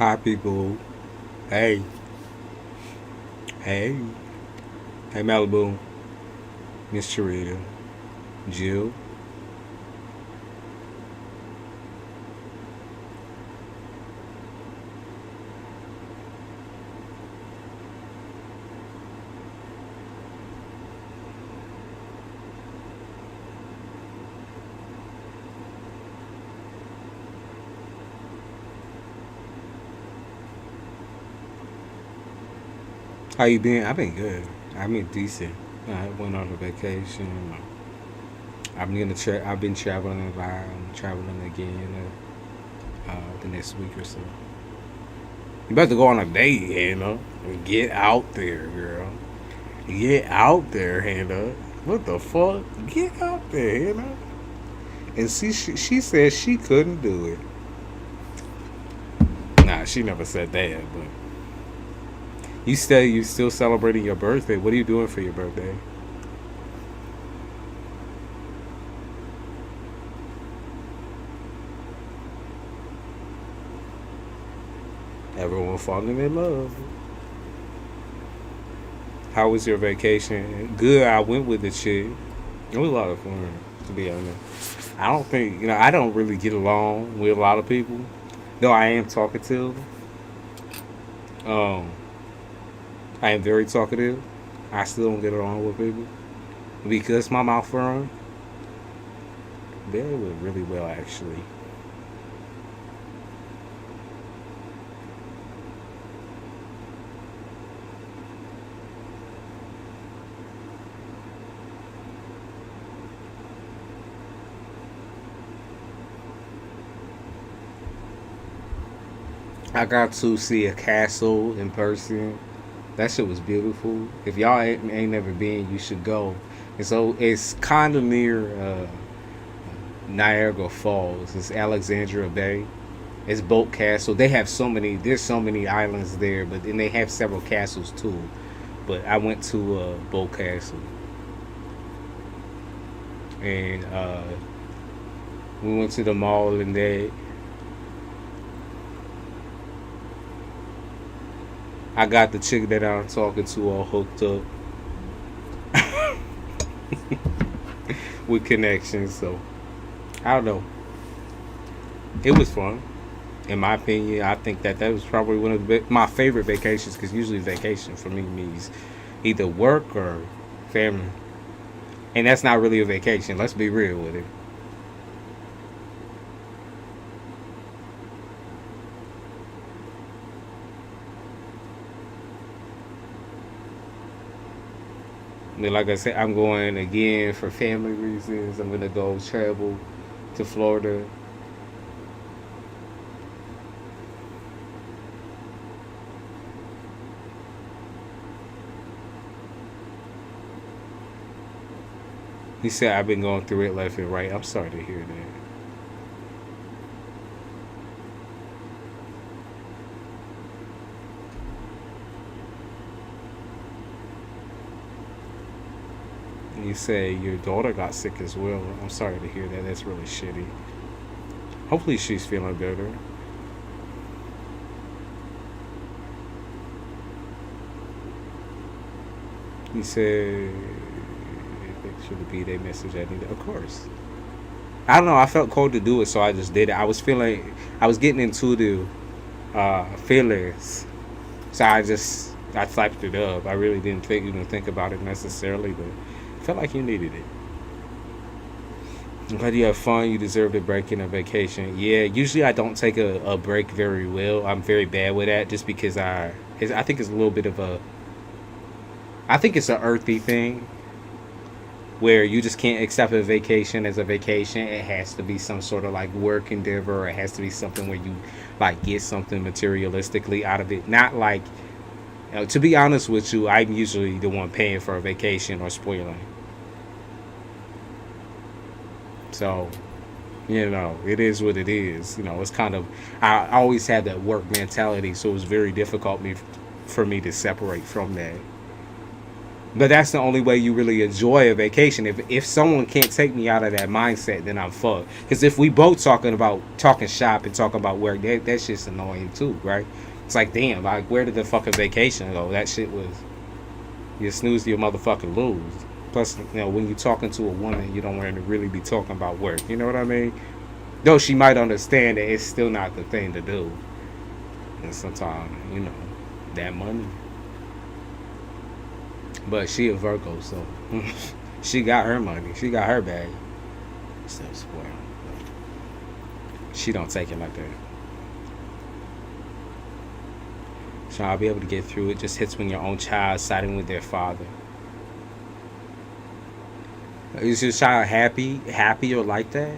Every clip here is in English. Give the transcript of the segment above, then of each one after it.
Hi, people. Hey, hey, hey, Malibu, Miss Charita, Jill. How you been? I've been good. I've been decent. I went on a vacation. I've been traveling a lot. I'm traveling again the next week or so. You about to go on a date, Hannah. Get out there, girl. Get out there, Hannah. What the fuck? Get out there, Hannah. And she said she couldn't do it. Nah, she never said that, but you still celebrating your birthday. What are you doing for your birthday? Everyone falling in love. How was your vacation? Good. I went with the chick. It was a lot of fun, to be honest. I don't think I don't really get along with a lot of people, though I am talkative. Um, I am very talkative. I still don't get along with people because my mouth run very really well actually. I got to see a castle in person. That shit was beautiful. If y'all ain't never been, you should go. And so it's kind of near Niagara Falls. It's Alexandria Bay. It's Boat Castle. They have so many. There's so many islands there, but then they have several castles too. But I went to Boat Castle, and we went to the mall, and I got the chick that I'm talking to all hooked up with connections. So I don't know. It was fun. In my opinion, I think that was probably one of my favorite vacations because usually vacation for me means either work or family, and that's not really a vacation. Let's be real with it. I mean, like I said, I'm going again for family reasons. I'm gonna go travel to Florida. He said I've been going through it left and right. I'm sorry to hear that. And you say your daughter got sick as well. I'm sorry to hear that. That's really shitty. Hopefully she's feeling better. He said make sure the B-Day message I needed. Of course. I don't know. I felt cold to do it, so I just did it. I was getting intuitive feelings, so I typed it up. I really didn't even think about it necessarily, but I felt like you needed it. I'm glad you have fun. You deserve a break and a vacation. Yeah, usually I don't take a break very well. I'm very bad with that, just because I think it's a little bit of a I think it's an earthy thing where you just can't accept a vacation as a vacation. It has to be some sort of like work endeavor. Or it has to be something where you like get something materialistically out of it. Not like, to be honest with you, I'm usually the one paying for a vacation or spoiling. So, it is what it is. It's kind of, I always had that work mentality, so it was very difficult for me to separate from that. But that's the only way you really enjoy a vacation. If someone can't take me out of that mindset, then I'm fucked. Because if we both talking shop and talking about work, that shit's annoying too, right? It's like, damn, like, where did the fucking vacation go? That shit was, you snooze, you motherfucking lose. Plus, when you're talking to a woman, you don't want to really be talking about work. You know what I mean? Though she might understand that it's still not the thing to do. And sometimes, that money. But she a Virgo, so she got her money. She got her bag. Still spoiled. She don't take it like that. So I'll be able to get through it. Just hits when your own child siding with their father. Is your child happy or like that?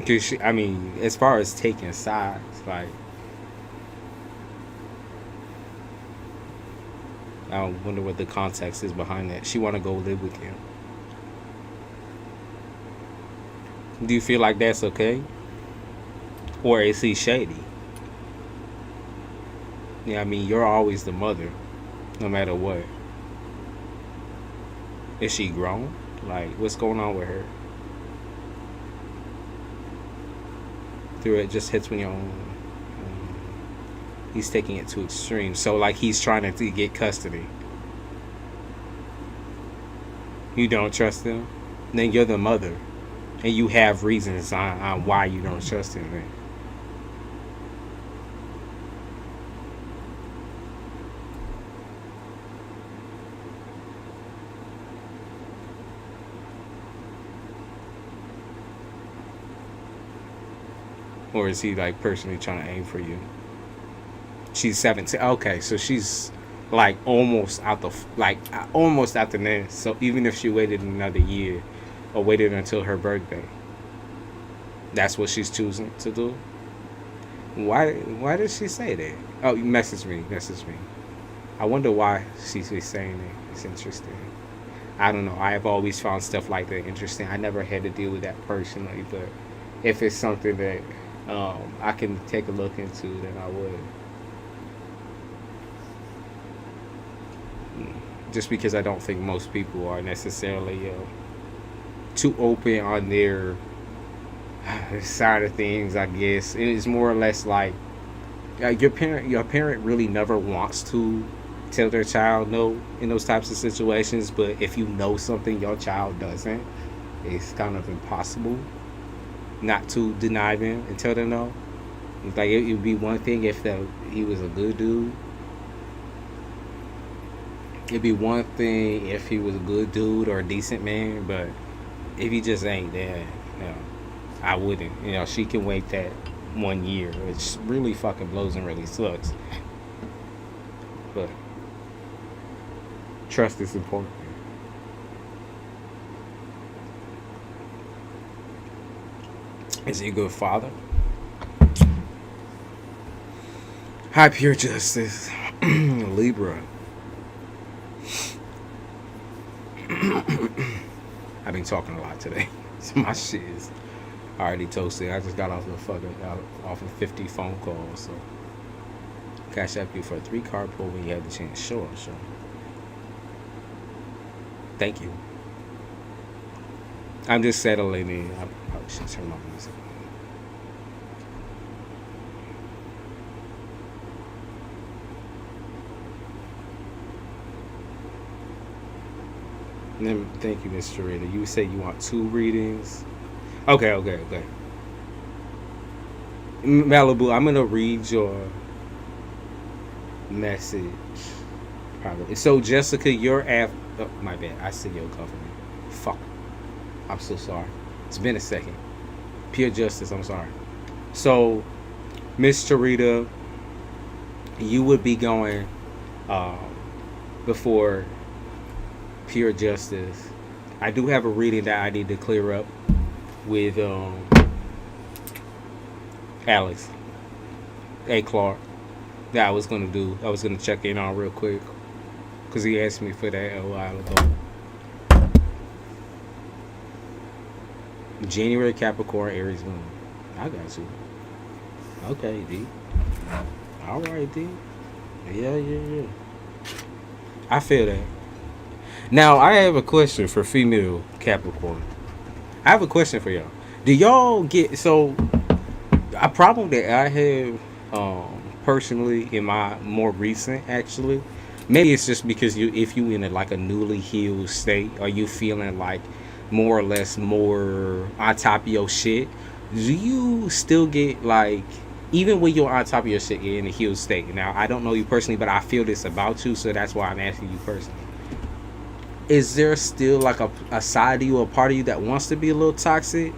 Cause as far as taking sides, like, I wonder what the context is behind that. She want to go live with him. Do you feel like that's okay, or is he shady? Yeah, you're always the mother, no matter what. Is she grown? Like, what's going on with her? Through it just hits when you're on. He's taking it to extreme. So, like, he's trying to get custody. You don't trust him? Then you're the mother. And you have reasons on why you don't trust him then. Or is he, like, personally trying to aim for you? She's 17. Okay, so she's like almost out the nest. So even if she waited another year or waited until her birthday, that's what she's choosing to do. Why did she say that? Oh, message me. I wonder why she's saying it. It's interesting. I don't know. I have always found stuff like that interesting. I never had to deal with that personally, but if it's something that I can take a look into, then I would. Just because I don't think most people are necessarily too open on their side of things, I guess. It's more or less like your parent really never wants to tell their child no in those types of situations, but if you know something your child doesn't, it's kind of impossible not to deny them and tell them no. It's like it would be one thing if he was a good dude. It'd be one thing if he was a good dude or a decent man, but if he just ain't there, I wouldn't. She can wait that 1 year, which really fucking blows and really sucks. But trust is important. Is he a good father? High pure justice. Libra. I've been talking a lot today. So my shit is already toasted. I just got off off of 50 phone calls. So CASHAPP you for a 3-card pull when you have the chance. Sure. Thank you. I'm just settling in. I probably should turn my music on. Thank you, Mr. Rita. You say you want 2 readings. Okay. Malibu, I'm gonna read your message. Probably. So Jessica, you're at. Oh, my bad. I see your company. Fuck. I'm so sorry. It's been a second. Pure justice. I'm sorry. So, Mr. Rita, you would be going before pure justice. I do have a reading that I need to clear up with Alex. A. Clark. That I was gonna do. I was gonna check in on real quick because he asked me for that a while ago. January Capricorn Aries moon. I got you. Okay, D. All right, D. Yeah. I feel that. Now I have a question for female Capricorn. I have a question for y'all. Do y'all get so a problem that I have personally in my more recent actually? Maybe it's just because if you in like a newly healed state, are you feeling like more or less more on top of your shit? Do you still get like, even when you're on top of your shit, you're in a healed state? Now I don't know you personally, but I feel this about you, so that's why I'm asking you personally. Is there still like a side of you, a part of you that wants to be a little toxic?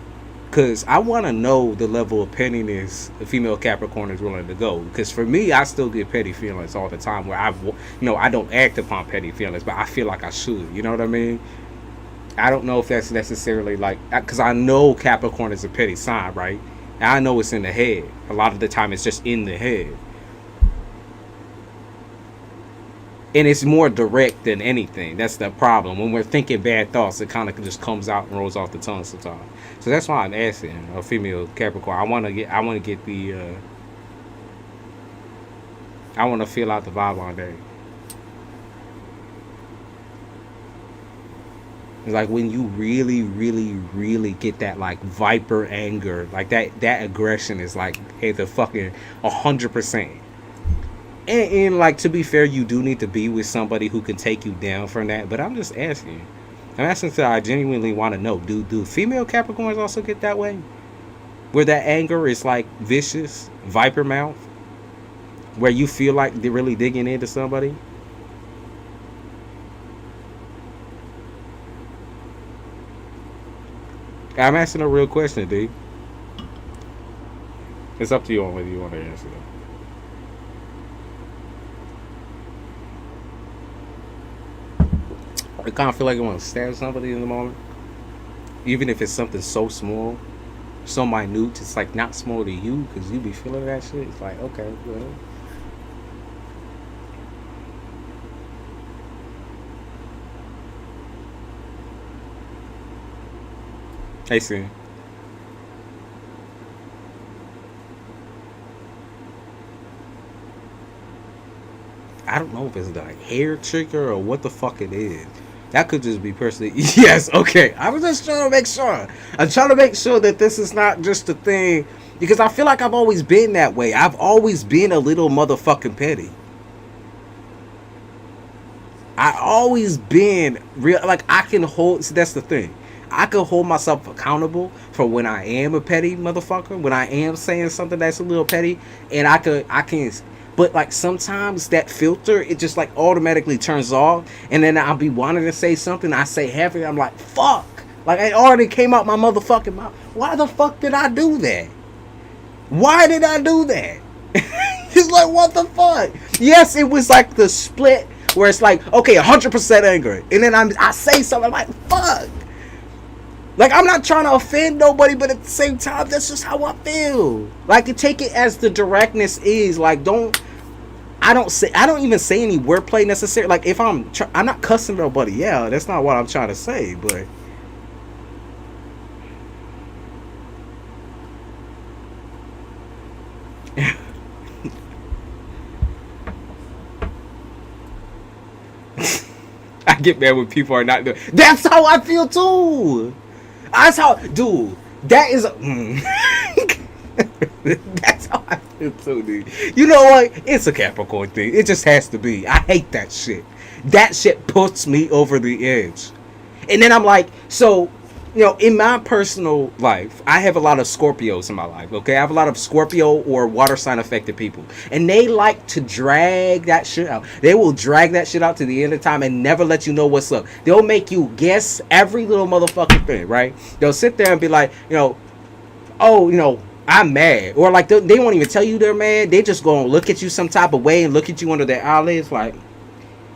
Because I want to know the level of pettiness the female Capricorn is willing to go. Because for me, I still get petty feelings all the time where I don't act upon petty feelings, but I feel like I should. You know what I mean? I don't know if that's necessarily like, because I know Capricorn is a petty sign, right? And I know it's in the head. A lot of the time it's just in the head. And it's more direct than anything. That's the problem. When we're thinking bad thoughts, it kind of just comes out and rolls off the tongue sometimes. So that's why I'm asking a female Capricorn. I want to get the, I want to feel out the vibe on that. It's like when you really get that like viper anger, like that aggression is like at the fucking 100%. And like, to be fair, you do need to be with somebody who can take you down from that. But I'm just asking. I'm asking because I genuinely want to know. Do female Capricorns also get that way? Where that anger is like vicious, viper mouth? Where you feel like they're really digging into somebody? I'm asking a real question, D. It's up to you on whether you want to answer that. I kind of feel like I want to stab somebody in the moment. Even if it's something so small, so minute, it's like not small to you because you be feeling that shit. It's like, okay, well. Hey, Sin. I don't know if it's like hair trigger or what the fuck it is. That could just be personally. Yes, okay. I was just trying to make sure. I'm trying to make sure that this is not just a thing. Because I feel like I've always been that way. I've always been a little motherfucking petty. I always been real. Like, I can hold. See, that's the thing. I can hold myself accountable for when I am a petty motherfucker. When I am saying something that's a little petty. And I can. But like sometimes that filter, it just like automatically turns off. And then I'll be wanting to say something. I say heavy. I'm like, fuck. Like, it already came out my motherfucking mouth. Why the fuck did I do that? Why did I do that? It's like, what the fuck? Yes, it was like the split where it's like, okay, 100% angry. And then I say something, I'm like, fuck. Like, I'm not trying to offend nobody, but at the same time, that's just how I feel. Like, you take it as the directness is. Like, I don't even say any wordplay necessarily. Like, if I'm not cussing nobody. Yeah, that's not what I'm trying to say, but I get mad when people are not doing. That's how I feel too. That's how, dude. That is. That's how I feel too, dude. You know what? It's a Capricorn thing. It just has to be. I hate that shit. That shit puts me over the edge. And then I'm like, so, you know, in my personal life, I have a lot of Scorpios in my life, okay? I have a lot of Scorpio or water sign affected people. And they like to drag that shit out. They will drag that shit out to the end of time and never let you know what's up. They'll make you guess every little motherfucking thing, right? They'll sit there and be like, you know, oh, you know, I'm mad. Or like, they won't even tell you they're mad. They just gonna look at you some type of way and look at you under their eyelids like,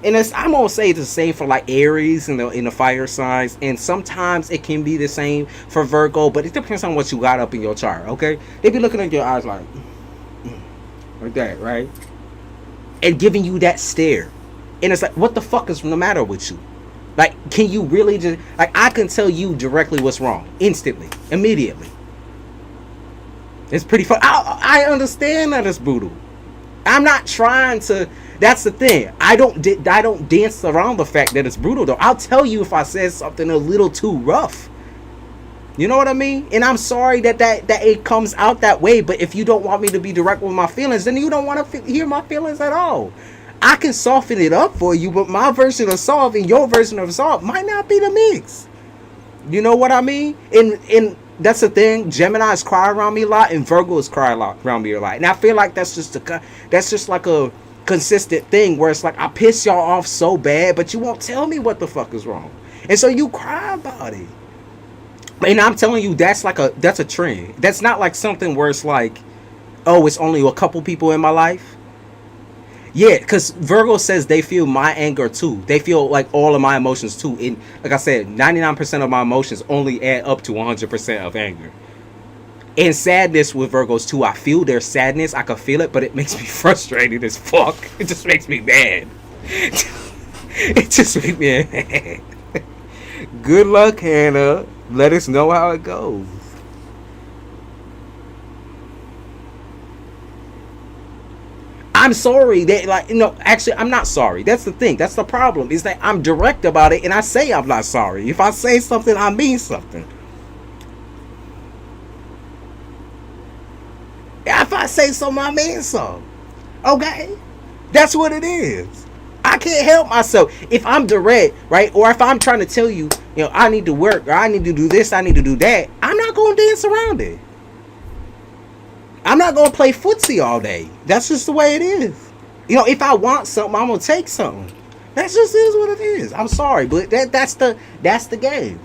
And I'm gonna say it's the same for like Aries and in the fire signs, and sometimes it can be the same for Virgo, but it depends on what you got up in your chart. Okay, they be looking at your eyes like that, right, and giving you that stare, and it's like, what the fuck is the matter with you? Like, can you really just like, I can tell you directly what's wrong instantly, immediately. It's pretty fun. I understand that it's brutal. I'm not trying to. That's the thing. I don't dance around the fact that it's brutal though. I'll tell you if I said something a little too rough. You know what I mean? And I'm sorry that it comes out that way. But if you don't want me to be direct with my feelings, then you don't want to hear my feelings at all. I can soften it up for you, but my version of soft and your version of soft might not be the mix. You know what I mean? And that's the thing. Gemini's cry around me a lot, and Virgos cry a lot around me a lot. And I feel like that's just like a consistent thing where it's like, I piss y'all off so bad, but you won't tell me what the fuck is wrong, and so you cry about it. And I'm telling you, that's a trend. That's not like something where it's like, oh, it's only a couple people in my life. Yeah, because Virgo says they feel my anger too. They feel like all of my emotions too. And like I said, 99% of my emotions only add up to 100% of anger. And sadness with Virgos too. I feel their sadness. I can feel it, but it makes me frustrated as fuck. It just makes me mad. It just makes me mad. Good luck, Hannah. Let us know how it goes. I'm sorry that, like, no, actually, I'm not sorry. That's the thing. That's the problem. Is that I'm direct about it, and I say I'm not sorry. If I say something, I mean something. If I say something, I mean something. Okay? That's what it is. I can't help myself. If I'm direct, right, or if I'm trying to tell you, I need to work, or I need to do this, I need to do that, I'm not going to dance around it. I'm not going to play footsie all day. That's just the way it is. If I want something, I'm going to take something. That just is what it is. I'm sorry, but that's the game.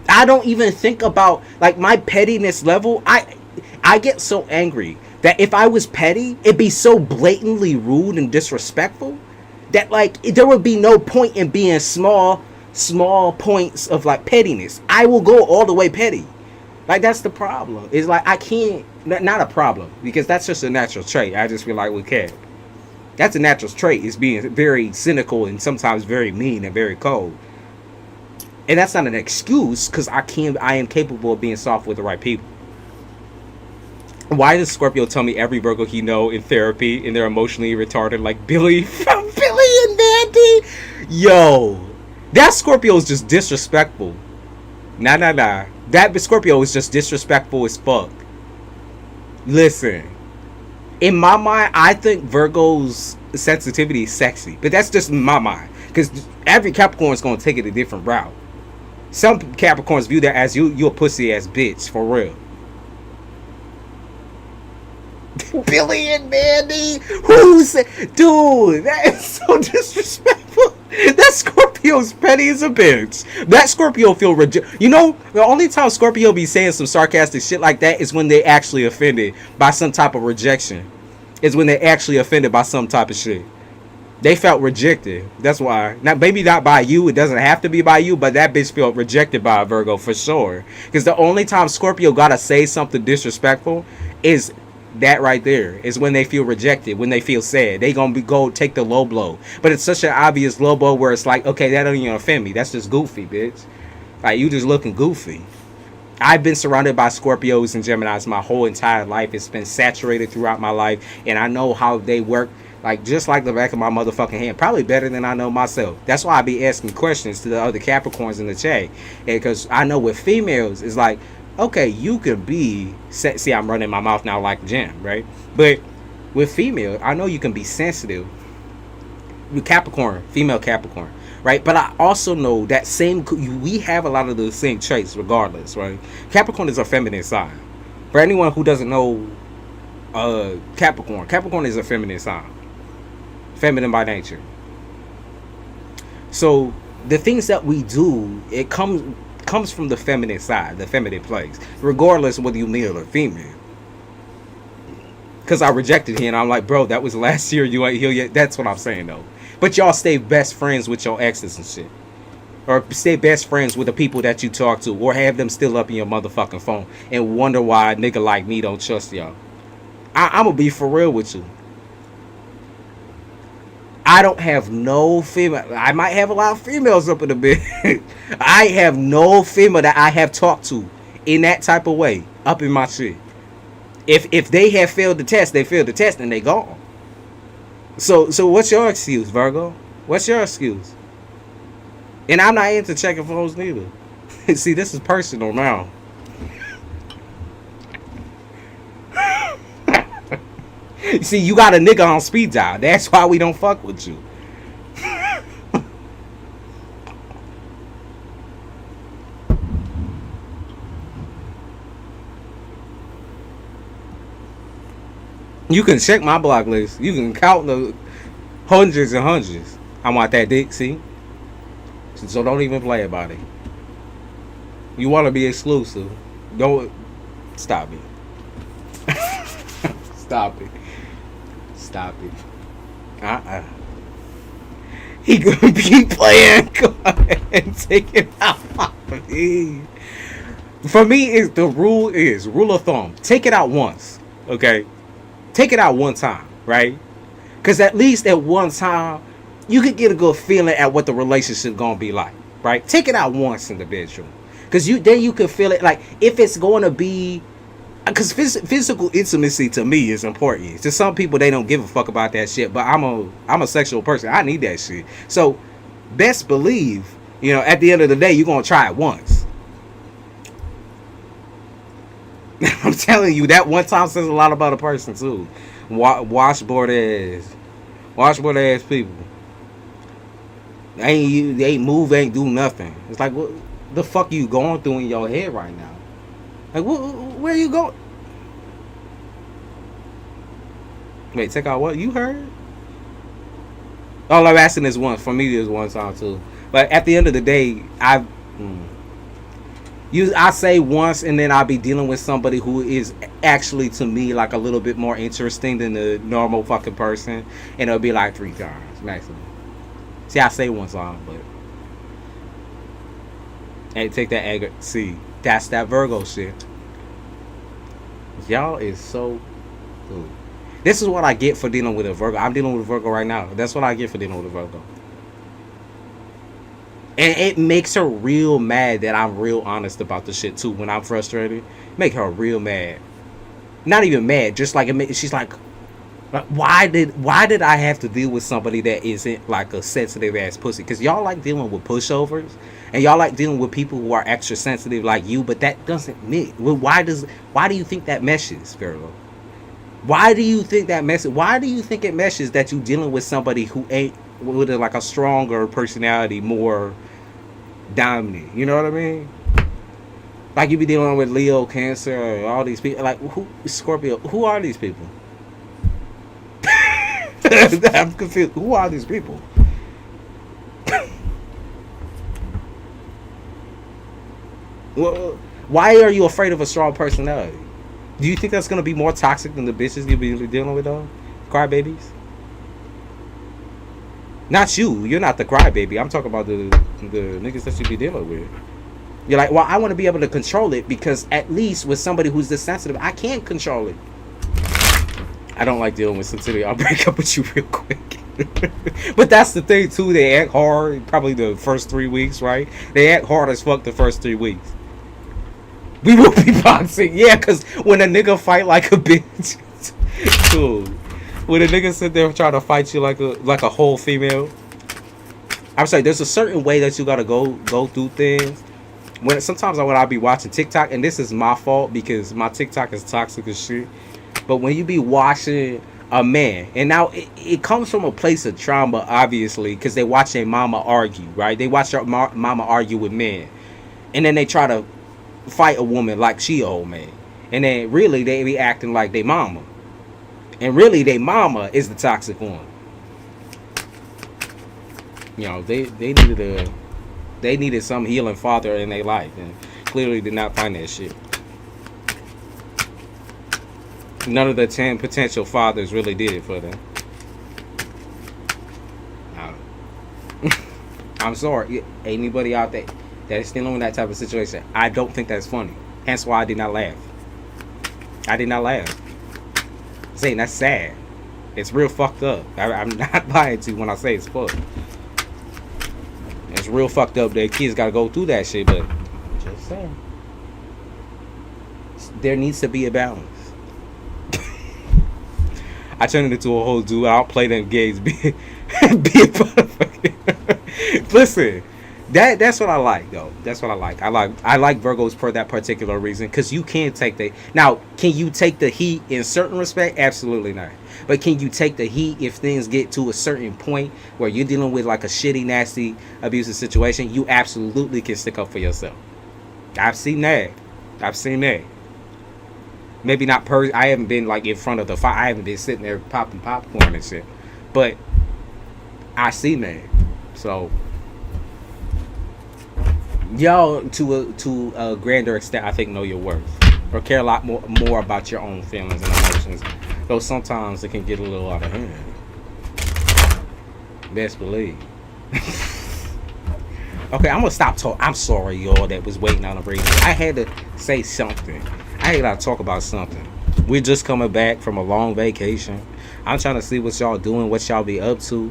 I don't even think about, like, my pettiness level. I get so angry that if I was petty, it'd be so blatantly rude and disrespectful that, like, there would be no point in being small points of, like, pettiness. I will go all the way petty. Like, that's the problem. It's like, I can't, not a problem, because that's just a natural trait. I just feel like we can't. That's a natural trait, is being very cynical and sometimes very mean and very cold. And that's not an excuse, because I am capable of being soft with the right people. Why does Scorpio tell me every Virgo he know in therapy and they're emotionally retarded like Billy from Billy and Mandy? Yo, that Scorpio is just disrespectful. Nah. That Scorpio is just disrespectful as fuck. Listen, in my mind, I think Virgo's sensitivity is sexy, but that's just in my mind, because every Capricorn is going to take it a different route. Some Capricorns view that as you a pussy ass bitch, for real. Billy and Mandy, who said, dude, that is so disrespectful. That Scorpio's petty as a bitch. That Scorpio feel the only time Scorpio be saying some sarcastic shit like that is when they actually offended by some type of rejection. Is when they actually offended by some type of shit. They felt rejected. That's why. Now, maybe not by you. It doesn't have to be by you, but that bitch felt rejected by a Virgo for sure. Because the only time Scorpio gotta say something disrespectful is that right there, is when they feel rejected, when they feel sad. They gonna go take the low blow, but it's such an obvious low blow where it's like, okay, that don't even offend me. That's just goofy, bitch. Like, you just looking goofy. I've been surrounded by Scorpios and Geminis my whole entire life. It's been saturated throughout my life, and I know how they work, like, just like the back of my motherfucking hand. Probably better than I know myself. That's why I be asking questions to the other Capricorns in the chat, because I know with females, it's like, okay, you could be, see, I'm running my mouth now like Jim, right? But with female, I know you can be sensitive. With Capricorn, female Capricorn, right? But I also know that we have a lot of the same traits regardless, right? Capricorn is a feminine sign. For anyone who doesn't know Capricorn is a feminine sign. Feminine by nature. So the things that we do, it comes from the feminine side, the feminine place, regardless of whether you male or female. Because I rejected him, and I'm like, bro, that was last year, you ain't here yet. That's what I'm saying, though. But y'all stay best friends with your exes and shit. Or stay best friends with the people that you talk to. Or have them still up in your motherfucking phone. And wonder why a nigga like me don't trust y'all. I'm going to be for real with you. I don't have no female. I might have a lot of females up in the bed. I have no female that I have talked to in that type of way up in my shit. If they have failed the test, they failed the test and they gone. So what's your excuse, Virgo? What's your excuse? And I'm not into checking phones neither. See, this is personal now. See, you got a nigga on speed dial. That's why we don't fuck with you. You can check my block list. You can count the hundreds and hundreds. I want that dick, see? So don't even play about it. You want to be exclusive. Don't. Stop it. Stop it. Stop it. He gonna be playing. Go ahead and take it out. For me, rule of thumb. Take it out once. Okay? Take it out one time, right? Because at least at one time, you could get a good feeling at what the relationship gonna be like, right? Take it out once in the bedroom. Because then you can feel it, like, if it's going to be... Because physical intimacy to me is important. To some people, they don't give a fuck about that shit. But I'm a sexual person. I need that shit. So, best believe, at the end of the day, you're going to try it once. I'm telling you, that one time says a lot about a person, too. Washboard ass people. They ain't move, ain't do nothing. It's like, what the fuck are you going through in your head right now? Like, where are you going? Wait, take out what? You heard? All I'm asking is once. For me, there's one time, too. But at the end of the day, I say once, and then I'll be dealing with somebody who is actually, to me, like a little bit more interesting than the normal fucking person. And it'll be like 3 times, maximum. See, I say one time, but... Hey, take that aggro. See, that's that Virgo shit. Y'all is so cool. This is what I get for dealing with a Virgo. I'm dealing with a Virgo right now. That's what I get for dealing with a Virgo. And it makes her real mad that I'm real honest about the shit too. When I'm frustrated, make her real mad. Not even mad, just like she's like, why did I have to deal with somebody that isn't like a sensitive ass pussy? Because y'all like dealing with pushovers, and y'all like dealing with people who are extra sensitive like you. But that doesn't mean. Why do you think that meshes, Virgo? Why do you think that meshes? Why do you think it meshes that you dealing with somebody who ain't with like a stronger personality, more dominant? You know what I mean? Like you be dealing with Leo, Cancer, all these people. Like who, Scorpio? Who are these people? I'm confused. Who are these people? Well, why are you afraid of a strong personality? Do you think that's gonna be more toxic than the bitches you be dealing with, though? Crybabies? Not you. You're not the crybaby. I'm talking about the niggas that you be dealing with. You're like, well, I want to be able to control it because at least with somebody who's this sensitive, I can't control it. I don't like dealing with sensitivity. I'll break up with you real quick. But that's the thing too. They act hard probably the first 3 weeks, right? They act hard as fuck the first 3 weeks. We will be boxing, yeah, because when a nigga fight like a bitch, cool. When a nigga sit there trying to fight you like a whole female, I'm saying there's a certain way that you gotta go through things. Sometimes when I be watching TikTok, and this is my fault because my TikTok is toxic as shit. But when you be watching a man, and now it comes from a place of trauma, obviously, because they watch their mama argue, right? They watch their mama argue with men, and then they try to fight a woman like she a old man, and then really they be acting like they mama, and really they mama is the toxic one. You know, they needed some healing father in their life, and clearly did not find that shit. None of the 10 potential fathers really did it for them. I don't know. I'm sorry. Anybody out there that is still in that type of situation, I don't think that's funny. Hence why I did not laugh. I did not laugh. Saying that's sad. It's real fucked up. I'm not lying to you when I say it's fucked. It's real fucked up that kids gotta go through that shit, but I'm just saying. There needs to be a balance. I turn it into a whole dude. I don't play them games. Be a motherfucker. Listen, that's what I like, though. That's what I like. I like Virgos for that particular reason, because you can take the now. Can you take the heat in certain respect? Absolutely not. But can you take the heat if things get to a certain point where you're dealing with like a shitty, nasty, abusive situation? You absolutely can stick up for yourself. I've seen that. Maybe not I haven't been like in front of the fire. I haven't been sitting there popping popcorn and shit. But I seen that. So y'all, to a grander extent, I think, know your worth or care a lot more about your own feelings and emotions. Though sometimes it can get a little out of hand. Best believe. Okay, I'm gonna stop talking. I'm sorry, y'all, that was waiting on a reading. I had to say something. I gotta talk about something. We're just coming back from a long vacation. I'm trying to see what y'all doing, what y'all be up to.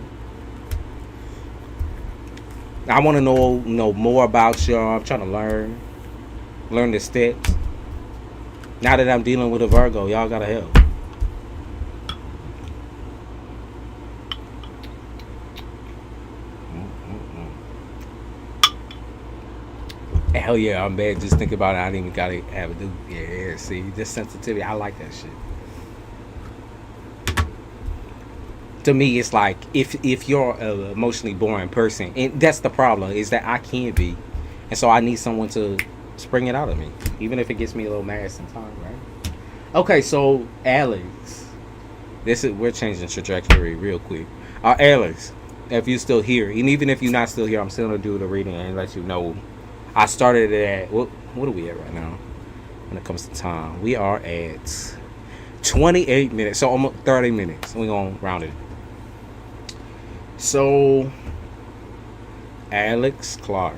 I want to know more about y'all. I'm trying to learn the steps. Now that I'm dealing with a Virgo, y'all gotta help. Hell yeah, I'm bad. Just think about it. I didn't even gotta have it do. Yeah, see, this sensitivity, I like that shit. To me, it's like if you're an emotionally boring person, and that's the problem, is that I can be, and so I need someone to spring it out of me, even if it gets me a little mad sometimes, right? Okay, so Alex, we're changing trajectory real quick. Alex, if you're still here, and even if you're not still here, I'm still gonna do the reading and let you know. I started it at what are we at right now? When it comes to time, we are at 28 minutes, so almost 30 minutes. We're gonna round it. So, Alex Clark,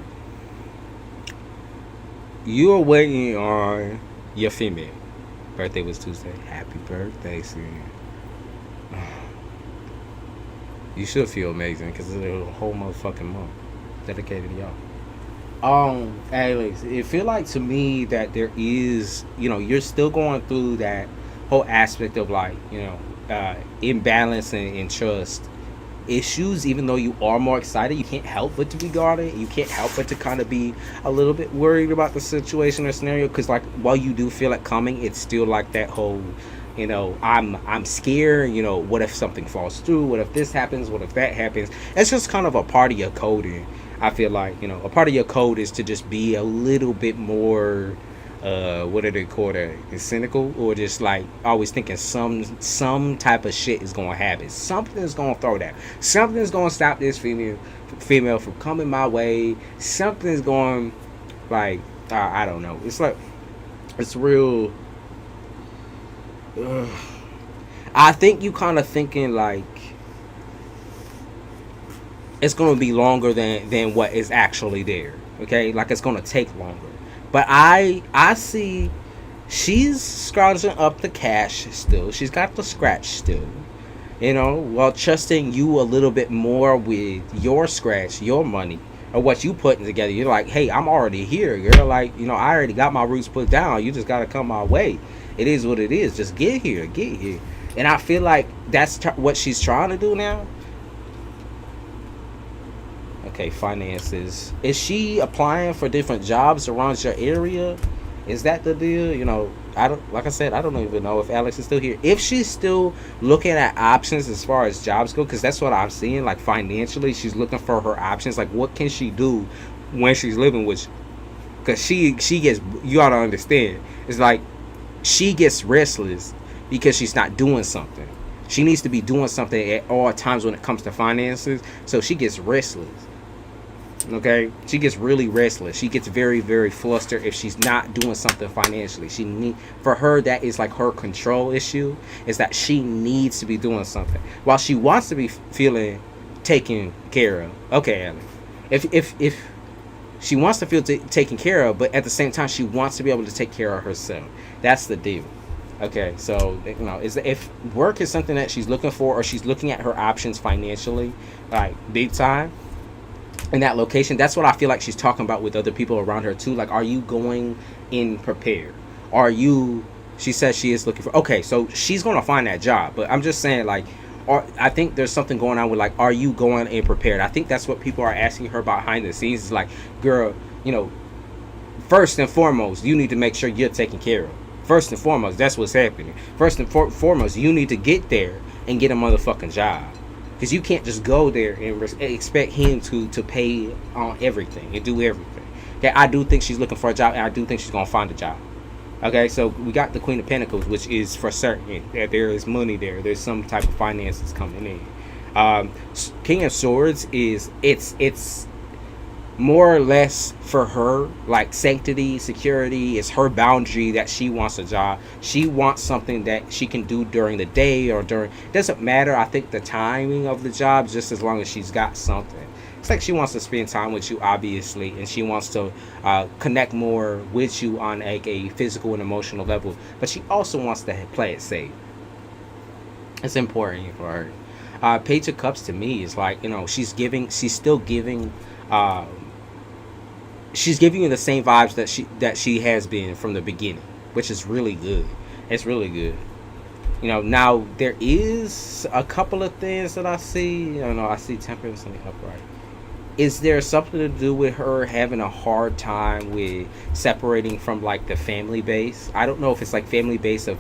you are waiting on your female. Birthday was Tuesday. Happy birthday, son. You should feel amazing because it's a whole motherfucking month dedicated to y'all. Alex, it feel like to me that there is, you're still going through that whole aspect of like, imbalance and trust issues. Even though you are more excited, you can't help but to be guarded. You can't help but to kind of be a little bit worried about the situation or scenario, because like while you do feel it coming, it's still like that whole, I'm scared. What if something falls through? What if this happens? What if that happens? It's just kind of a part of your coding. I feel like, a part of your code is to just be a little bit more, what do they call that? Cynical, or just like always thinking some type of shit is gonna happen. Something's gonna throw that. Something's gonna stop this female from coming my way. Something's going, like, I don't know. It's like, it's real. I think you kind of thinking like it's going to be longer than what is actually there. Okay, like it's going to take longer. But I see she's scrounging up the cash still. She's got the scratch still. While trusting you a little bit more with your scratch, your money, or what you putting together. You're like, hey, I'm already here. You're like, I already got my roots put down. You just got to come my way. It is what it is. Just get here. And I feel like that's what she's trying to do now. Okay, finances. Is she applying for different jobs around your area? Is that the deal? I don't even know if Alex is still here. If she's still looking at options as far as jobs go, because that's what I'm seeing. Like financially, she's looking for her options. Like what can she do when she's living with you? Because she gets, you gotta understand, it's like she gets restless because she's not doing something. She needs to be doing something at all times when it comes to finances. So she gets restless. Okay, she gets really restless. She gets very, very flustered if she's not doing something financially. For her, that is like her control issue, is that she needs to be doing something while she wants to be feeling taken care of. Okay, Alex, If she wants to feel taken care of, but at the same time she wants to be able to take care of herself. That's the deal. Okay, so if work is something that she's looking for, or she's looking at her options financially, like big time, in that location, that's what I feel like she's talking about with other people around her too. Like, are you going in prepared? Are you? She says she is looking for. Okay, so she's gonna find that job, but I'm just saying, like, or I think there's something going on with, like, are you going in prepared? I think that's what people are asking her behind the scenes. Is like, girl, first and foremost, you need to make sure you're taken care of. First and foremost, that's what's happening. First and foremost, you need to get there and get a motherfucking job. Because you can't just go there and expect him to pay on everything and do everything. Okay, I do think she's looking for a job, and I do think she's going to find a job. Okay, so we got the Queen of Pentacles, which is for certain that there is money there. There's some type of finances coming in. King of Swords is, it's more or less for her, like, sanctity, security is her boundary, that she wants a job. She wants something that she can do during the day or during, doesn't matter, I think, the timing of the job, just as long as she's got something. It's like she wants to spend time with you, obviously, and she wants to connect more with you on, like, a physical and emotional level, but she also wants to play it safe. It's important for her. Page of Cups to me is like, she's still giving she's giving you the same vibes that she has been from the beginning, which is really good. It's really good. Now there is a couple of things that I see. I see Temperance in the upright. Is there something to do with her having a hard time with separating from, like, the family base? I don't know if it's like family base of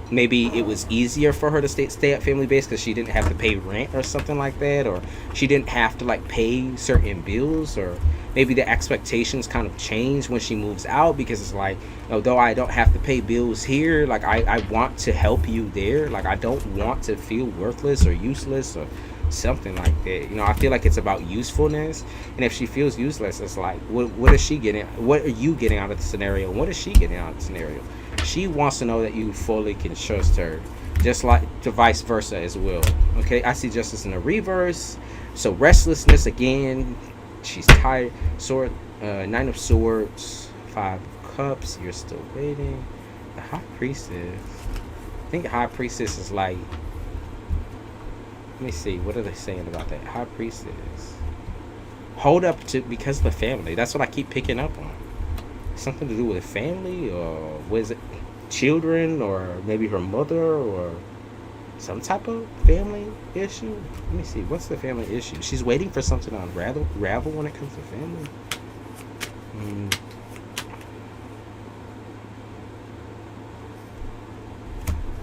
maybe it was easier for her to stay at family base because she didn't have to pay rent or something like that, or she didn't have to, like, pay certain bills, or maybe the expectations kind of change when she moves out, because it's like, although I don't have to pay bills here, like, I want to help you there. Like, I don't want to feel worthless or useless or something like that. I feel like it's about usefulness, and if she feels useless, it's like, what is she getting? What are you getting out of the scenario? What is she getting out of the scenario? She wants to know that you fully can trust her, just like the vice versa as well. Okay, I see Justice in the reverse, so restlessness again. She's tired. Sword, Nine of Swords, Five of Cups. You're still waiting. The High Priestess. I think the High Priestess is like, let me see, what are they saying about that? High Priestess. Hold up to, because of the family. That's what I keep picking up on. Something to do with family, or was it children, or maybe her mother, or some type of family issue? Let me see, what's the family issue? She's waiting for something to unravel when it comes to family.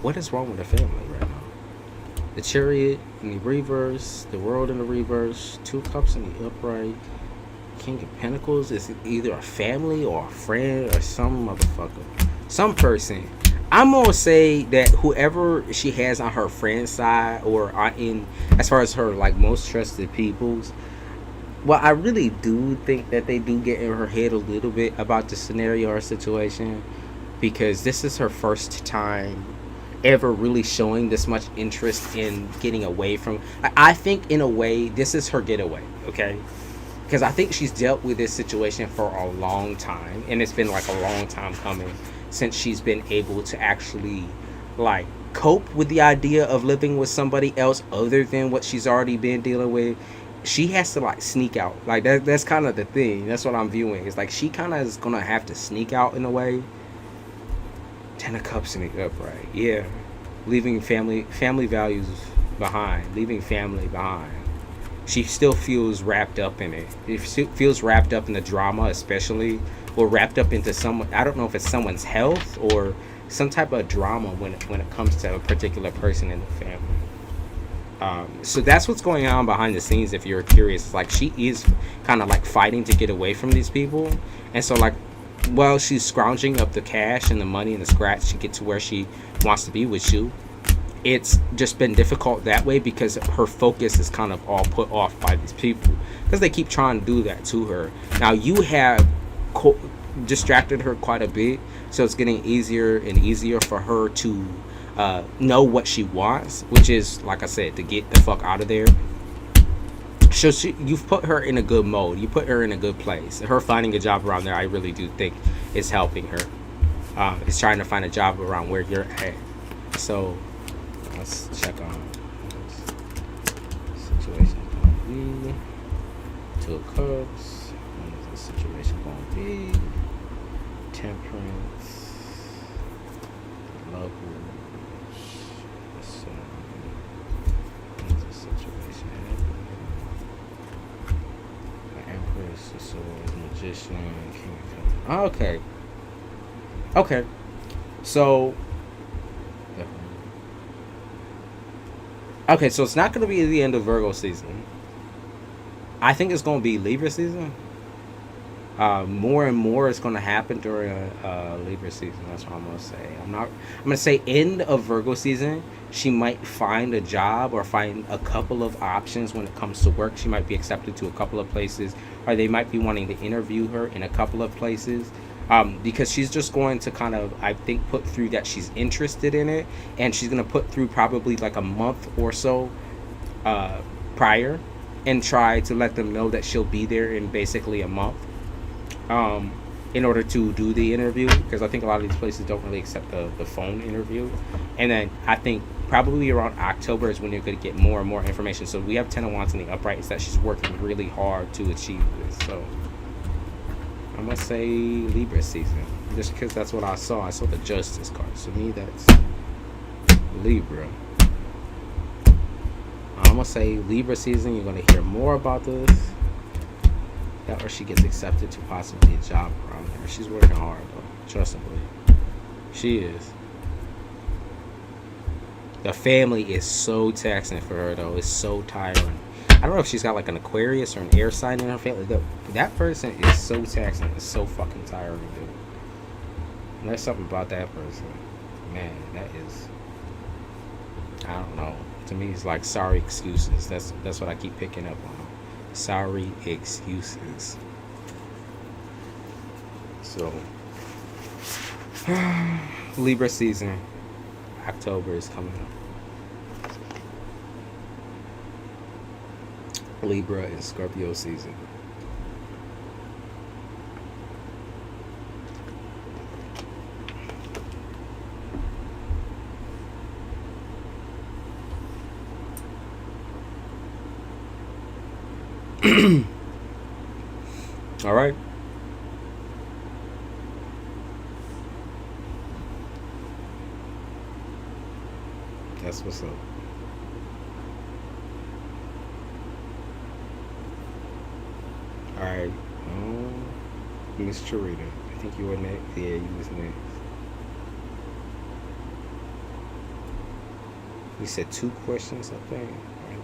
What is wrong with the family right now? The Chariot in the reverse, the World in the reverse, Two Cups in the upright, King of Pentacles is either a family or a friend or some motherfucker, some person. I'm gonna say that whoever she has on her friend side, or in as far as her, like, most trusted peoples, well, I really do think that they do get in her head a little bit about the scenario or situation, because this is her first time ever really showing this much interest in getting away from. I think in a way this is her getaway, okay? Because I think she's dealt with this situation for a long time, and it's been like a long time coming since she's been able to actually, like, cope with the idea of living with somebody else other than what she's already been dealing with. She has to, like, sneak out. Like, that's kind of the thing. That's what I'm viewing. It's like she kind of is gonna have to sneak out in a way. Ten of Cups in the upright. Yeah. Leaving family values behind. Leaving family behind. She still feels wrapped up in it. It feels wrapped up in the drama, especially. Or wrapped up into someone. I don't know if it's someone's health or some type of drama when it comes to a particular person in the family. So that's what's going on behind the scenes, if you're curious. It's like she is kind of like fighting to get away from these people. And so, like, well, she's scrounging up the cash and the money and the scratch to get to where she wants to be with you. It's just been difficult that way because her focus is kind of all put off by these people because they keep trying to do that to her. Now, you have distracted her quite a bit, so it's getting easier and easier for her to know what she wants, which is, like I said, to get the fuck out of there. So you've put her in a good mode. You put her in a good place. Her finding a job around there, I really do think is helping her. Is trying to find a job around where you're at. So let's check on situation going to be. Two of Cups. What is the situation going to be? Temperance. Lovers. What is the situation happening? The Empress, the Swords, Magician, King of Cups. Okay. Okay. So. Okay, so it's not going to be the end of Virgo season. I think it's going to be Libra season. More and more is going to happen during Libra season. That's what I'm going to say. I'm going to say end of Virgo season. She might find a job or find a couple of options when it comes to work. She might be accepted to a couple of places, or they might be wanting to interview her in a couple of places. Because she's just going to kind of, I think, put through that she's interested in it, and she's going to put through probably like a month or so prior, and try to let them know that she'll be there in basically a month in order to do the interview, because I think a lot of these places don't really accept the phone interview. And then I think probably around October is when you're going to get more and more information. So we have 10 of Wands in the upright. Is that she's working really hard to achieve this. So I'm going to say Libra season, just because that's what I saw. I saw the Justice card. So to me, that's Libra. I'm going to say Libra season. You're going to hear more about this. That or she gets accepted to possibly a job around there. She's working hard, though. Trust and believe. She is. The family is so taxing for her, though. It's so tiring. I don't know if she's got like an Aquarius or an air sign in her family. That person is so taxing. It's so fucking tiring, dude. And there's something about that person. Man, that is... I don't know. To me, it's like sorry excuses. That's what I keep picking up on. Sorry excuses. So, Libra season. October is coming up. Libra and Scorpio season. All right. That's what's up. All right. Miss Charita. I think you were next. Yeah, you was next. You said 2 questions, I think. Right.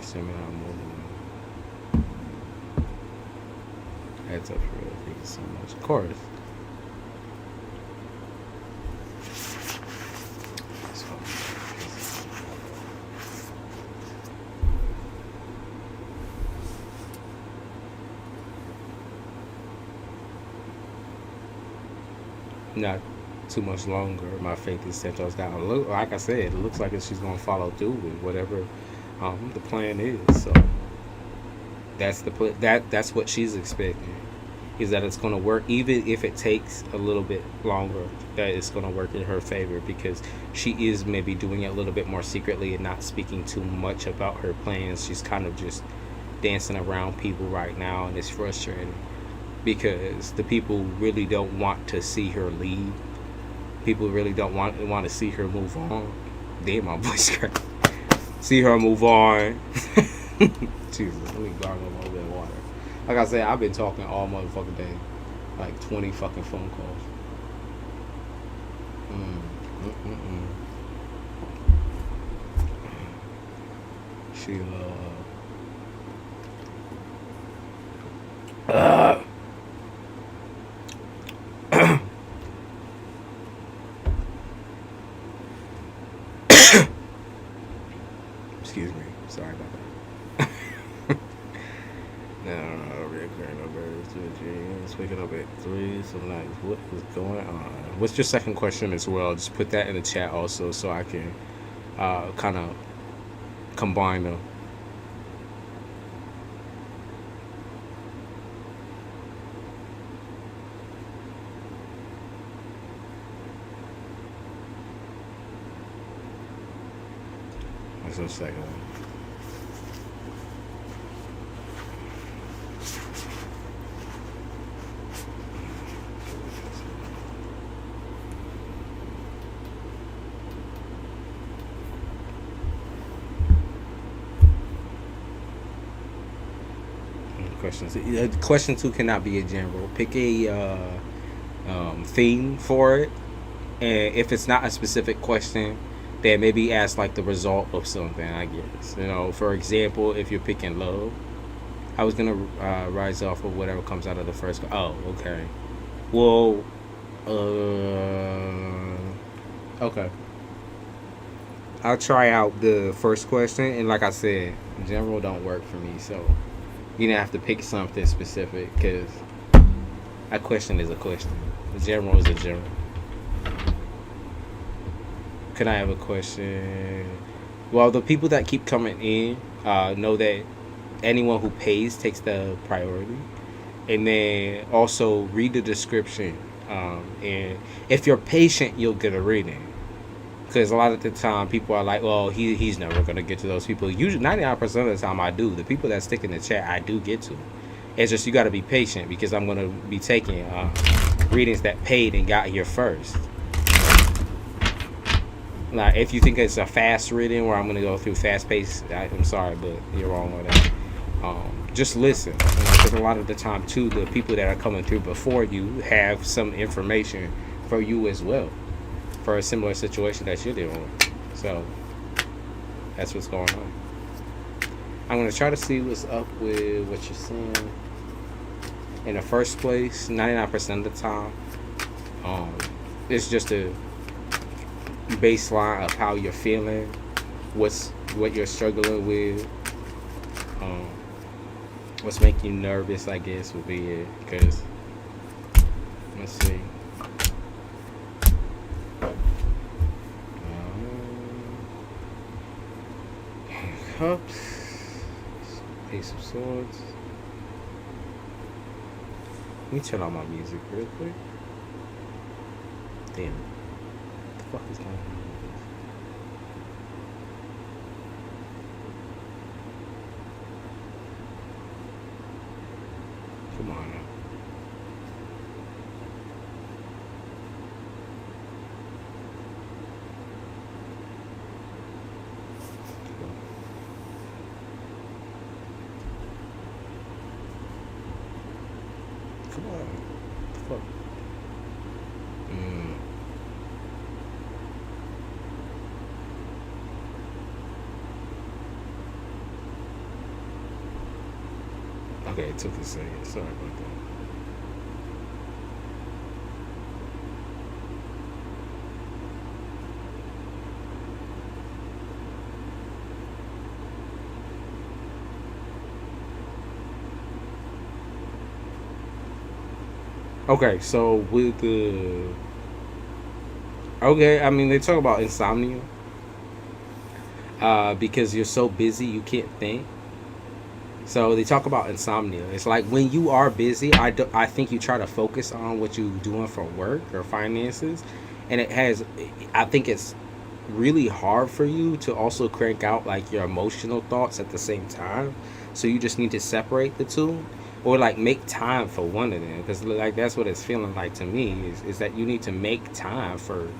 Seminar movie. Heads up for real. Thank you so much. Of course. Not too much longer. My faith is 10 toes down. Look, like I said, it looks like she's gonna follow through with whatever the plan is. So that's that's what she's expecting, is that it's going to work, even if it takes a little bit longer, that it's going to work in her favor, because she is maybe doing it a little bit more secretly and not speaking too much about her plans. She's kind of just dancing around people right now, and it's frustrating because the people really don't want to see her leave. People really don't want to see her move on. Damn, my voice cracked. See her move on. Jesus, let me gargle a little bit of water. Like I said, I've been talking all motherfucking day. Like 20 fucking phone calls. Sheila. Excuse me. Sorry about that. No, reoccurring numbers, 2 waking up at 3 some nights. What is going on? What's your second question as well? Just put that in the chat also so I can kind of combine them. What's the second one? Questions. Question 2 cannot be a general. Pick a theme for it, and if it's not a specific question, then maybe ask like the result of something. I guess, for example, if you're picking love, I was gonna rise off of whatever comes out of the first. Oh, okay. Well, okay. I'll try out the first question, and like I said, general don't work for me, so you didn't have to pick something specific because a question is a question. A general is a general. Can I have a question? Well, the people that keep coming in know that anyone who pays takes the priority. And then also read the description. And if you're patient, you'll get a reading. Because a lot of the time, people are like, well, he's never going to get to those people. Usually, 99% of the time, I do. The people that stick in the chat, I do get to. It's just you got to be patient because I'm going to be taking readings that paid and got here first. Like, if you think it's a fast reading where I'm going to go through fast pace, I'm sorry, but you're wrong with that. Just listen. Because a lot of the time, too, the people that are coming through before you have some information for you as well, for a similar situation that you're dealing with. So that's what's going on. I'm going to try to see what's up with what you're saying. In the first place, 99% of the time, it's just a baseline of how you're feeling, what you're struggling with, what's making you nervous, I guess, would be it. Because, let's see. Cups, Ace of Swords. Let me turn on my music real quick. Damn. What the fuck is going on? Come on now. Come on. What the fuck? Okay, it took a second. Sorry about that. Okay, so with the... Okay, I mean, they talk about insomnia. Because you're so busy, you can't think. So they talk about insomnia. It's like when you are busy, I think you try to focus on what you're doing for work or finances. And I think it's really hard for you to also crank out like your emotional thoughts at the same time. So you just need to separate the two. Or like make time for one of them, because like that's what it's feeling like to me is that you need to make time for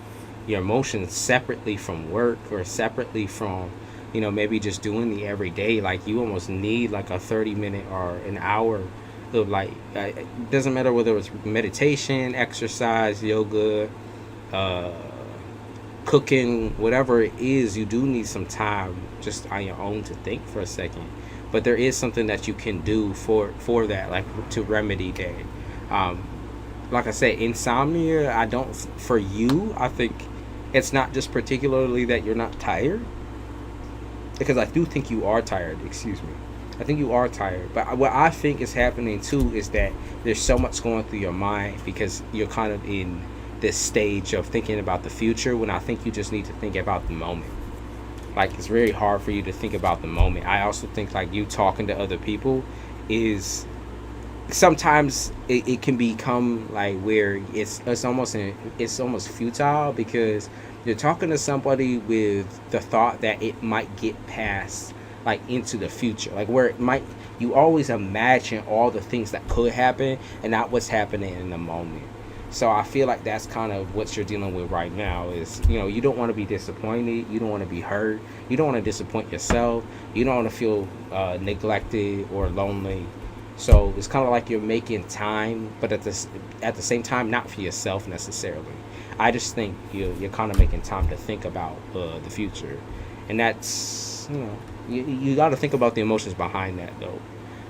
your emotions separately from work or separately from maybe just doing the everyday. Like you almost need like a 30-minute or an hour of like it doesn't matter whether it's meditation, exercise, yoga, cooking, whatever it is. You do need some time just on your own to think for a second. But there is something that you can do for that, like to remedy that. Like I said, insomnia, for you, I think it's not just particularly that you're not tired. Because I do think you are tired, excuse me. I think you are tired. But what I think is happening too is that there's so much going through your mind because you're kind of in this stage of thinking about the future, when I think you just need to think about the moment. Like, it's very hard for you to think about the moment. I also think like you talking to other people is sometimes it can become like where it's almost futile, because you're talking to somebody with the thought that it might get past, like, into the future, like where it might, you always imagine all the things that could happen and not what's happening in the moment. So I feel like that's kind of what you're dealing with right now is, you don't want to be disappointed, you don't want to be hurt, you don't want to disappoint yourself, you don't want to feel neglected or lonely. So it's kind of like you're making time, but at the same time, not for yourself necessarily. I just think you're kind of making time to think about the future, and that's, you got to think about the emotions behind that though.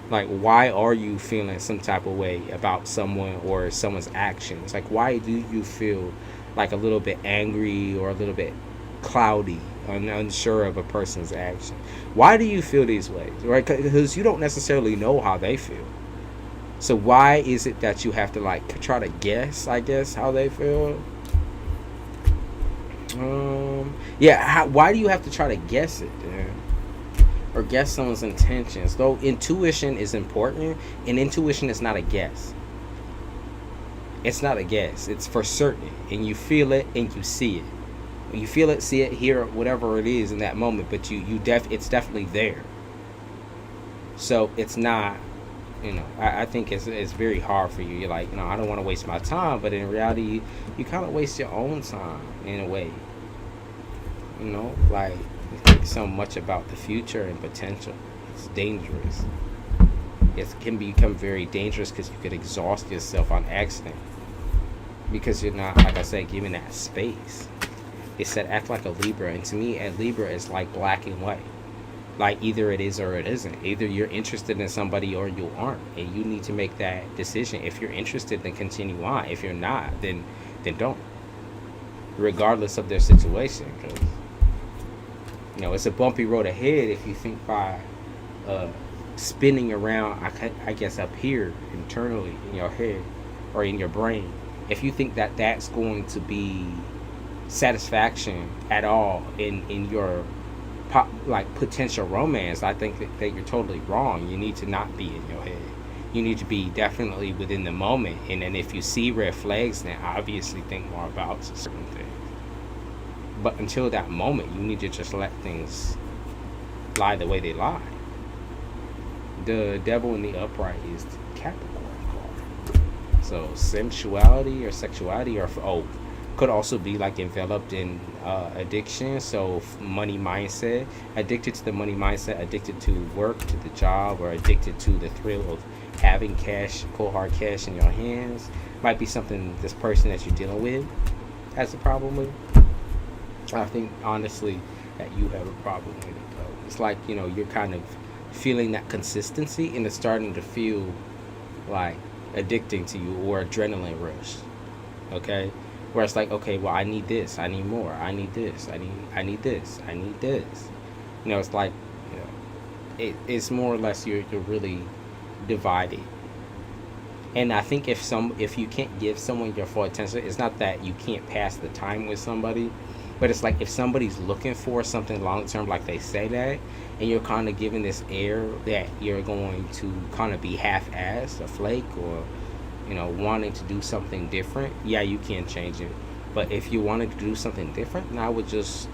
Like, why are you feeling some type of way about someone or someone's actions? Like, why do you feel like a little bit angry or a little bit cloudy and unsure of a person's action? Why do you feel these ways, right? Because you don't necessarily know how they feel. So why is it that you have to like try to guess, I guess, how they feel? Why do you have to try to guess it, man? Or guess someone's intentions? Though intuition is important, and intuition is not a guess. It's not a guess. It's for certain, and you feel it and you see it. When you feel it, see it, hear it, whatever it is in that moment, but it's definitely there. So it's not, I think it's very hard for you. You're like, I don't want to waste my time, but in reality, you kind of waste your own time in a way. Like, you think so much about the future and potential. It's dangerous. It can become very dangerous because you could exhaust yourself on accident, because you're not, like I said, giving that space. It said act like a Libra, and to me, a Libra is like black and white. Like, either it is or it isn't. Either you're interested in somebody or you aren't, and you need to make that decision. If you're interested, then continue on. If you're not, then don't, regardless of their situation. Because it's a bumpy road ahead if you think by spinning around, I guess, up here internally in your head or in your brain. If you think that that's going to be satisfaction at all in your potential romance, I think that you're totally wrong. You need to not be in your head. You need to be definitely within the moment. And then if you see red flags, then obviously think more about certain things. But until that moment, you need to just let things lie the way they lie. The devil in the upright is the Capricorn card. So sensuality or sexuality, or could also be like enveloped in addiction. So money mindset, addicted to the money mindset, addicted to work, to the job, or addicted to the thrill of having cash, cold hard cash in your hands. Might be something this person that you're dealing with has a problem with. I think honestly that you have a problem with it though. It's like, you're kind of feeling that consistency, and it's starting to feel like addicting to you, or adrenaline rush. Okay? Where it's like, okay, well, I need this, I need more, I need this, I need this, I need this. It's like, it's more or less you're really divided. And I think if you can't give someone your full attention, it's not that you can't pass the time with somebody, but it's like if somebody's looking for something long term, like they say that, and you're kind of giving this air that you're going to kind of be half-assed, a flake, or wanting to do something different, yeah, you can change it. But if you wanted to do something different, then I would just,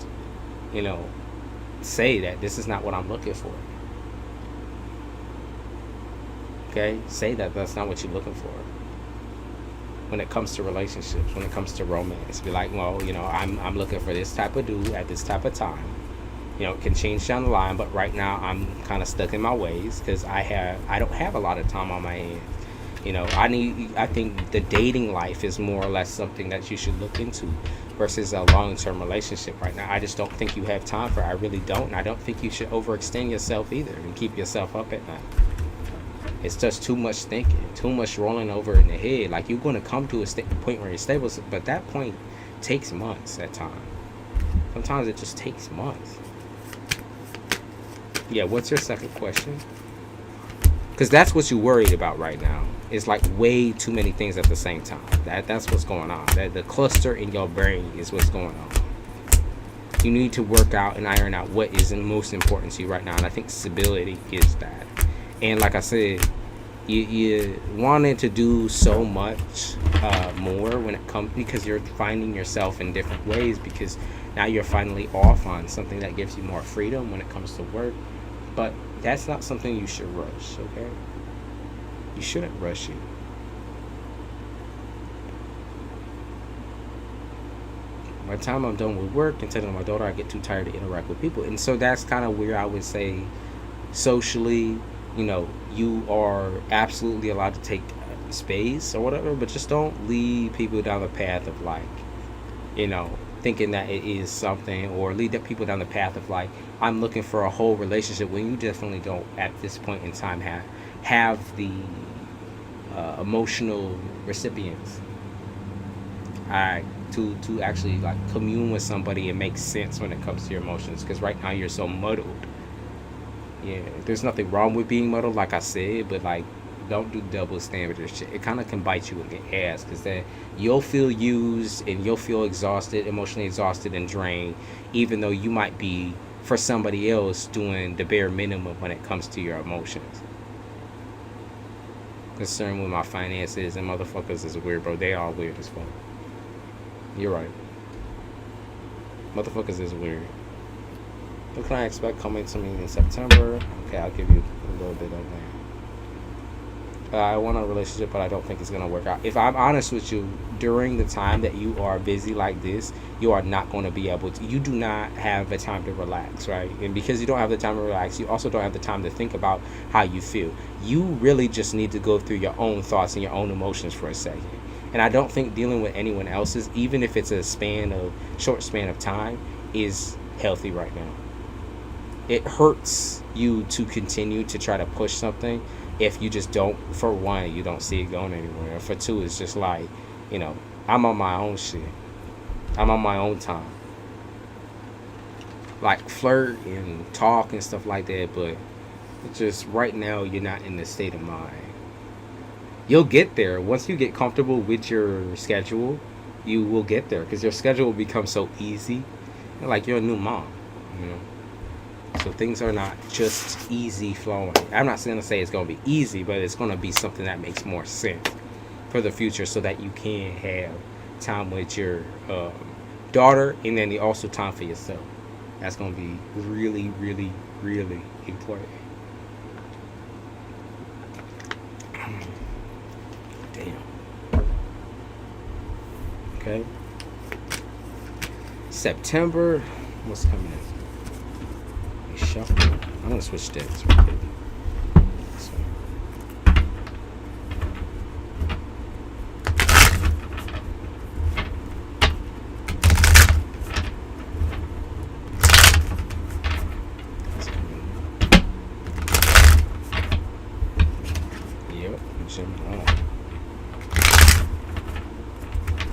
say that this is not what I'm looking for. Okay? Say that that's not what you're looking for. When it comes to relationships, when it comes to romance, be like, well, I'm looking for this type of dude at this type of time. It can change down the line, but right now I'm kind of stuck in my ways because I don't have a lot of time on my hands. I think the dating life is more or less something that you should look into versus a long-term relationship right now. I just don't think you have time for it. I really don't. And I don't think you should overextend yourself either and keep yourself up at night. It's just too much thinking, too much rolling over in the head. Like, you're going to come to a point where you're stable, but that point takes months at times. Sometimes it just takes months. Yeah, what's your second question? Because that's what you're worried about right now. It's like way too many things at the same time. That's what's going on. That the cluster in your brain is what's going on. You need to work out and iron out what is most important to you right now. And I think stability is that. And like I said, you wanted to do so much more when it comes, because you're finding yourself in different ways, because now you're finally off on something that gives you more freedom when it comes to work. But that's not something you should rush, okay? You shouldn't rush it. By the time I'm done with work and telling my daughter, I get too tired to interact with people. And so that's kind of where I would say socially, you know, you are absolutely allowed to take space or whatever, but just don't lead people down the path of like, you know, thinking that it is something, or lead the people down the path of like, I'm looking for a whole relationship, when you definitely don't at this point in time have the emotional recipients to actually like commune with somebody and make sense when it comes to your emotions. Because right now you're so muddled. Yeah, there's nothing wrong with being muddled, like I said, but like, don't do double standard or shit. It kind of can bite you in the ass, because then you'll feel used and you'll feel exhausted, emotionally exhausted and drained, even though you might be, for somebody else, doing the bare minimum when it comes to your emotions. Concerned with my finances and motherfuckers is weird, bro. They all weird as fuck. You're right. Motherfuckers is weird. What can I expect coming to me in September? Okay, I'll give you a little bit of that. I want a relationship, but I don't think it's going to work out. If I'm honest with you, during the time that you are busy like this, you are not going to be able to. You do not have the time to relax, right? And because you don't have the time to relax, you also don't have the time to think about how you feel. You really just need to go through your own thoughts and your own emotions for a second. And I don't think dealing with anyone else's, even if it's a short span of time, is healthy right now. It hurts you to continue to try to push something if you just don't, for one, you don't see it going anywhere. And for two, it's just like, you know, I'm on my own shit. I'm on my own time. Like, flirt and talk and stuff like that, but it's just right now you're not in the state of mind. You'll get there. Once you get comfortable with your schedule, you will get there, because your schedule will become so easy. Like, you're a new mom, you know. So things are not just easy flowing. I'm not going to say it's going to be easy, but it's going to be something that makes more sense for the future, so that you can have time with your daughter, and then also time for yourself. That's going to be really, really, really important. Damn. Okay. September. What's coming in? Shuffle. I'm gonna switch decks right quick. So. Yep, Gemini.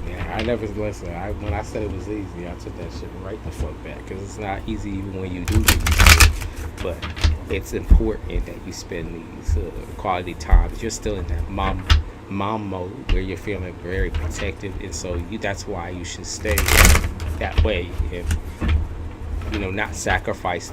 Yeah, I never listen. When I said it was easy, I took that shit right the fuck back, because it's not easy even when you do it. But it's important that you spend these quality times. You're still in that mom mode where you're feeling very protective, and so that's why you should stay that way, and you know, not sacrifice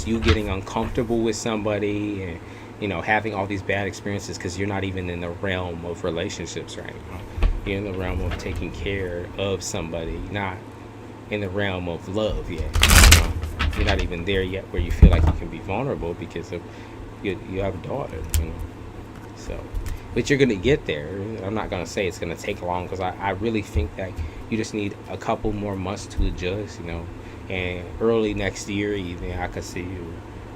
you getting uncomfortable with somebody, and you know, having all these bad experiences, because you're not even in the realm of relationships right now. You're in the realm of taking care of somebody, not in the realm of love yet. You know? You're not even there yet where you feel like you can be vulnerable, because of you have a daughter, you know. So, but you're gonna get there. I'm not gonna say it's gonna take long, because I really think that you just need a couple more months to adjust, you know. And early next year, even, I could see you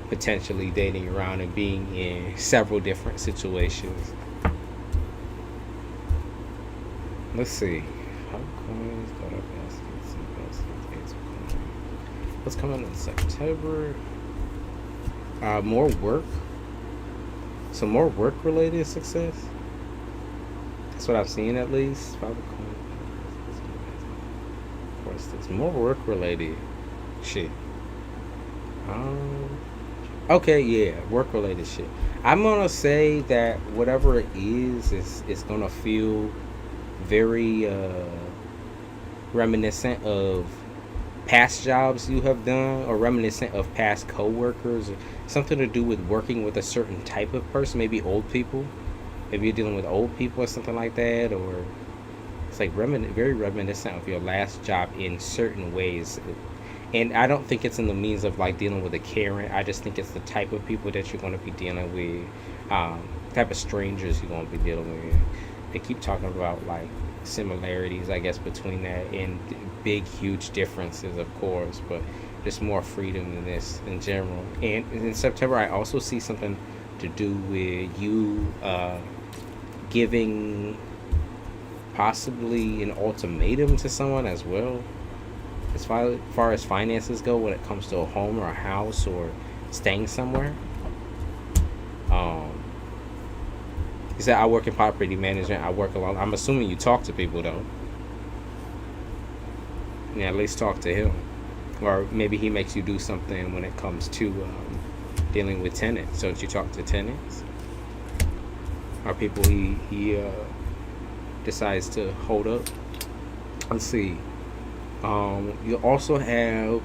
potentially dating around and being in several different situations. Let's see. What's coming in September? More work. Some more work-related success. That's what I've seen, at least. More work-related shit. Okay, yeah, work related shit. I'm gonna say that whatever it is gonna feel very reminiscent of past jobs you have done, or reminiscent of past coworkers, or something to do with working with a certain type of person, maybe old people. Maybe you're dealing with old people or something like that, or it's like very reminiscent of your last job in certain ways. And I don't think it's in the means of like dealing with a Karen. I just think it's the type of people that you're going to be dealing with, type of strangers you're going to be dealing with. They keep talking about like similarities, I guess, between that and big, huge differences, of course, but just more freedom in this in general. And in September, I also see something to do with you giving possibly an ultimatum to someone as well, as far as finances go, when it comes to a home or a house or staying somewhere. Um, he said, I work in property management. I work alone. I'm assuming you talk to people, though. Yeah, at least talk to him. Or maybe he makes you do something when it comes to dealing with tenants. So don't you talk to tenants? Or people he decides to hold up? Let's see. You also have.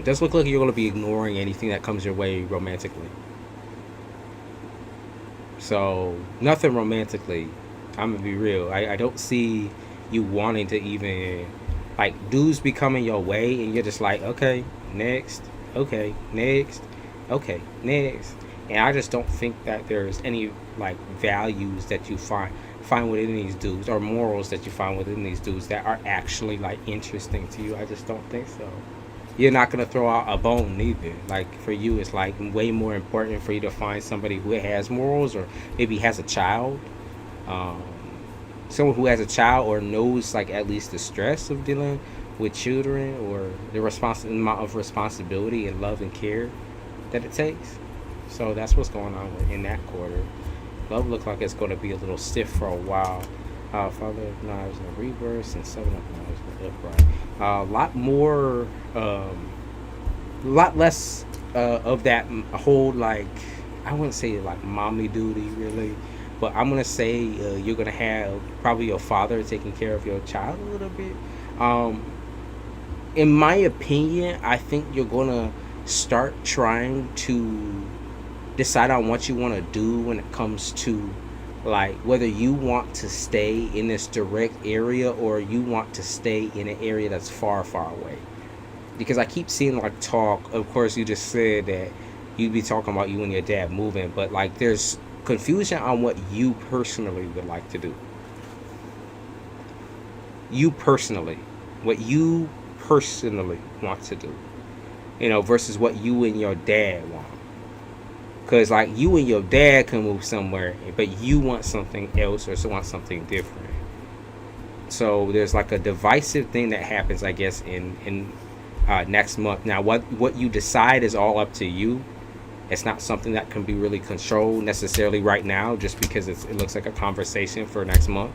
Does look like you're going to be ignoring anything that comes your way romantically. So nothing romantically. I'm gonna be real. I don't see you wanting to even like dudes be coming your way and you're just like, okay, next, okay, next, okay, next. And I just don't think that there's any like values that you find within these dudes, or morals that you find within these dudes that are actually like interesting to you. I just don't think so. You're not gonna throw out a bone neither. Like for you, it's like way more important for you to find somebody who has morals, or maybe has a child, um, someone who has a child or knows like at least the stress of dealing with children, or the amount of responsibility and love and care that it takes. So that's what's going on in that quarter. Love looks like it's going to be a little stiff for a while. Father of Knives in the reverse and Seven of Knives in the upright. A lot more, a lot less of that whole like, I wouldn't say like mommy duty really, but I'm gonna say you're gonna have probably your father taking care of your child a little bit. Um, in my opinion, I think you're gonna start trying to decide on what you want to do when it comes to like whether you want to stay in this direct area or you want to stay in an area that's far away, because I keep seeing like talk, of course you just said that you'd be talking about you and your dad moving, but like there's confusion on what you personally would like to do. You personally, what you personally want to do, versus what you and your dad want. Because like you and your dad can move somewhere, but you want something else, or want something different. So there's like a divisive thing that happens, I guess, in next month. Now, what you decide is all up to you. It's not something that can be really controlled necessarily right now, just because it looks like a conversation for next month.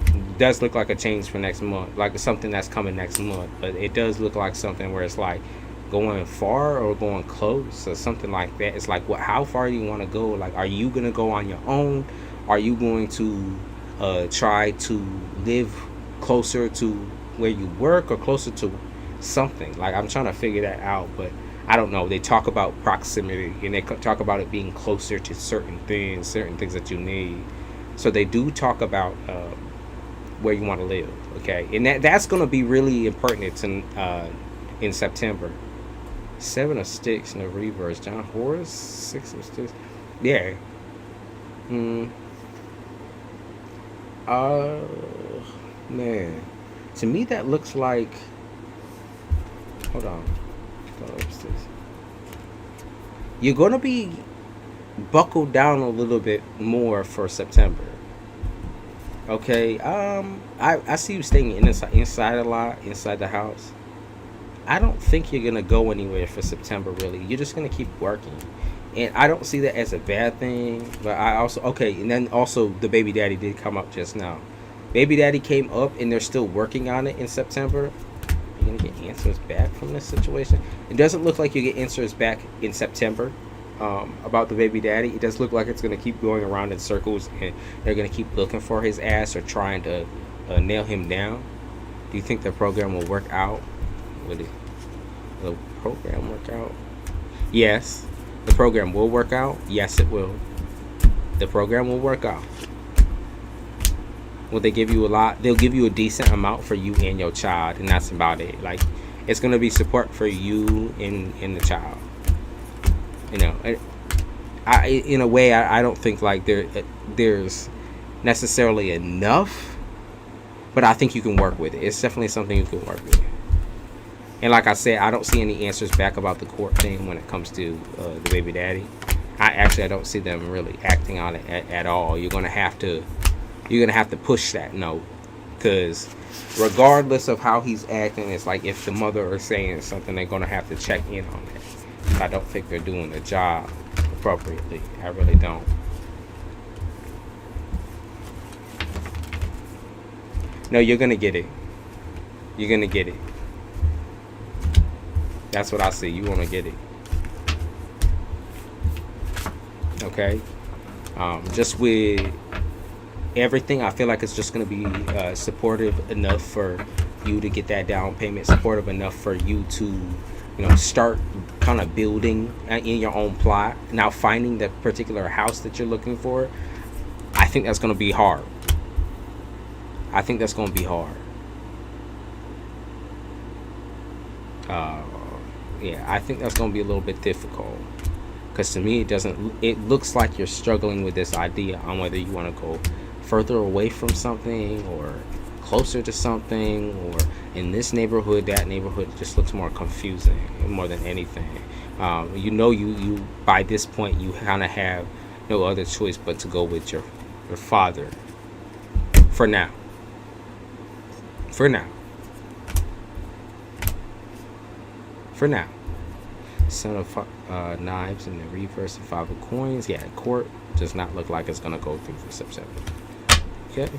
It does look like a change for next month, like something that's coming next month. But it does look like something where it's like going far or going close or something like that. It's like, what? How far do you want to go? Like, are you gonna go on your own? Are you going to try to live closer to where you work, or closer to something? Like, I'm trying to figure that out, but I don't know. They talk about proximity, and they talk about it being closer to certain things that you need. So they do talk about where you want to live. Okay, and that's gonna be really important in September. Seven of Sticks in the reverse. John Horus, Six of Sticks. Yeah. Uh, Man. To me, that looks like. Hold on. You're gonna be buckled down a little bit more for September. Okay. I see you staying inside a lot, inside the house. I don't think you're gonna go anywhere for September. Really, you're just gonna keep working, and I don't see that as a bad thing. But I also, okay, and then also the baby daddy did come up just now. Baby daddy came up and they're still working on it in September. You're gonna get answers back from this situation. It doesn't look like you get answers back in September about the baby daddy. It does look like it's gonna keep going around in circles, and they're gonna keep looking for his ass or trying to nail him down. Do you think the program will work out? Will the program work out? Yes, the program will work out. Yes, it will. The program will work out. Will they give you a lot? They'll give you a decent amount for you and your child, and that's about it. Like, it's gonna be support for you and the child. You know, I in a way, I don't think like there's necessarily enough, but I think you can work with it. It's definitely something you can work with. And like I said, I don't see any answers back about the court thing when it comes to the baby daddy. I don't see them really acting on it at all. You're gonna have to push that note, because regardless of how he's acting, it's like if the mother is saying something, they're gonna have to check in on it. I don't think they're doing the job appropriately. I really don't. No, you're gonna get it. You're gonna get it. That's what I see. You wanna get it. Okay. Just with everything, I feel like it's just going to be supportive enough for you to get that down payment, supportive enough for you to, start kind of building in your own plot. Now, finding the particular house that you're looking for, I think that's going to be hard. I think that's going to be hard. Yeah, I think that's going to be a little bit difficult. Because to me, it looks like you're struggling with this idea on whether you want to go further away from something or closer to something, or in this neighborhood, that neighborhood. It just looks more confusing more than anything. You by this point, you kind of have no other choice but to go with your father for now. For now. Son of Knives in the reverse and Five of Coins. Yeah, court does not look like it's going to go through for September. Okay.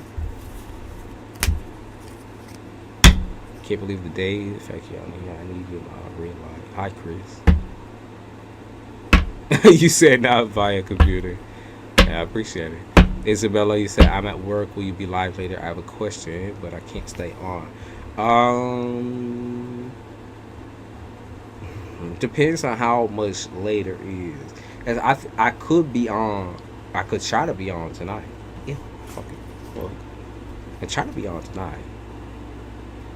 Can't believe the day. The fact I need you in real life. Hi, Chris. You said not via computer. Yeah, I appreciate it. Isabella, you said, I'm at work. Will you be live later? I have a question, but I can't stay on. Depends on how much later is. As I could be on. I could try to be on tonight. Yeah, fucking fuck. I try to be on tonight.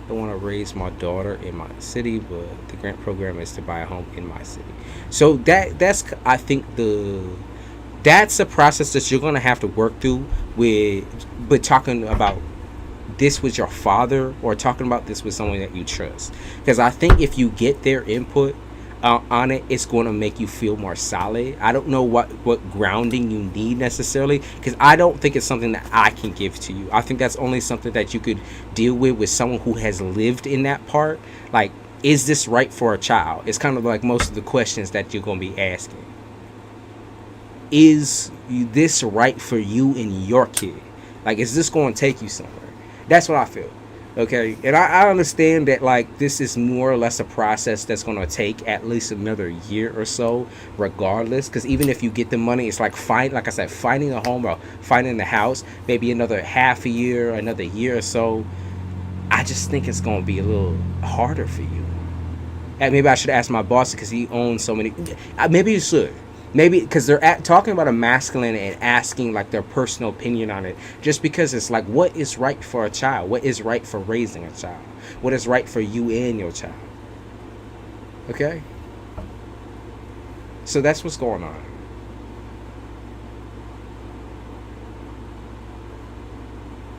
I want to raise my daughter in my city, but the grant program is to buy a home in my city. So that's I think that's a process that you're gonna have to work through but talking about this with your father or talking about this with someone that you trust. Because I think if you get their input on it, it's going to make you feel more solid. I don't know what grounding you need necessarily, because I don't think it's something that I can give to you. I think that's only something that you could deal with someone who has lived in that part. Like, is this right for a child? It's kind of like most of the questions that you're going to be asking. Is this right for you and your kid? Like, is this going to take you somewhere? That's what I feel. Okay, and I understand that, like, this is more or less a process that's going to take at least another year or so, regardless. Because even if you get the money, it's like finding a home or finding the house, maybe another half a year, another year or so. I just think it's going to be a little harder for you. And maybe I should ask my boss, because he owns so many. Maybe you should. Maybe because they're talking about a masculine and asking like their personal opinion on it, just because it's like, what is right for a child? What is right for raising a child? What is right for you and your child? Okay? So that's what's going on.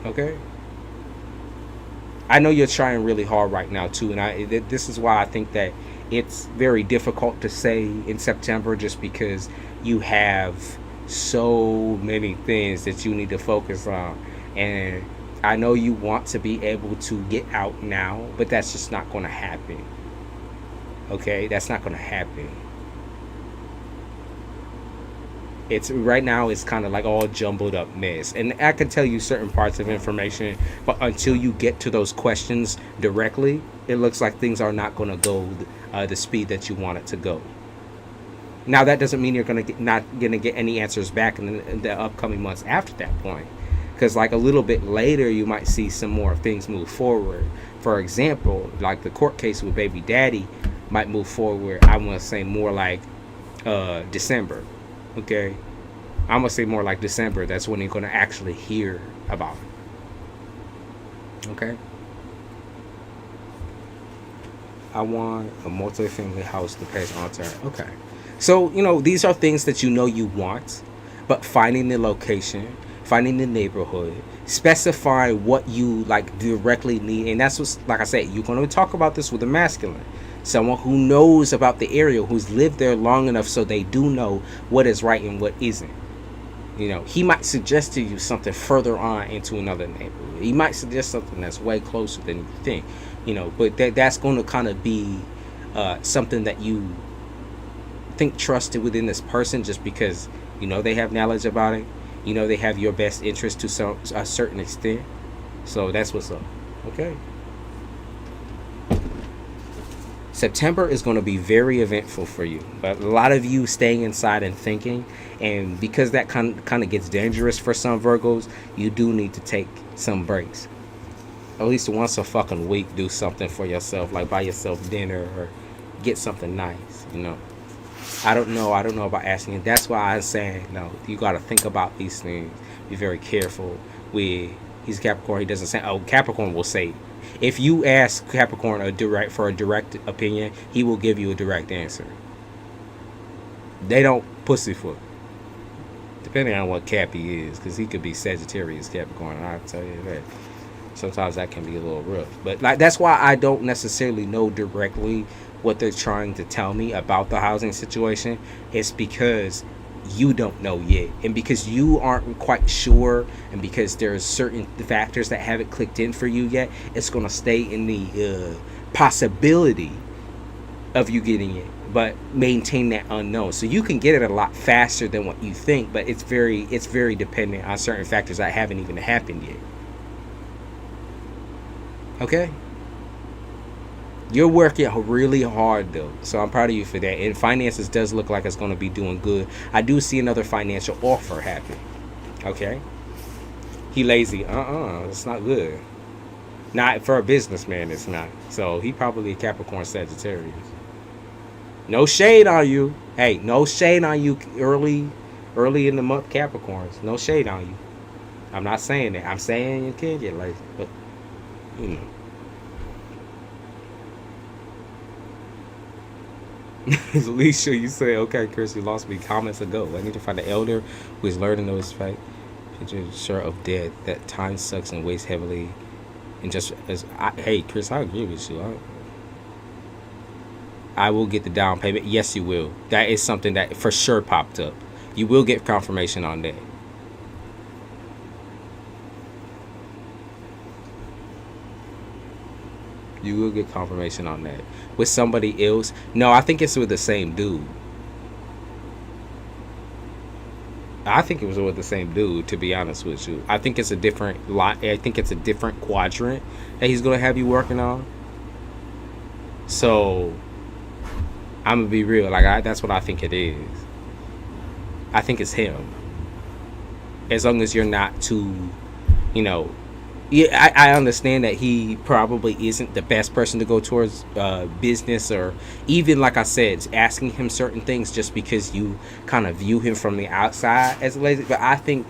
Okay? I know you're trying really hard right now too, and this is why I think that it's very difficult to say in September, just because you have so many things that you need to focus on. And I know you want to be able to get out now, but that's just not going to happen. Okay? That's not going to happen. It's right now it's kind of like all jumbled up mess, and I can tell you certain parts of information, but until you get to those questions directly, it looks like things are not going to go the speed that you want it to go. Now that doesn't mean you're not gonna get any answers back in the upcoming months after that point, because like a little bit later you might see some more things move forward. For example, like the court case with baby daddy might move forward. I want to say more like December. Okay, I'm gonna say more like December. That's when you're gonna actually hear about it. Okay. I want a multi-family house to place on turn. Okay. So, these are things that you want, but finding the location, finding the neighborhood, specify what you like directly need. And that's what's, like I said, you're going to talk about this with a masculine. Someone who knows about the area, who's lived there long enough so they do know what is right and what isn't. He might suggest to you something further on into another neighborhood. He might suggest something that's way closer than you think. But that's going to kind of be something that you think trusted within this person, just because they have knowledge about it. They have your best interest to a certain extent. So that's what's up. Okay. September is going to be very eventful for you, but a lot of you staying inside and thinking, and because that kind of gets dangerous for some Virgos, you do need to take some breaks. At least once a fucking week, do something for yourself, like buy yourself dinner or get something nice. I don't know about asking. That's why I'm saying, you got to think about these things. Be very careful. He's Capricorn. He doesn't say. Oh, Capricorn will say. If you ask Capricorn for a direct opinion, he will give you a direct answer. They don't pussyfoot. Depending on what Cap he is, because he could be Sagittarius Capricorn. I'll tell you that. Sometimes that can be a little rough. But that's why I don't necessarily know directly what they're trying to tell me about the housing situation. It's because you don't know yet, and because you aren't quite sure, and because there's certain factors that haven't clicked in for you yet, it's going to stay in the possibility of you getting it, but maintain that unknown. So you can get it a lot faster than what you think, but it's very dependent on certain factors that haven't even happened yet. Okay. You're working really hard though, so I'm proud of you for that. And finances does look like it's going to be doing good. I do see another financial offer happen. Okay. He lazy. It's not good. Not for a businessman, it's not. So he probably a Capricorn Sagittarius. No shade on you. Hey, no shade on you early in the month Capricorns. No shade on you. I'm not saying that. I'm saying you can get lazy, but Alicia, you say, okay, Chris, you lost me comments ago. I need to find an elder who is learning those facts. Picture sure of death. That time sucks and weighs heavily. And just as hey, Chris, I agree with you. I will get the down payment. Yes, you will. That is something that for sure popped up. You will get confirmation on that. You will get confirmation on that. With somebody else? No, I think it's with the same dude. I think it was with the same dude, to be honest with you. I think it's a different lot. I think it's a different quadrant that he's going to have you working on. So, I'm going to be real. That's what I think it is. I think it's him. As long as you're not too, yeah, I understand that he probably isn't the best person to go towards business, or even, like I said, asking him certain things just because you kind of view him from the outside as lazy. But I think,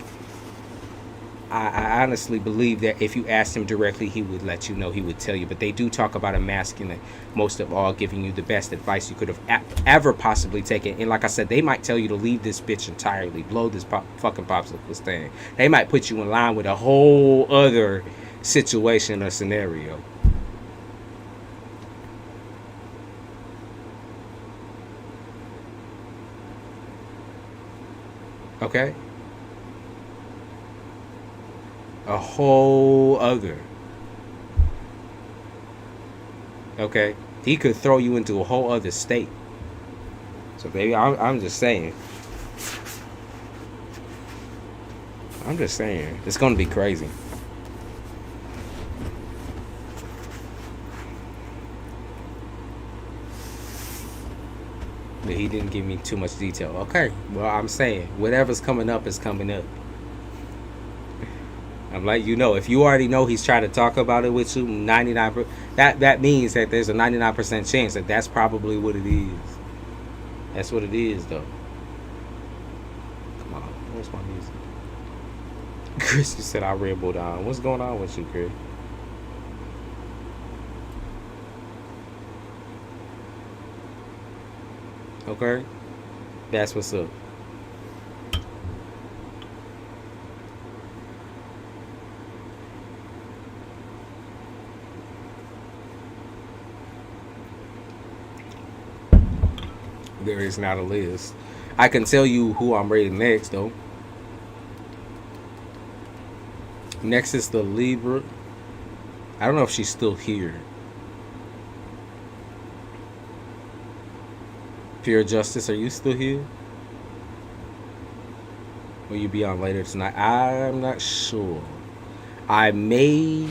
I honestly believe that if you asked him directly, he would let you know, he would tell you. But they do talk about a masculine, most of all, giving you the best advice you could have ever possibly taken. And like I said, they might tell you to leave this bitch entirely, blow this fucking popsicle stand. They might put you in line with a whole other situation or scenario. Okay? A whole other. Okay? He could throw you into a whole other state. So baby, I'm just saying. I'm just saying, it's gonna be crazy. But he didn't give me too much detail. Okay, well, I'm saying whatever's coming up is coming up. I'm like, if you already know he's trying to talk about it with you, 99%, that means that there's a 99% chance that that's probably what it is. That's what it is, though. Come on, where's my music? Chris, you said I rambled on. What's going on with you, Chris? Okay, that's what's up. There is not a list. I can tell you who I'm rating next, though. Next is the Libra. I don't know if she's still here. Pure Justice, are you still here? Will you be on later tonight? I'm not sure. I may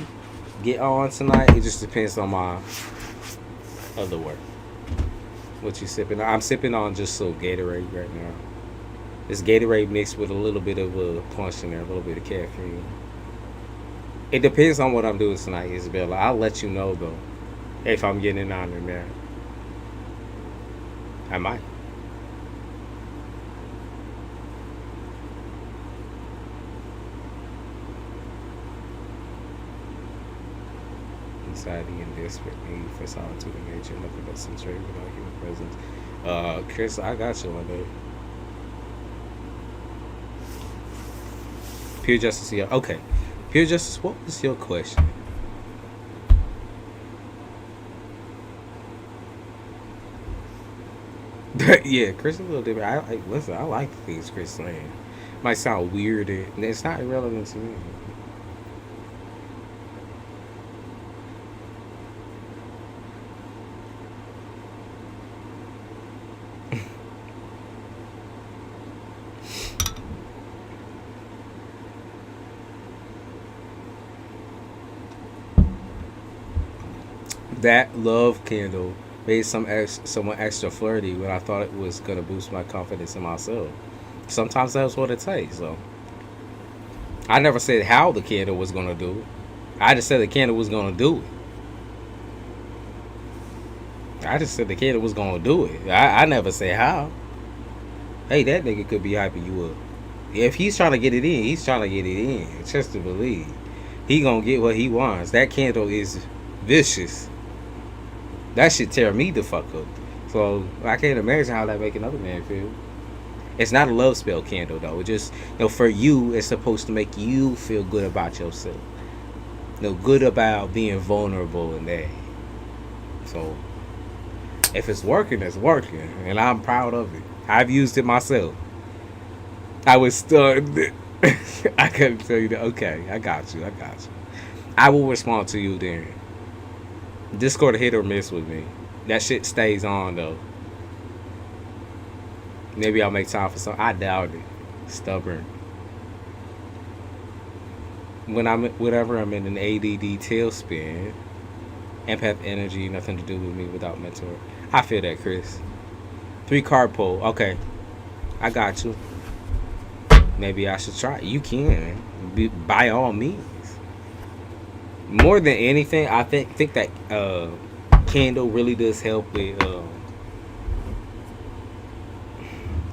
get on tonight. It just depends on my other work. What you sipping on? I'm sipping on just so Gatorade right now. It's Gatorade mixed with a little bit of a punch in there, a little bit of caffeine. It depends on what I'm doing tonight, Isabella. I'll let you know, though, if I'm getting on in there. I might. Anxiety and desperate need for solitude and nature, nothing but century without human presence. Chris, I got you on that. Pure Justice, yeah. Okay. Pure Justice, what was your question? Yeah, Chris is a little different. Listen, I like the things Chris saying. Might sound weird, and it's not irrelevant to me. That love candle made someone extra flirty when I thought it was gonna boost my confidence in myself. Sometimes that's what it takes. So I never said how the candle was gonna do it. I just said the candle was gonna do it. I just said the candle was gonna do it. I never said how. Hey, that nigga could be hyping you up. If he's trying to get it in, he's trying to get it in. Just to believe. He gonna get what he wants. That candle is vicious. That should tear me the fuck up. So I can't imagine how that make another man feel. It's not a love spell candle though. It just, for you, it's supposed to make you feel good about yourself. Good about being vulnerable and that. So if it's working, it's working, and I'm proud of it. I've used it myself. I was stunned. I couldn't tell you that. Okay, I got you. I will respond to you then. Discord hit or miss with me. That shit stays on though. Maybe I'll make time for some. I doubt it. Stubborn. Whenever I'm in an ADD tailspin, empath energy, nothing to do with me without mentor. I feel that, Chris. 3-card pull. Okay, I got you. Maybe I should try. You can, by all means. More than anything, I think that candle really does help with.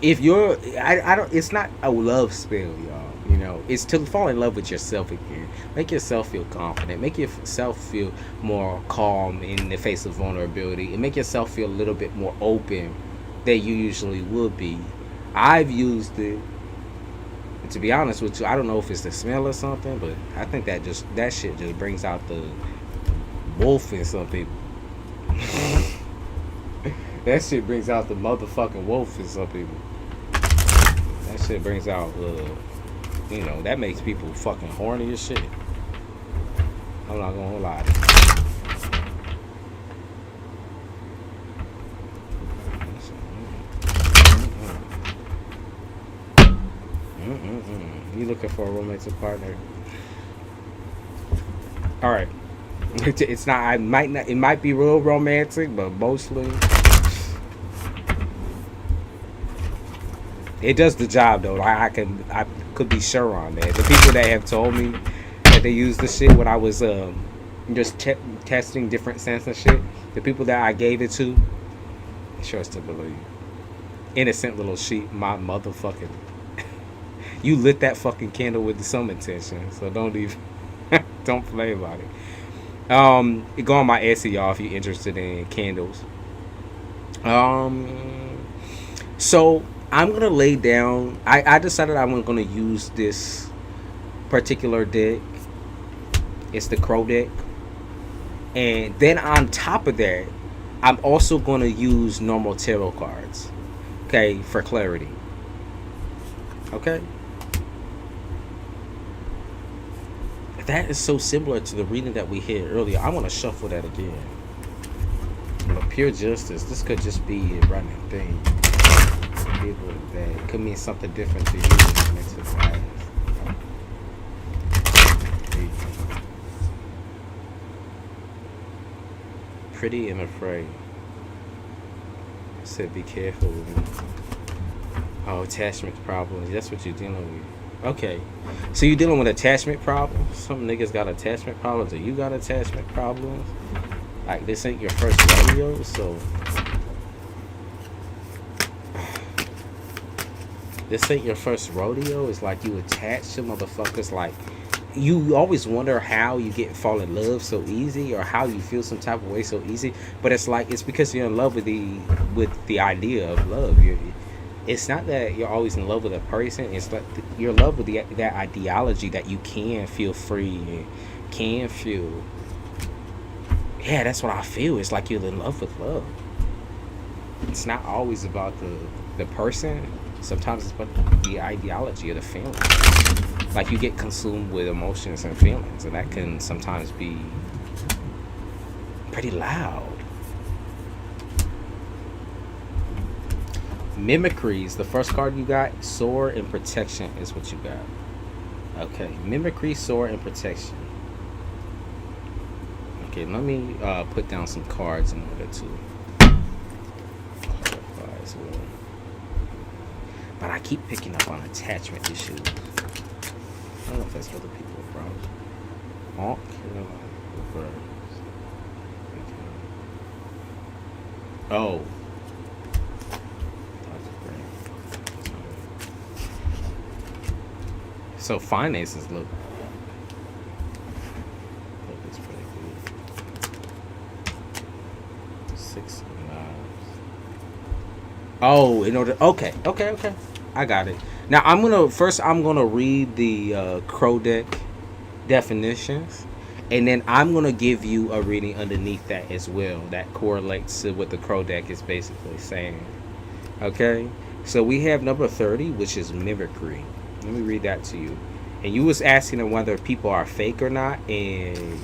If you're, I don't. It's not a love spell, y'all. It's to fall in love with yourself again. Make yourself feel confident. Make yourself feel more calm in the face of vulnerability, and make yourself feel a little bit more open than you usually would be. I've used it. To be honest with you, I don't know if it's the smell or something, but I think that shit just brings out the wolf in some people. That shit brings out the motherfucking wolf in some people. That shit brings out, that makes people fucking horny as shit. I'm not gonna lie to you. You looking for a romantic partner? All right. It's not. I might not. It might be real romantic, but mostly it does the job though. I could be sure on that. The people that have told me that they used the shit when I was just testing different scents and shit. The people that I gave it to, sure to believe. Innocent little sheep, my motherfucking. You lit that fucking candle with some intention, so don't even don't play about it. Go on my Etsy, y'all, if you're interested in candles. So I'm gonna lay down. I decided I'm gonna use this particular deck. It's the Crow deck, and then on top of that, I'm also gonna use normal tarot cards. Okay, for clarity. Okay. That is so similar to the reading that we had earlier. I want to shuffle that again. Pure justice. This could just be a running thing. People that could mean something different to you. Pretty and afraid. I said be careful with me. Oh, attachment problems. That's what you're dealing with. Okay, so you're dealing with attachment problems. Some niggas got attachment problems, or you got attachment problems. Like, this ain't your first rodeo, so this ain't your first rodeo. It's like you attach to motherfuckers. Like, you always wonder how you fall in love so easy, or how you feel some type of way so easy. But it's like, it's because you're in love with the idea of love. It's not that you're always in love with a person. It's like you're in love with that ideology that you can feel free and can feel. Yeah, that's what I feel. It's like you're in love with love. It's not always about the person. Sometimes it's about the ideology or the feeling. Like, you get consumed with emotions and feelings, and that can sometimes be pretty loud. Mimicries, the first card you got, Soar and Protection is what you got. Okay, Mimicry, Soar, and Protection. Okay, let me put down some cards in order to clarify as well. But I keep picking up on attachment issues. I don't know if that's other people, bro. Oh, oh. So finances look it's pretty good. 6 of knives. Oh, in order. Okay. I got it. Now I'm gonna read the Crow deck definitions, and then I'm gonna give you a reading underneath that as well that correlates to what the Crow deck is basically saying. Okay. So we have number 30, which is mimicry. Let me read that to you. And you was asking them whether people are fake or not, and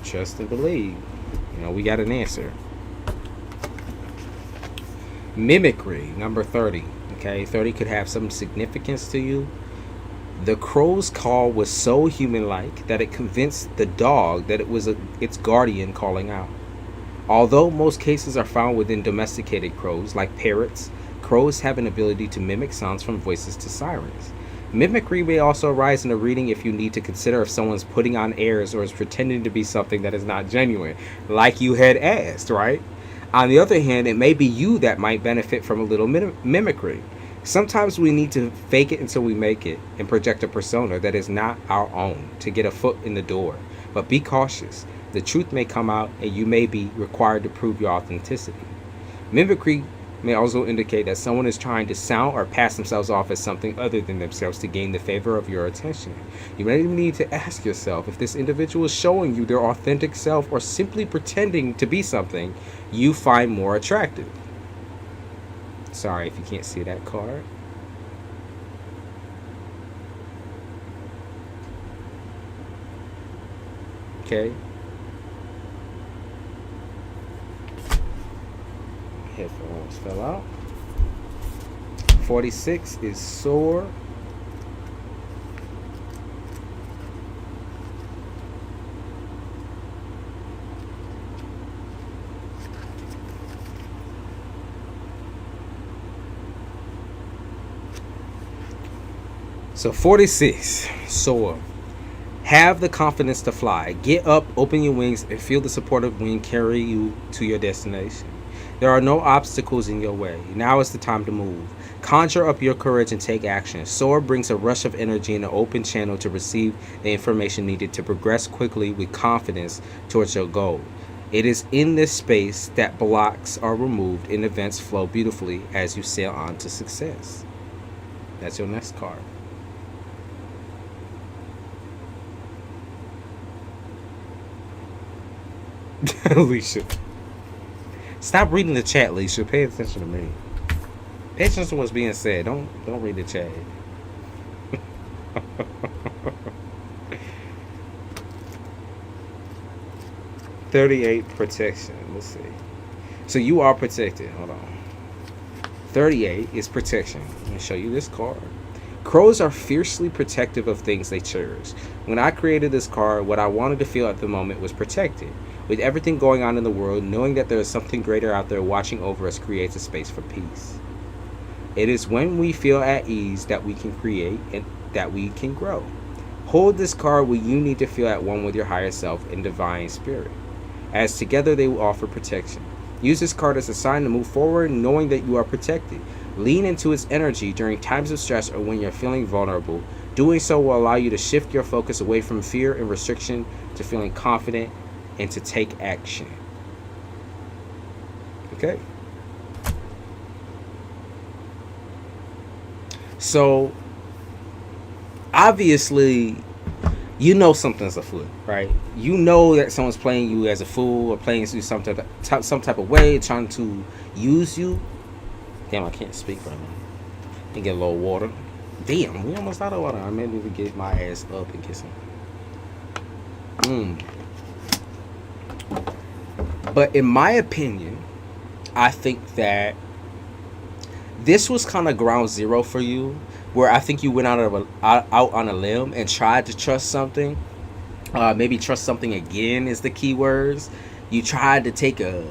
trust and believe. We got an answer. Mimicry, number 30. Okay, 30 could have some significance to you. The crow's call was so human-like that it convinced the dog that it was its guardian calling out. Although most cases are found within domesticated crows, like parrots, crows have an ability to mimic sounds from voices to sirens. Mimicry may also arise in a reading if you need to consider if someone's putting on airs or is pretending to be something that is not genuine, like you had asked, right? On the other hand, it may be you that might benefit from a little mimicry. Sometimes we need to fake it until we make it and project a persona that is not our own to get a foot in the door. But be cautious. The truth may come out and you may be required to prove your authenticity. Mimicry may also indicate that someone is trying to sound or pass themselves off as something other than themselves to gain the favor of your attention. You may need to ask yourself if this individual is showing you their authentic self or simply pretending to be something you find more attractive. Sorry if you can't see that card. Okay. Headphones fell out. 46 is Soar. So 46, soar. Have the confidence to fly. Get up, open your wings, and feel the supportive wind carry you to your destination. There are no obstacles in your way. Now is the time to move. Conjure up your courage and take action. Soar brings a rush of energy and an open channel to receive the information needed to progress quickly with confidence towards your goal. It is in this space that blocks are removed and events flow beautifully as you sail on to success. That's your next card. Alicia. Stop reading the chat, Alicia. Pay attention to me. Pay attention to what's being said. Don't read the chat. 38, protection. Let's see. So you are protected. Hold on. 38 is protection. Let me show you this card. Crows are fiercely protective of things they cherish. When I created this card, what I wanted to feel at the moment was protected. With everything going on in the world, knowing that there is something greater out there watching over us creates a space for peace. It is when we feel at ease that we can create and that we can grow. Hold this card when you need to feel at one with your higher self and divine spirit, as together they will offer protection. Use this card as a sign to move forward, knowing that you are protected. Lean into its energy during times of stress or when you're feeling vulnerable. Doing so will allow you to shift your focus away from fear and restriction to feeling confident and to take action. Okay. So, obviously, you know something's afoot, right? You know that someone's playing you as a fool or playing you some type of way, trying to use you. Damn, I can't speak right now. And get a little water. Damn, we almost out of water. I may need to get my ass up and get some. But in my opinion, I think that this was kind of ground zero for you, where I think you went out on a limb and tried to trust something. Maybe trust something again is the key words. You tried to take a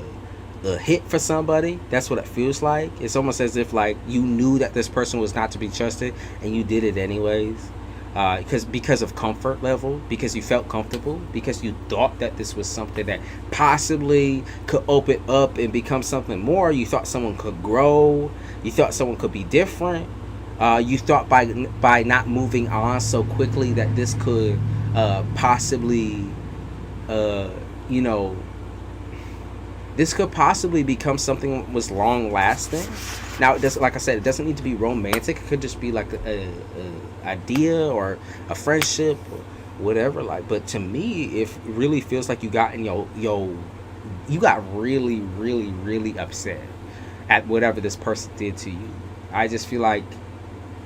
hit for somebody. That's what it feels like. It's almost as if like you knew that this person was not to be trusted and you did it anyways. Because of comfort level, because you felt comfortable, because you thought that this was something that possibly could open up and become something more. You thought someone could grow. You thought someone could be different. You thought by not moving on so quickly that this could possibly, this could possibly become something that was long lasting. Now, it doesn't, like I said, it doesn't need to be romantic. It could just be like a idea or a friendship or whatever. Like, but to me, it really feels like you got in you got really, really, really upset at whatever this person did to you. I just feel like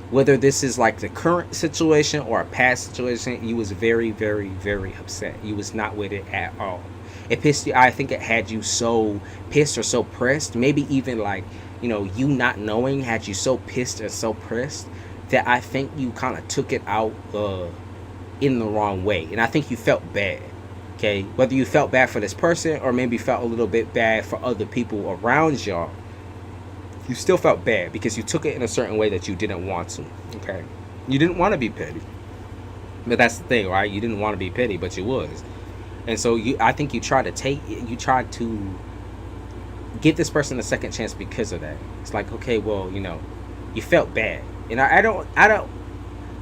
whether this is like the current situation or a past situation, you was very, very, very upset. You was not with it at all. It pissed you. I think it had you so pissed or so pressed, maybe even like, you not knowing had you so pissed and so pressed that I think you kind of took it out in the wrong way. And I think you felt bad. Okay, whether you felt bad for this person or maybe felt a little bit bad for other people around y'all, you still felt bad because you took it in a certain way that you didn't want to. Okay, you didn't want to be petty, but that's the thing, right? You didn't want to be petty, but you was. And so I think you tried to give this person a second chance because of that. It's like, okay, well, you felt bad. And I don't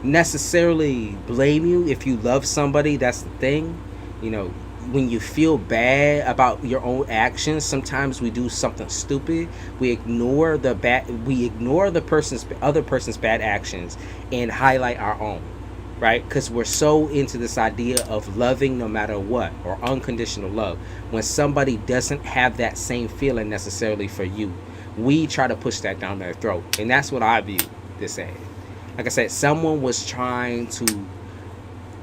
necessarily blame you if you love somebody. That's the thing. When you feel bad about your own actions, sometimes we do something stupid. We ignore the other person's bad actions and highlight our own. Right? Because we're so into this idea of loving no matter what, or unconditional love. When somebody doesn't have that same feeling necessarily for you, we try to push that down their throat. And that's what I view this as. Like I said, someone was trying to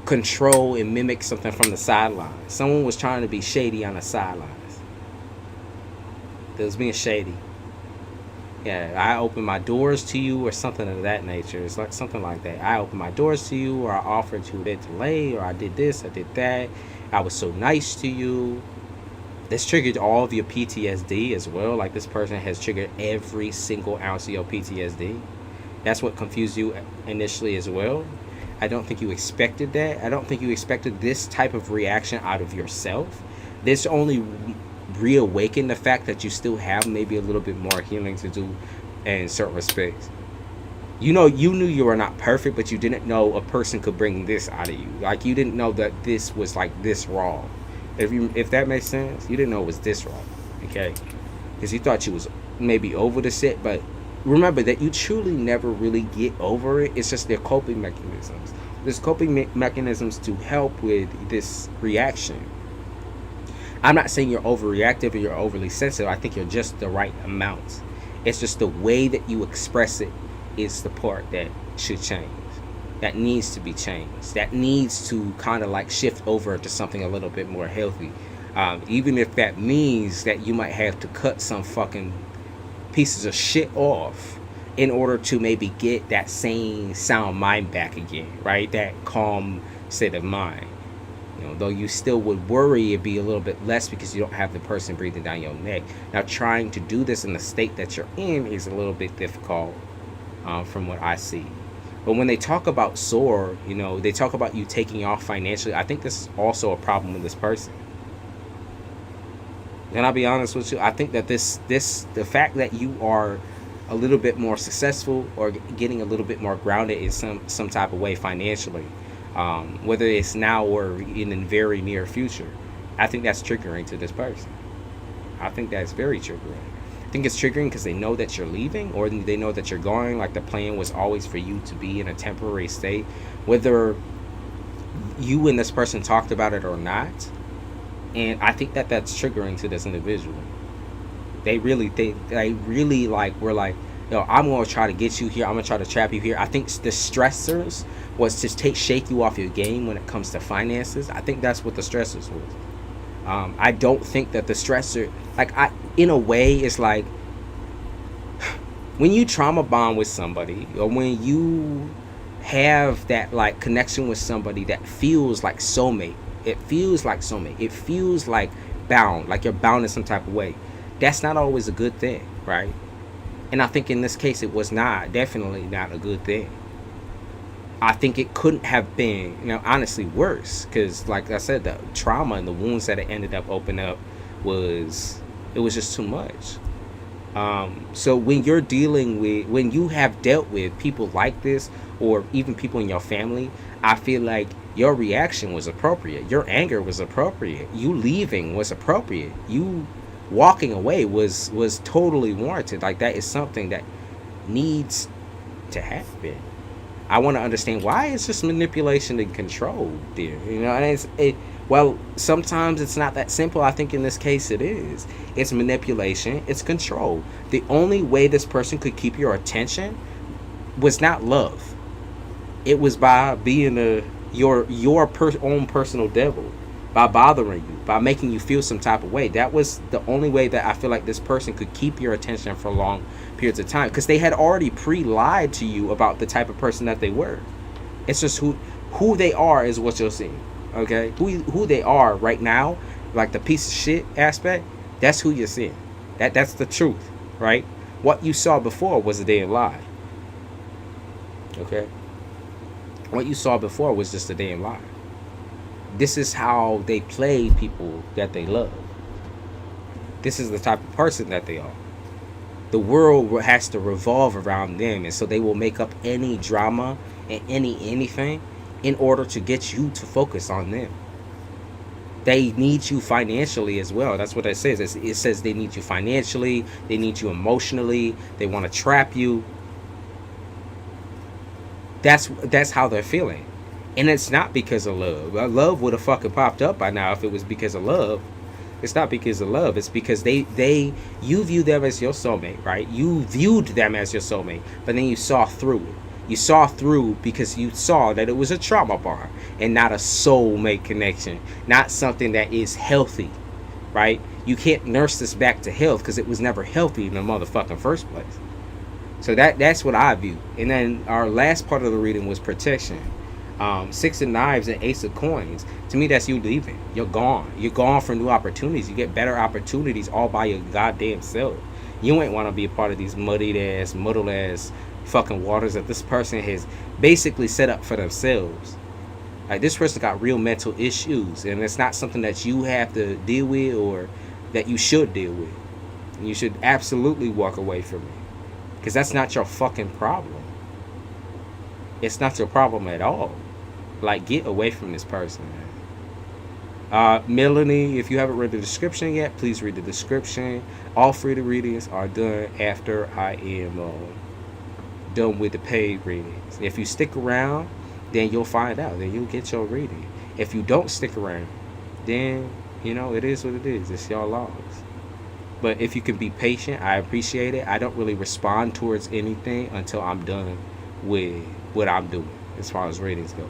control and mimic something from the sidelines. Someone was trying to be shady on the sidelines. It was being shady. Yeah, I opened my doors to you or something of that nature. It's like something like that. I opened my doors to you, or I offered you a delay, or I did this, I did that. I was so nice to you. This triggered all of your PTSD as well. Like, this person has triggered every single ounce of your PTSD. That's what confused you initially as well. I don't think you expected that. I don't think you expected this type of reaction out of yourself. This only reawakened the fact that you still have maybe a little bit more healing to do in certain respects. You know, you knew you were not perfect, but you didn't know a person could bring this out of you. Like, you didn't know that this was like this raw. If that makes sense, you didn't know it was this raw, okay? Because you thought you was maybe over the shit, but remember that you truly never really get over it. It's just their coping mechanisms. There's coping mechanisms to help with this reaction. I'm not saying you're overreactive or you're overly sensitive. I think you're just the right amount. It's just the way that you express it is the part that should change. That needs to be changed. That needs to kind of like shift over to something a little bit more healthy. Even if that means that you might have to cut some fucking pieces of shit off in order to maybe get that same sound mind back again, right? That calm state of mind. You know, though you still would worry, it'd be a little bit less because you don't have the person breathing down your neck. Now, trying to do this in the state that you're in is a little bit difficult, from what I see. But when they talk about soar, you know, they talk about you taking off financially. I think this is also a problem with this person. And I'll be honest with you, I think that the fact that you are a little bit more successful or getting a little bit more grounded in some type of way financially, whether it's now or in the very near future, I think that's triggering to this person. I think that's very triggering. I think it's triggering because they know that you're leaving, or they know that you're going. Like, the plan was always for you to be in a temporary state, whether you and this person talked about it or not. And I think that that's triggering to this individual. They really like, we're like, yo, I'm going to try to get you here. I'm going to try to trap you here. I think the stressors was to shake you off your game when it comes to finances. I think that's what the stressors was. I don't think that the stressor, in a way, it's like when you trauma bond with somebody, or when you have that like connection with somebody that feels like soulmate. It feels like soulmate. It feels like bound, like you're bound in some type of way. That's not always a good thing, right? And I think in this case, it was definitely not a good thing. I think it couldn't have been, honestly, worse. Because, like I said, the trauma and the wounds that it ended up opening up was just too much. So when you have dealt with people like this, or even people in your family, I feel like your reaction was appropriate. Your anger was appropriate. You leaving was appropriate. You walking away was totally warranted. Like, that is something that needs to happen. I want to understand why it's just manipulation and control, dear. And well, sometimes it's not that simple. I think in this case it is. It's manipulation. It's control. The only way this person could keep your attention was not love. It was by being your own personal devil, by bothering you, by making you feel some type of way. That was the only way that I feel like this person could keep your attention for long periods of time, because they had already lied to you about the type of person that they were. It's just who they are is what you're seeing. Okay, who they are right now, like the piece of shit aspect, that's who you're seeing. That's the truth, right? What you saw before was a damn lie. Okay, what you saw before was just a damn lie. This is how they play people that they love. This is the type of person that they are. The world has to revolve around them, and so they will make up any drama and anything in order to get you to focus on them. They need you financially as well. That's what it says. It says they need you financially, they need you emotionally, they want to trap you. That's how they're feeling. And it's not because of love. Love would have fucking popped up by now if it was because of love. It's not because of love. It's because you view them as your soulmate, right? You viewed them as your soulmate, but then you saw through it. You saw through because you saw that it was a trauma bond and not a soulmate connection, not something that is healthy, right? You can't nurse this back to health because it was never healthy in the motherfucking first place. So that's what I view. And then our last part of the reading was protection. Six of Knives and Ace of Coins. To me, that's you leaving. You're gone. You're gone for new opportunities. You get better opportunities all by your goddamn self. You ain't want to be a part of these muddled ass fucking waters that this person has basically set up for themselves. Like, this person got real mental issues, and it's not something that you have to deal with or that you should deal with. And you should absolutely walk away from it, because that's not your fucking problem. It's not your problem at all. Like, get away from this person, man. Melanie, if you haven't read the description yet, please read the description. All free readings are done after I am done with the paid readings. If you stick around, then you'll find out. Then you'll get your reading. If you don't stick around, then, you know, it is what it is. It's your loss. But if you can be patient, I appreciate it. I don't really respond towards anything until I'm done with what I'm doing as far as ratings go.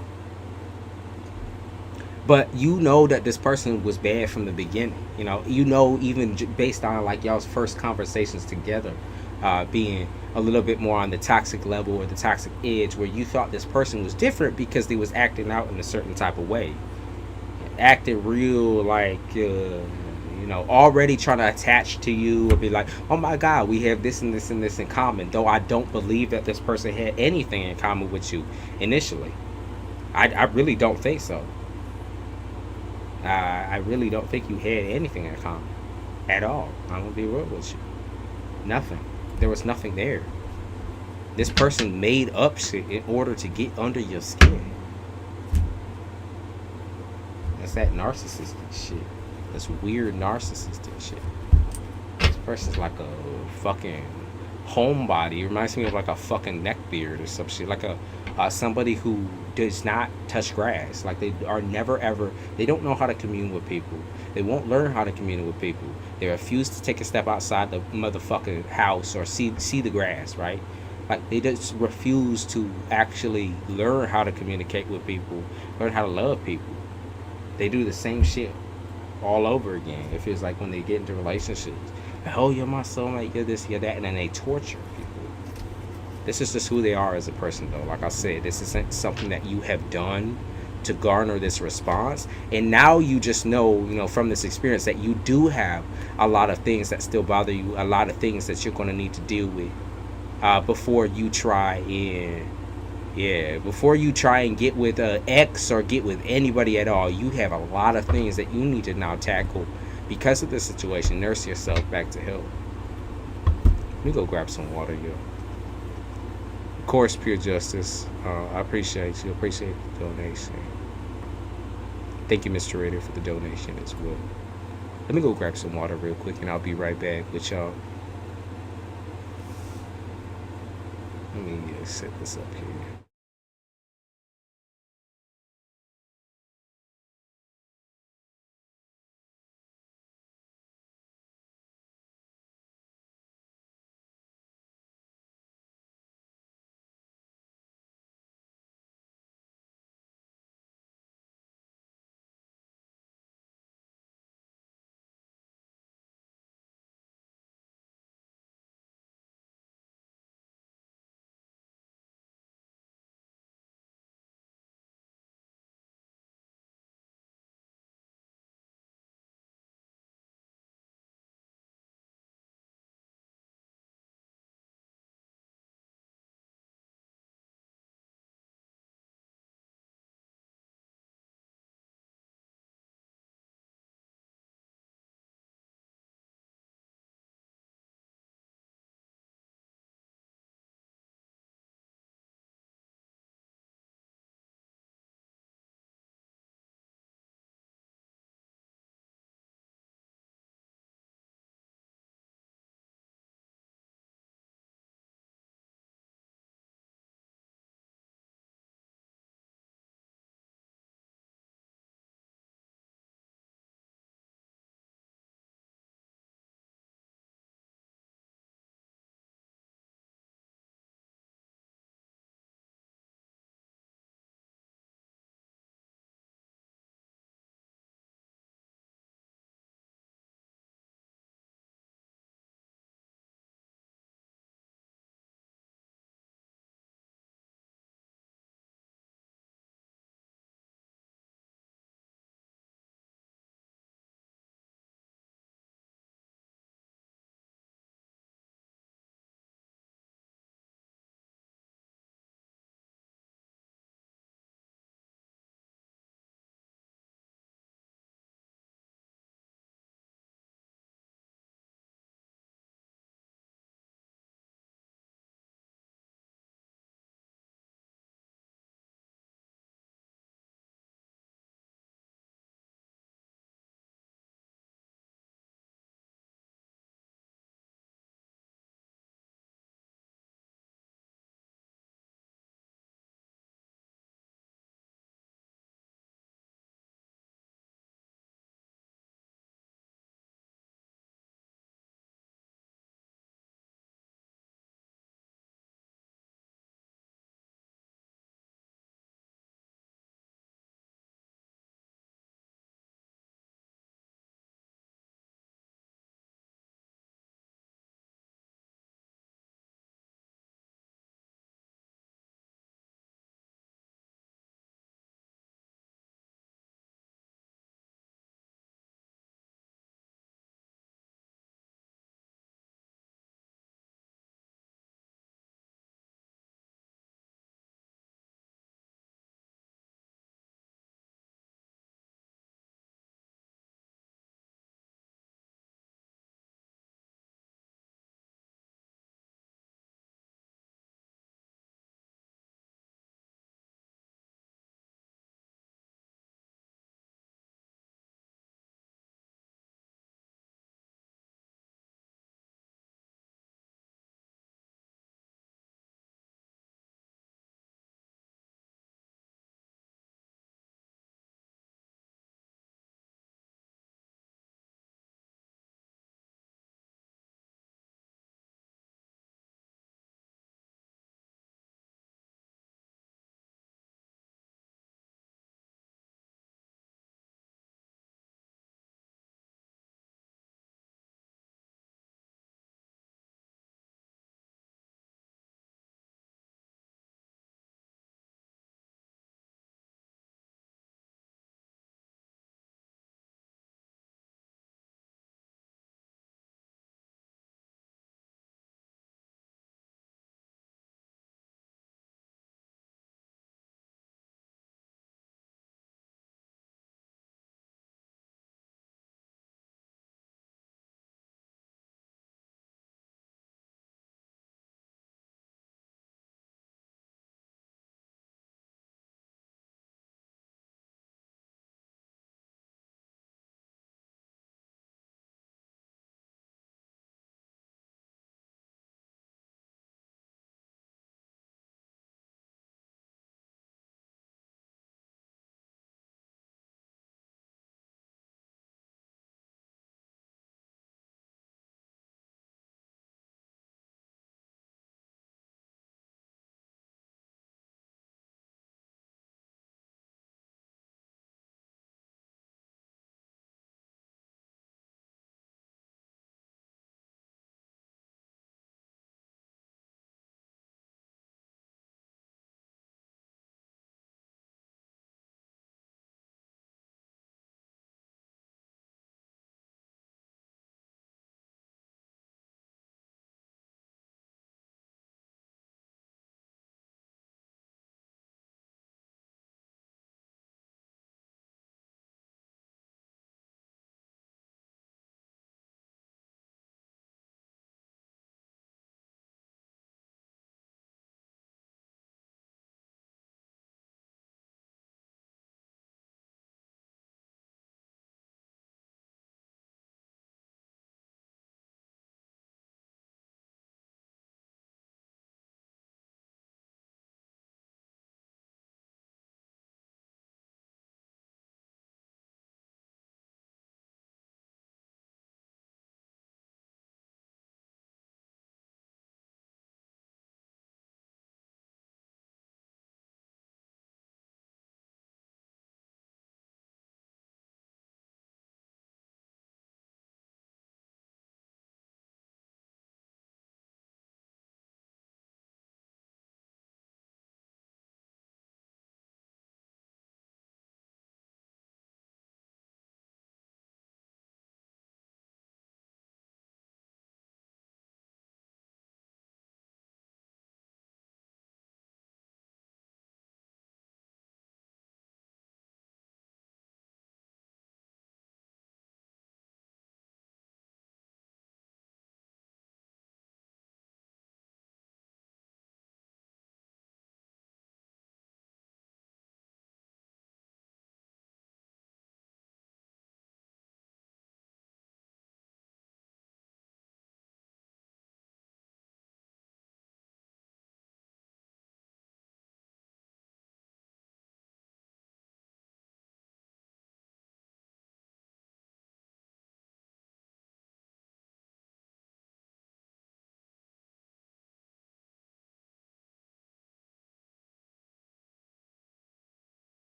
But you know that this person was bad from the beginning. You know, even based on like y'all's first conversations together, being a little bit more on the toxic level or the toxic edge, where you thought this person was different because they was acting out in a certain type of way, acting real like already trying to attach to you or be like, oh my god, we have this and this and this in common. Though I don't believe that this person had anything in common with you initially. I really don't think so. I really don't think you had anything in common at all. I'm gonna be real with you. Nothing. There was nothing there. This person made up shit in order to get under your skin. That's that narcissistic shit. That's weird narcissistic shit. This person's like a fucking homebody. It reminds me of like a fucking neckbeard or some shit. Like a somebody who does not touch grass. Like, they are never ever. They don't know how to commune with people. They won't learn how to commune with people. They refuse to take a step outside the motherfucking house or see the grass. Right? Like, they just refuse to actually learn how to communicate with people, learn how to love people. They do the same shit all over again. It feels like when they get into relationships, oh, you're my soulmate, you're this, you're that, and then they torture people. This is just who they are as a person, though. Like I said, this isn't something that you have done to garner this response. And now you just know, from this experience, that you do have a lot of things that still bother you, a lot of things that you're going to need to deal with before you try and get with an ex or get with anybody at all. You have a lot of things that you need to now tackle because of this situation. Nurse yourself back to health. Let me go grab some water, yo. Of course, Pure Justice. I appreciate you. Appreciate the donation. Thank you, Mr. Raider, for the donation as well. Let me go grab some water real quick, and I'll be right back with y'all. Let me set this up here.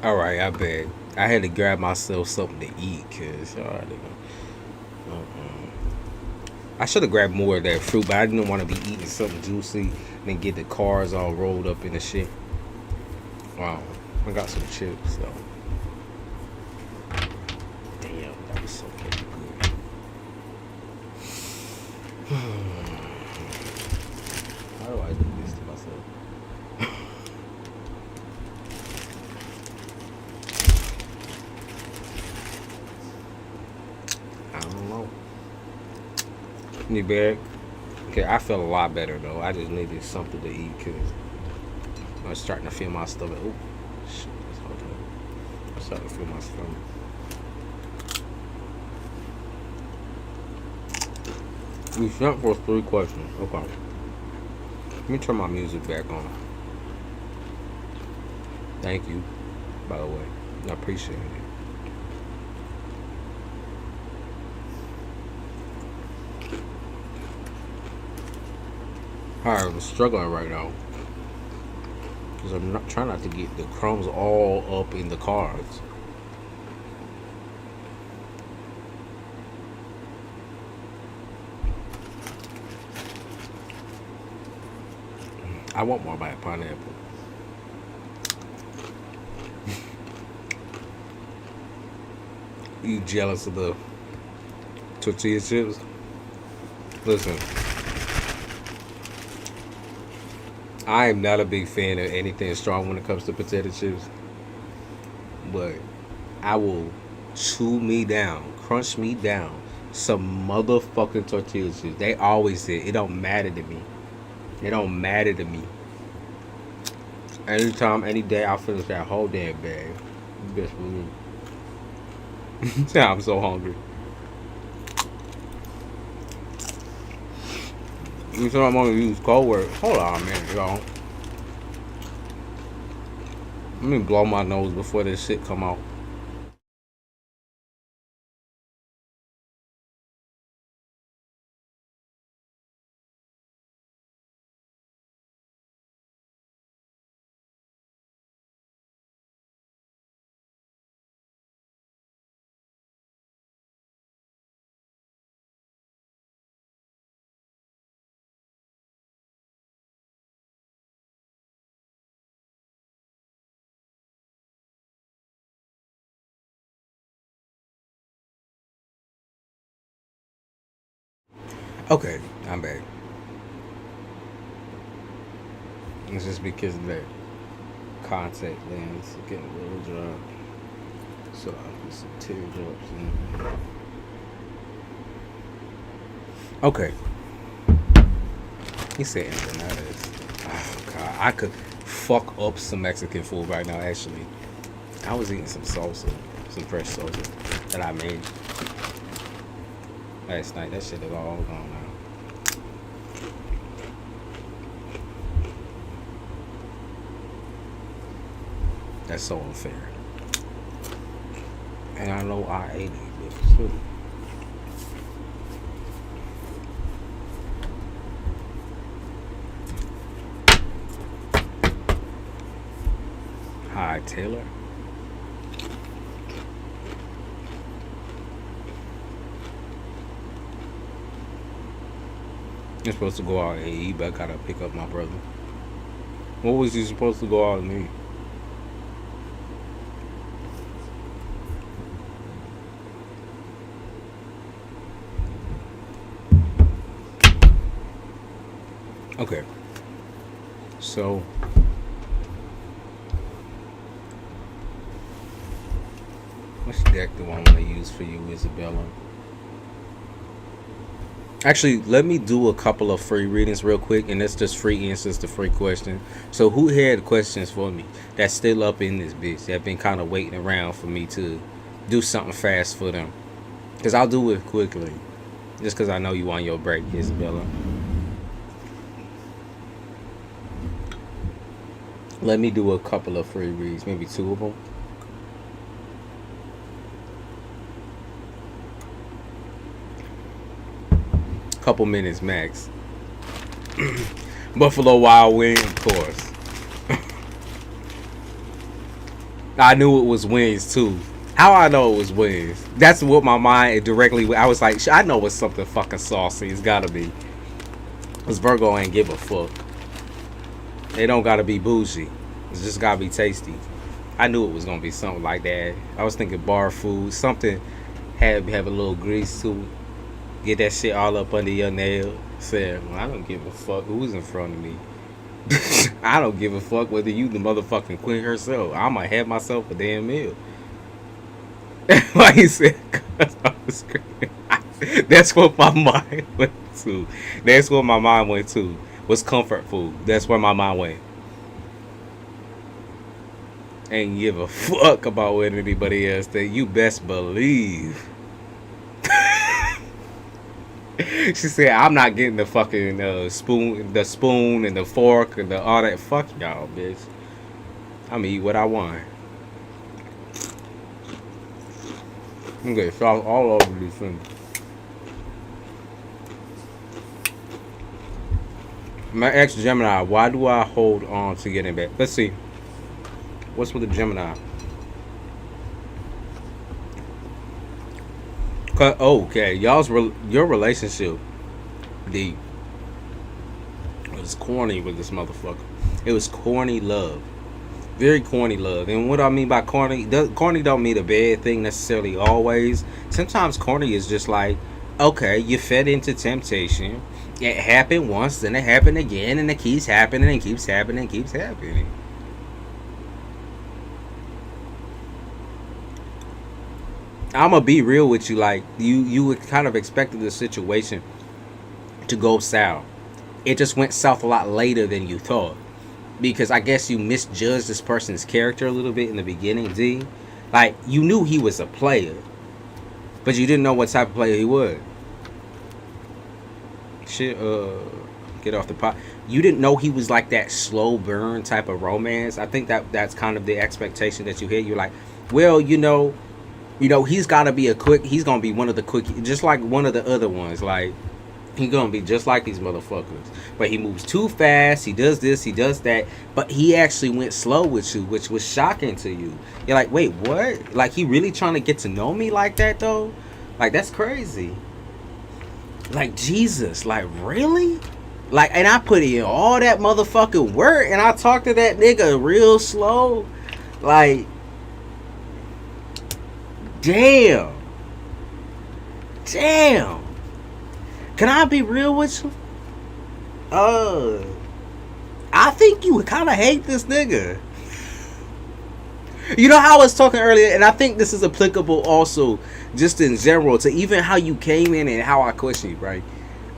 All right, I bet. I had to grab myself something to eat because I already know. I should have grabbed more of that fruit, but I didn't want to be eating something juicy and then get the cars all rolled up in the shit. Wow, I got some chips though. Damn, that was so fucking good. How do I do this to myself? I don't know. Need bag? Okay, I feel a lot better though. I just needed something to eat because I was starting to feel my stomach. Oh, shit, that's hard to. I'm starting to feel my stomach. We sent for 3 questions. Okay. Let me turn my music back on. Thank you, by the way. I appreciate it. Alright, I'm struggling right now. Because I'm not trying not to get the crumbs all up in the cards. I want more by pineapple. You jealous of the tortilla chips? Listen, I am not a big fan of anything strong when it comes to potato chips, but I will chew me down, crunch me down some motherfucking tortilla chips. They always say it don't matter to me. It don't matter to me. Anytime, any day, I'll finish that whole damn bag. You best believe. I'm so hungry. You said I'm gonna use code word. Hold on a minute, y'all. Let me blow my nose before this shit come out. Okay, I'm back. It's just because of that contact lens getting a little dry. So I'll put some teardrops in. Okay. He said empanadas. Oh god, I could fuck up some Mexican food right now. Actually, I was eating some salsa, some fresh salsa that I made last night. That shit is all gone now. That's so unfair. And I know I ate it, but still. Hi, Taylor. You're supposed to go out and eat, but I gotta pick up my brother. What was you supposed to go out and eat? Okay. So which deck do I want to use for you, Isabella? Actually, let me do a couple of free readings real quick, and that's just free answers to free questions. So who had questions for me that's still up in this bitch that been kind of waiting around for me to do something fast for them? Because I'll do it quickly. Just because I know you on your break, Isabella. Let me do a couple of free reads, maybe 2 of them. Couple minutes max. Buffalo Wild Wing, of course. I knew it was wings too. How I know it was wings? That's what my mind directly. I was like, I know it's something fucking saucy. It's gotta be. Cause Virgo ain't give a fuck. It don't gotta be bougie. It's just gotta be tasty. I knew it was gonna be something like that. I was thinking bar food, something have a little grease to it. Get that shit all up under your nail. Said, well, I don't give a fuck who's in front of me. I don't give a fuck whether you the motherfucking queen herself. I'ma have myself a damn meal. Like he said, cause I was screaming. That's what my mind went to. That's what my mind went to. Was comfort food. That's where my mind went. Ain't give a fuck about what anybody else think. You best believe. She said, I'm not getting the fucking spoon and the fork and all that. Fuck y'all, bitch. I'm gonna eat what I want. I'm gonna get sauce all over these things. My ex Gemini, why do I hold on to getting back? Let's see. What's with the Gemini? Okay, your relationship, it was corny with this motherfucker. It was corny love, very corny love. And what I mean by corny, corny don't mean a bad thing necessarily always. Sometimes corny is just like, okay, you fed into temptation. It happened once, then it happened again, and it keeps happening and keeps happening and keeps happening. I'm gonna be real with you. Like you kind of expected the situation to go south. It just went south a lot later than you thought, because I guess you misjudged this person's character a little bit in the beginning. D, like you knew he was a player, but you didn't know what type of player he was. Shit, get off the pot. You didn't know he was like that slow burn type of romance. I think that's kind of the expectation that you had. You're like, well, you know, he's gotta be he's gonna be one of the quick, just like one of the other ones. Like, he's gonna be just like these motherfuckers. But he moves too fast, he does this, he does that. But he actually went slow with you, which was shocking to you. You're like, wait, what? Like, he really trying to get to know me like that, though? Like, that's crazy. Like, Jesus, like, really? Like, and I put in all that motherfucking work, and I talked to that nigga real slow. Like, damn. Can I be real with you? I think you kind of hate this nigga. You know how I was talking earlier, and I think this is applicable also just in general to even how you came in and how I questioned you, right?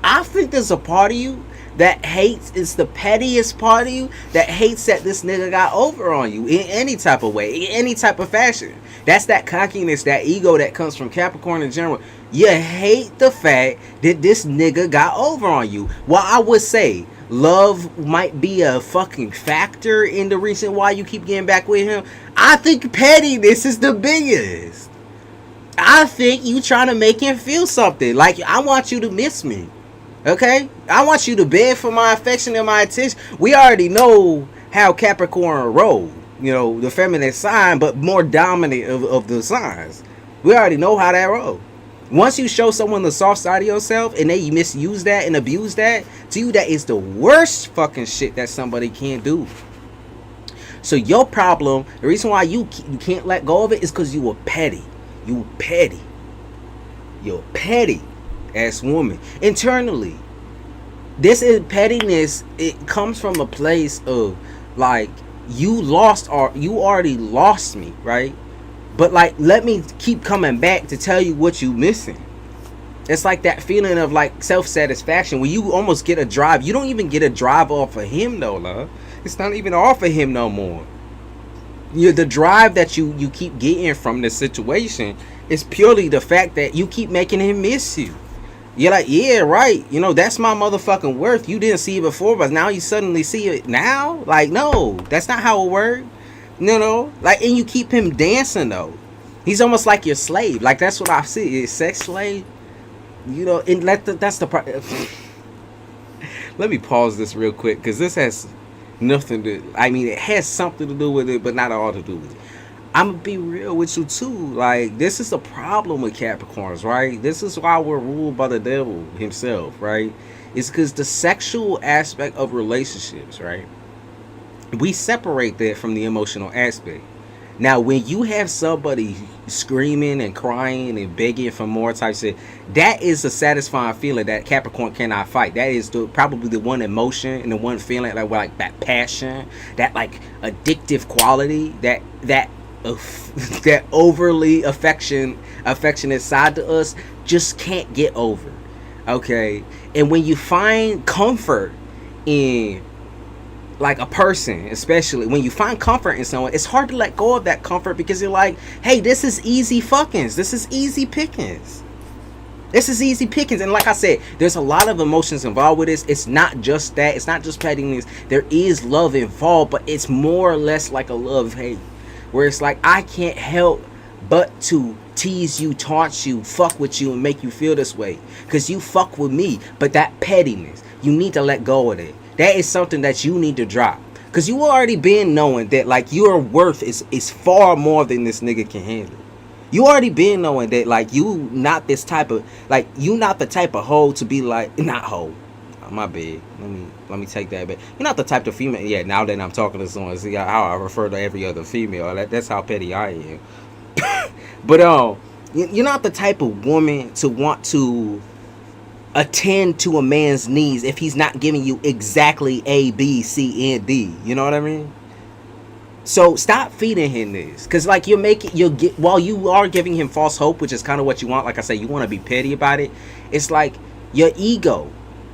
I think there's a part of you that hates, it's the pettiest part of you that hates that this nigga got over on you in any type of way, in any type of fashion. That's that cockiness, that ego that comes from Capricorn in general. You hate the fact that this nigga got over on you. Well, I would say love might be a fucking factor in the reason why you keep getting back with him. I think pettiness is the biggest. I think you trying to make him feel something. Like, I want you to miss me. Okay? I want you to beg for my affection and my attention. We already know how Capricorn roll. You know, the feminine sign, but more dominant of the signs. We already know how that roll. Once you show someone the soft side of yourself and they misuse that and abuse that, to you that is the worst fucking shit that somebody can do. So your problem, the reason why you can't let go of it is because you were petty. You petty. You're a petty ass woman. Internally, this is pettiness. It comes from a place of like, you already lost me, right? But like, let me keep coming back to tell you what you missing. It's like that feeling of like self-satisfaction when you almost get a drive. You don't even get a drive off of him though, love. It's not even off of him no more. The drive that you keep getting from this situation is purely the fact that you keep making him miss you. You're like, yeah, right. You know, that's my motherfucking worth. You didn't see it before, but now you suddenly see it now? Like, no, that's not how it works. You know, like, and you keep him dancing though. He's almost like your slave. Like, that's what I see. Is sex slave. You know, and that's the part. Let me pause this real quick because this has nothing to. I mean, it has something to do with it, but not all to do with it. I'm gonna be real with you too. Like, this is the problem with Capricorns, right? This is why we're ruled by the devil himself, right? It's because the sexual aspect of relationships, right? We separate that from the emotional aspect. Now, when you have somebody screaming and crying and begging for more type shit, that is a satisfying feeling that Capricorn cannot fight. That is probably the one emotion and the one feeling like that passion, that like addictive quality, that that overly affectionate side to us just can't get over. Okay, and when you find comfort in like a person, especially when you find comfort in someone, it's hard to let go of that comfort because you're like, hey, this is easy fuckings, this is easy pickings, this is easy pickings. And like I said, there's a lot of emotions involved with this. It's not just that, it's not just pettiness. There is love involved, but it's more or less like a love hate, where it's like, I can't help but to tease you, taunt you, fuck with you, and make you feel this way because you fuck with me. But that pettiness, you need to let go of it. That is something that you need to drop, because you already been knowing that like your worth is far more than this nigga can handle. You already been knowing that like you not this type of, like, you not the type of hoe to be like, not hoe, my bad, let me take that back. You're not the type of female, yeah, now that I'm talking to someone, see how I refer to every other female, that's how petty I am. But you're not the type of woman to want to attend to a man's needs if he's not giving you exactly A, B, C, and D. You know what I mean? So stop feeding him this, because like while you are giving him false hope, which is kind of what you want. Like I say, you want to be petty about it. It's like your ego.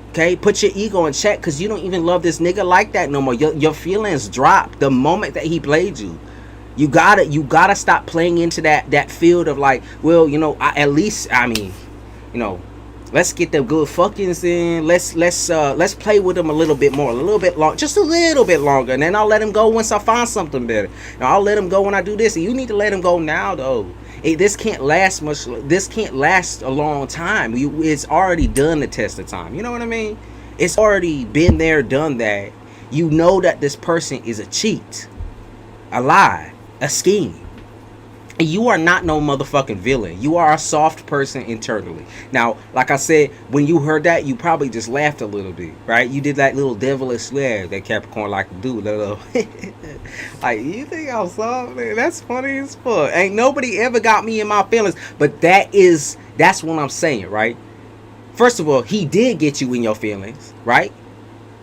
Okay, put your ego in check, because you don't even love this nigga like that no more. Your feelings drop the moment that he played you. You gotta stop playing into that field of like, well, at least let's get them good fuckings in. Let's play with them a little bit more, a little bit long, just a little bit longer, and then I'll let him go once I find something better. And I'll let him go when I do this. And you need to let him go now, though. This can't last much. This can't last a long time. It's already done the test of time. You know what I mean? It's already been there, done that. You know that this person is a cheat, a lie, a scheme. You are not no motherfucking villain. You are a soft person internally. Now, like I said, when you heard that, you probably just laughed a little bit, right? You did that little devilish laugh that Capricorn like to do. Little like, you think I'm soft? Man, that's funny as fuck. Ain't nobody ever got me in my feelings. But that's what I'm saying, right? First of all, he did get you in your feelings, right?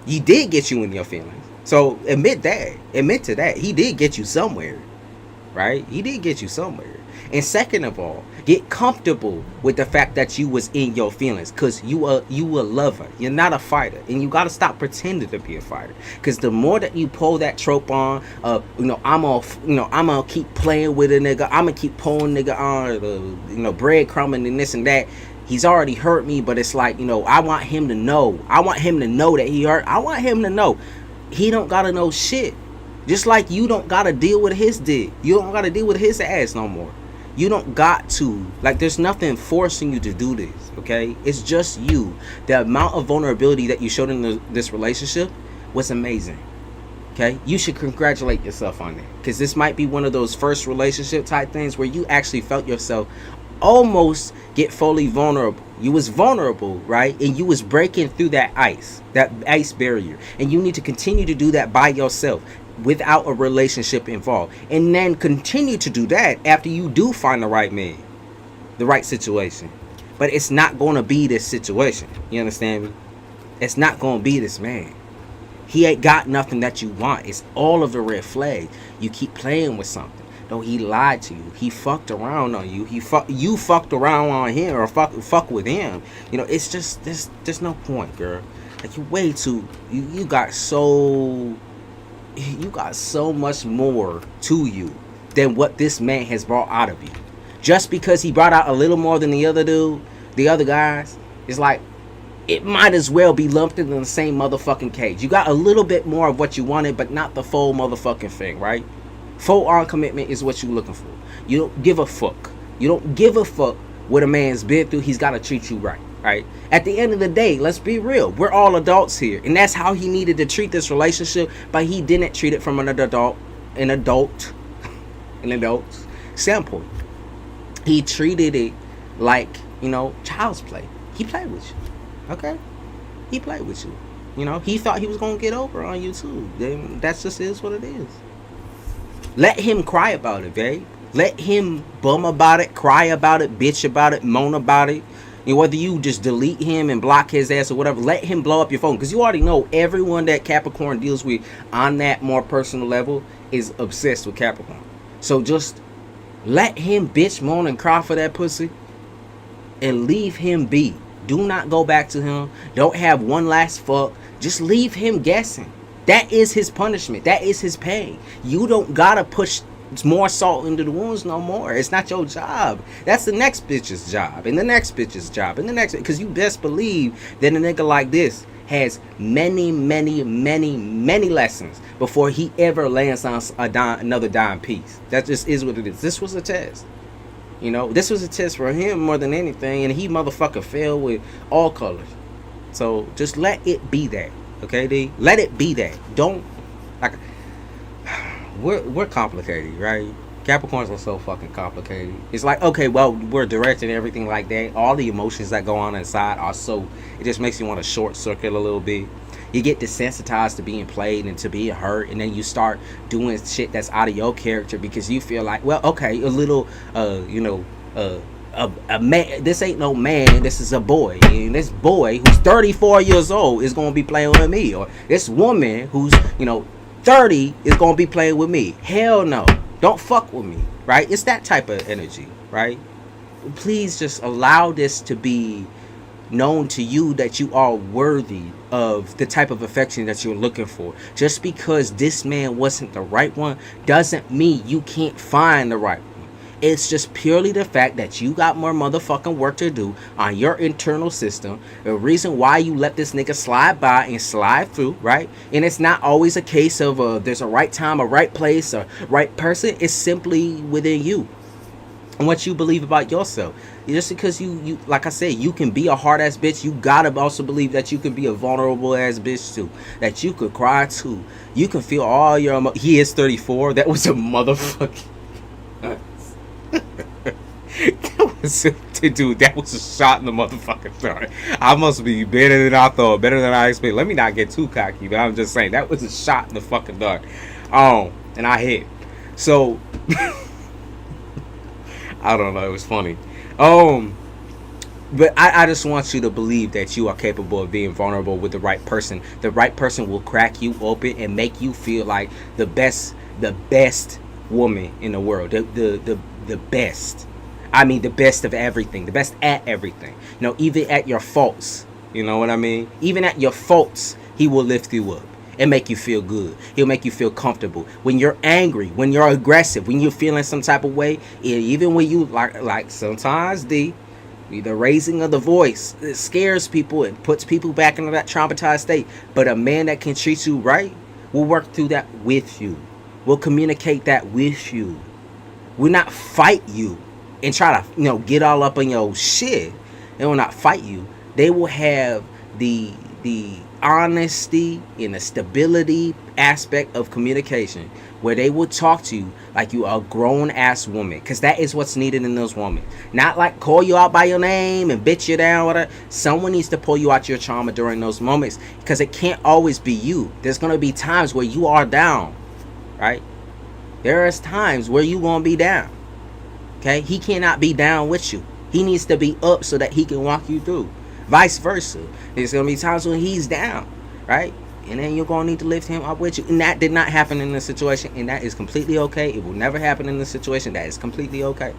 He did get you in your feelings. So admit that. Admit to that. He did get you somewhere. Right? He did get you somewhere. And second of all, get comfortable with the fact that you was in your feelings, because you a lover. You're not a fighter, and you got to stop pretending to be a fighter. Because the more that you pull that trope on, I'm gonna keep playing with a nigga, I'm gonna keep pulling nigga on, breadcrumbing and this and that. He's already hurt me, but it's like, I want him to know. I want him to know that he hurt. I want him to know he don't gotta know shit. Just like you don't gotta deal with his dick. You don't gotta deal with his ass no more. You don't got to. Like, there's nothing forcing you to do this, okay? It's just you. The amount of vulnerability that you showed in this relationship was amazing, okay? You should congratulate yourself on that, because this might be one of those first relationship type things where you actually felt yourself almost get fully vulnerable. You was vulnerable, right? And you was breaking through that ice barrier. And you need to continue to do that by yourself, without a relationship involved, and then continue to do that after you do find the right man, the right situation. But it's not going to be this situation. You understand me? It's not going to be this man. He ain't got nothing that you want. It's all of the red flags. You keep playing with something. No, he lied to you. He fucked around on you. You fucked around on him, or fuck with him. It's just there's no point, girl. Like, you way too. You got so much more to you than what this man has brought out of you. Just because he brought out a little more than the other dude, the other guys, it's like, it might as well be lumped in the same motherfucking cage. You got a little bit more of what you wanted, but not the full motherfucking thing, right? Full on commitment is what you're looking for. You don't give a fuck. You don't give a fuck what a man's been through. He's got to treat you right. Right? At the end of the day, let's be real. We're all adults here. And that's how he needed to treat this relationship, but he didn't treat it from an adult. in the notes. Simple. He treated it like, child's play. He played with you. Okay? He played with you. He thought he was going to get over on you too. Then that's just is what it is. Let him cry about it, babe. Let him bum about it, cry about it, bitch about it, moan about it. And whether you just delete him and block his ass or whatever, let him blow up your phone. Because you already know everyone that Capricorn deals with on that more personal level is obsessed with Capricorn. So just let him bitch, moan, and cry for that pussy. And leave him be. Do not go back to him. Don't have one last fuck. Just leave him guessing. That is his punishment. That is his pain. You don't gotta push more salt into the wounds no more. It's not your job. That's the next bitch's job, and the next bitch's job, and the next, because you best believe that a nigga like this has many lessons before he ever lands on another dime piece. That just is what it is. This was a test. This was a test for him more than anything, and he motherfucker failed with all colors. So just let it be that, okay, D? Let it be that. Don't, like, we're complicated, right? Capricorns are so fucking complicated. It's like, okay, well, we're direct and everything like that. All the emotions that go on inside are so, it just makes you want to short circuit a little bit. You get desensitized to being played and to being hurt, and then you start doing shit that's out of your character because you feel like, well, okay, a little, a man, this ain't no man, this is a boy, and this boy who's 34 years old is gonna be playing with me, or this woman who's 30 is gonna be playing with me. Hell no, don't fuck with me, right? It's that type of energy, right? Please just allow this to be known to you that you are worthy of the type of affection that you're looking for. Just because this man wasn't the right one doesn't mean you can't find the right one. It's just purely the fact that you got more motherfucking work to do on your internal system. The reason why you let this nigga slide by and slide through, right? And it's not always a case of there's a right time, a right place, a right person. It's simply within you and what you believe about yourself. Just because you like I said, you can be a hard ass bitch, you gotta also believe that you can be a vulnerable ass bitch too. That you could cry too. You can feel all your he is 34. That was a motherfucking that was a shot in the motherfucking dark. I must be better than I thought, better than I expected. Let me not get too cocky, but I'm just saying that was a shot in the fucking dark. And I hit. So I don't know, it was funny. But I just want you to believe that you are capable of being vulnerable with the right person. The right person will crack you open and make you feel like the best woman in the world. The best. I mean, the best of everything. The best at everything. Even at your faults. You know what I mean? Even at your faults, he will lift you up and make you feel good. He'll make you feel comfortable. When you're angry, when you're aggressive, when you're feeling some type of way, even when you like sometimes the raising of the voice, it scares people and puts people back into that traumatized state. But a man that can treat you right will work through that with you. Will communicate that with you. Will not fight you and try to get all up on your shit. They will not fight you. They will have the honesty and the stability aspect of communication where they will talk to you like you are a grown ass woman, because that is what's needed in those women. Not like call you out by your name and bitch you down, whatever. Someone needs to pull you out your trauma during those moments, because it can't always be you. There's going to be times where you are down, right? There is times where you gonna be down. Okay, he cannot be down with you. He needs to be up so that he can walk you through. Vice versa. There's gonna be times when he's down, right? And then you're gonna need to lift him up with you. And that did not happen in this situation, and that is completely okay. It will never happen in this situation. That is completely okay.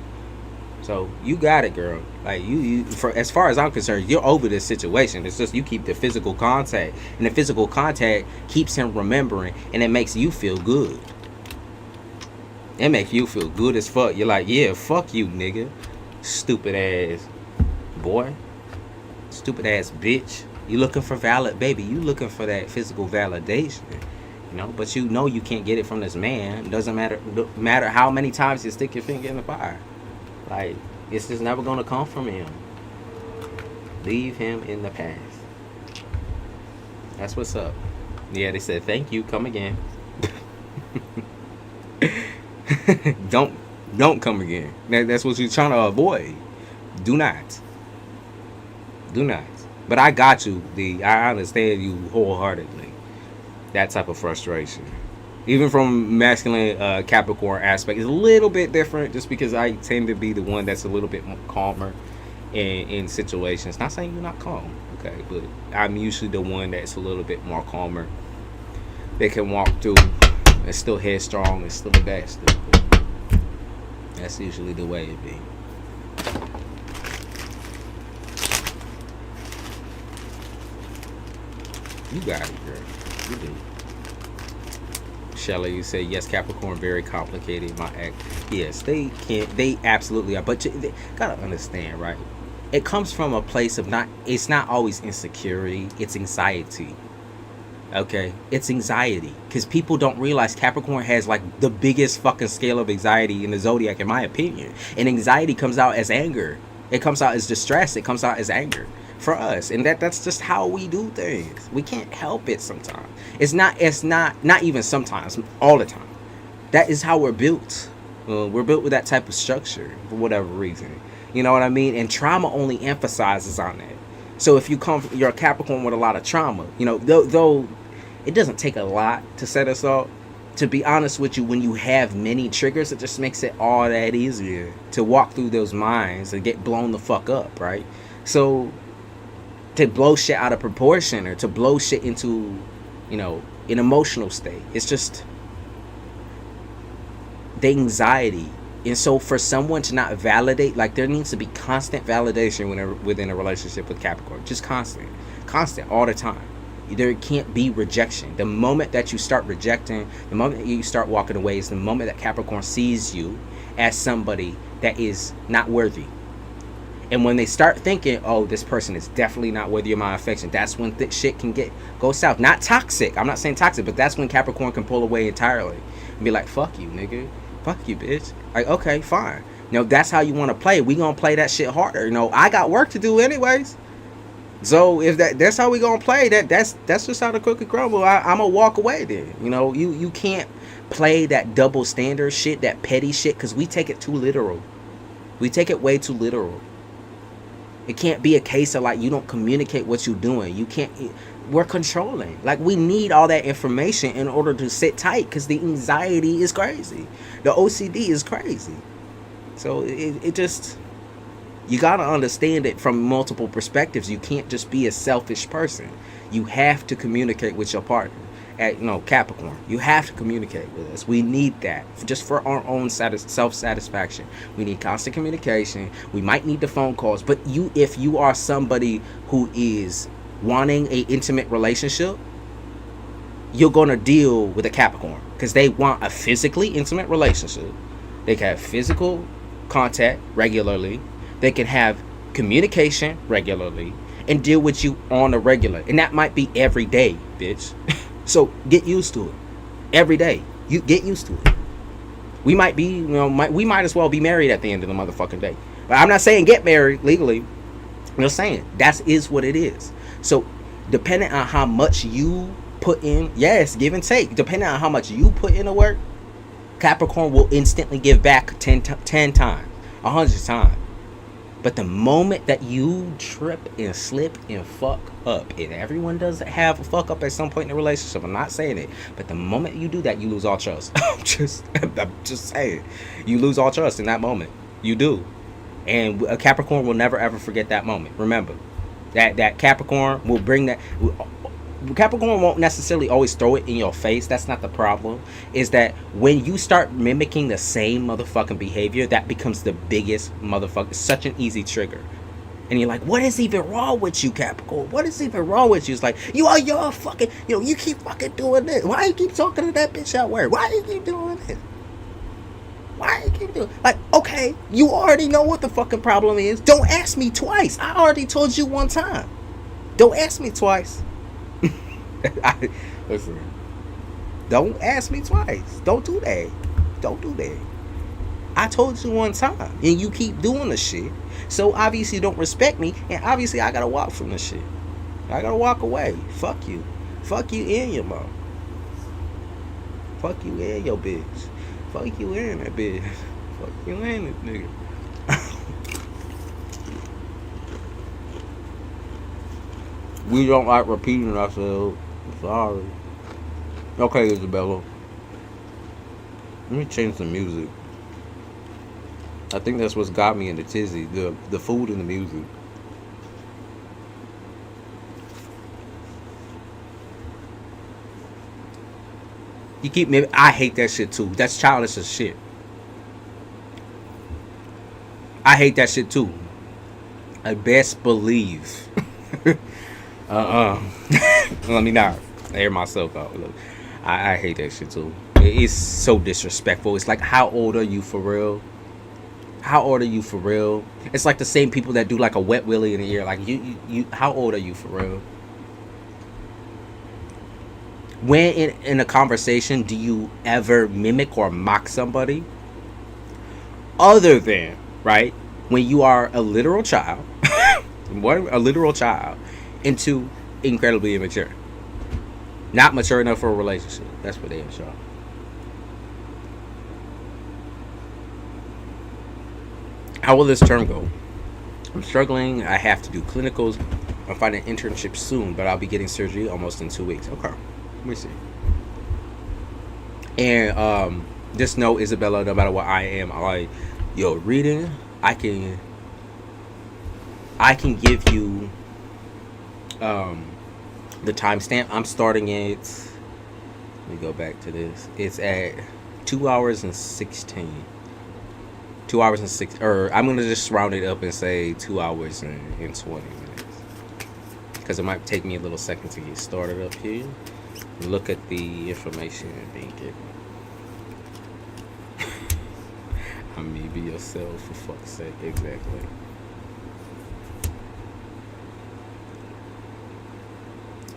So you got it, girl. Like for as far as I'm concerned, you're over this situation. It's just you keep the physical contact, and the physical contact keeps him remembering, and it makes you feel good. It makes you feel good as fuck. You're like, yeah, fuck you, nigga. Stupid ass boy. Stupid ass bitch. You looking for baby. You looking for that physical validation. But you can't get it from this man. It doesn't matter how many times you stick your finger in the fire. Like, it's just never gonna come from him. Leave him in the past. That's what's up. Yeah, they said thank you, come again. Don't come again. That's what you're trying to avoid. Do not. Do not. But I got you, D. I understand you wholeheartedly. That type of frustration. Even from masculine Capricorn aspect, it's a little bit different just because I tend to be the one that's a little bit more calmer in situations. Not saying you're not calm, okay, but I'm usually the one that's a little bit more calmer. They can walk through and still headstrong and still the best. That's usually the way it be. You got it, girl. You do. Shelly, you say yes. Capricorn very complicated. My ex, yes, they can't. They absolutely are. But they gotta understand, right? It comes from a place of not. It's not always insecurity. It's anxiety. Okay, it's anxiety because people don't realize Capricorn has like the biggest fucking scale of anxiety in the zodiac, in my opinion. And anxiety comes out as anger. It comes out as distress. It comes out as anger for us, and that's just how we do things. We can't help it sometimes. It's not even sometimes, all the time. That is how we're built. We're built with that type of structure for whatever reason. You know what I mean? And trauma only emphasizes on that. So if you're a Capricorn with a lot of trauma, you know, though it doesn't take a lot to set us up. To be honest with you, when you have many triggers, it just makes it all that easier to walk through those minds and get blown the fuck up, right? So to blow shit out of proportion or to blow shit into, you know, an emotional state, it's just the anxiety. And so for someone to not validate, like there needs to be constant validation within a relationship with Capricorn. Just constant all the time. There can't be rejection. The moment that you start rejecting, the moment that you start walking away is the moment that Capricorn sees you as somebody that is not worthy. And when they start thinking, oh, this person is definitely not worthy of my affection, that's when shit can go south. Not toxic. I'm not saying toxic, but that's when Capricorn can pull away entirely and be like, fuck you, nigga. Fuck you, bitch. Like, okay, fine. You know, that's how you want to play. We gonna play that shit harder. You know, I got work to do anyways. So if that's how we gonna play, that's just how the cookie crumble. I'm gonna walk away then. You know, you can't play that double standard shit, that petty shit, because we take it too literal. We take it way too literal. It can't be a case of like you don't communicate what you're doing. You can't. We're controlling. Like we need all that information in order to sit tight because the anxiety is crazy. The OCD is crazy. So it just, you gotta understand it from multiple perspectives. You can't just be a selfish person. You have to communicate with your partner. Capricorn, you have to communicate with us. We need that just for our own self-satisfaction. We need constant communication. We might need the phone calls, but if you are somebody who is wanting a intimate relationship, you're gonna deal with a Capricorn because they want a physically intimate relationship. They can have physical contact regularly. They can have communication regularly and deal with you on a regular, and that might be every day, bitch. So get used to it. Every day, you get used to it. We might be, we might as well be married at the end of the motherfucking day. But I'm not saying get married legally. I'm just saying that is what it is. So depending on how much you put in, yes, give and take. Depending on how much you put in the work, Capricorn will instantly give back 10 times, 100 times. But the moment that you trip and slip and fuck up, and everyone does have a fuck up at some point in a relationship, I'm not saying it, but the moment you do that, you lose all trust. I'm just saying, you lose all trust in that moment. You do. And a Capricorn will never ever forget that moment. Remember, that Capricorn will bring that. Capricorn won't necessarily always throw it in your face. That's not the problem. Is that when you start mimicking the same motherfucking behavior, that becomes the biggest motherfucker. Such an easy trigger. And you're like, what is even wrong with you, Capricorn? What is even wrong with you? It's like, you're fucking, you keep fucking doing this. Why you keep talking to that bitch at work? Why you keep doing this? Why you keep doing, like, okay, you already know what the fucking problem is. Don't ask me twice. I already told you one time. Don't ask me twice. Listen, don't ask me twice. Don't do that. Don't do that. I told you one time, and you keep doing the shit. So obviously you don't respect me, and obviously I gotta walk from the shit. I gotta walk away. Fuck you. Fuck you and your mom. Fuck you and your bitch. Fuck you in that bitch. Fuck you in it, nigga. We don't like repeating ourselves. Sorry. Okay, Isabella. Let me change the music. I think that's what's got me in the tizzy. The food and the music. You keep me. I hate that shit too. That's childish as shit. I hate that shit too. I best believe. Let me not air myself out. Look, I hate that shit too. It's so disrespectful. It's like, how old are you for real? How old are you for real? It's like the same people that do like a wet willy in the ear. Like you. How old are you for real? When in a conversation, do you ever mimic or mock somebody? Other than, right, when you are a literal child, one, a literal child, and two, incredibly immature. Not mature enough for a relationship. That's what they are, y'all. How will this term go? I'm struggling. I have to do clinicals. I'm finding an internship soon, but I'll be getting surgery almost in 2 weeks. Okay. Let me see. And just know, Isabella, no matter what I am, reading, I can give you the timestamp. I'm starting it. Let me go back to this. It's at 2 hours and 16. 2 hours and 6, or I'm gonna just round it up and say 2 hours and 20 minutes, because it might take me a little second to get started up here. Look at the information being given. I mean, be yourself, for fuck's sake. Exactly.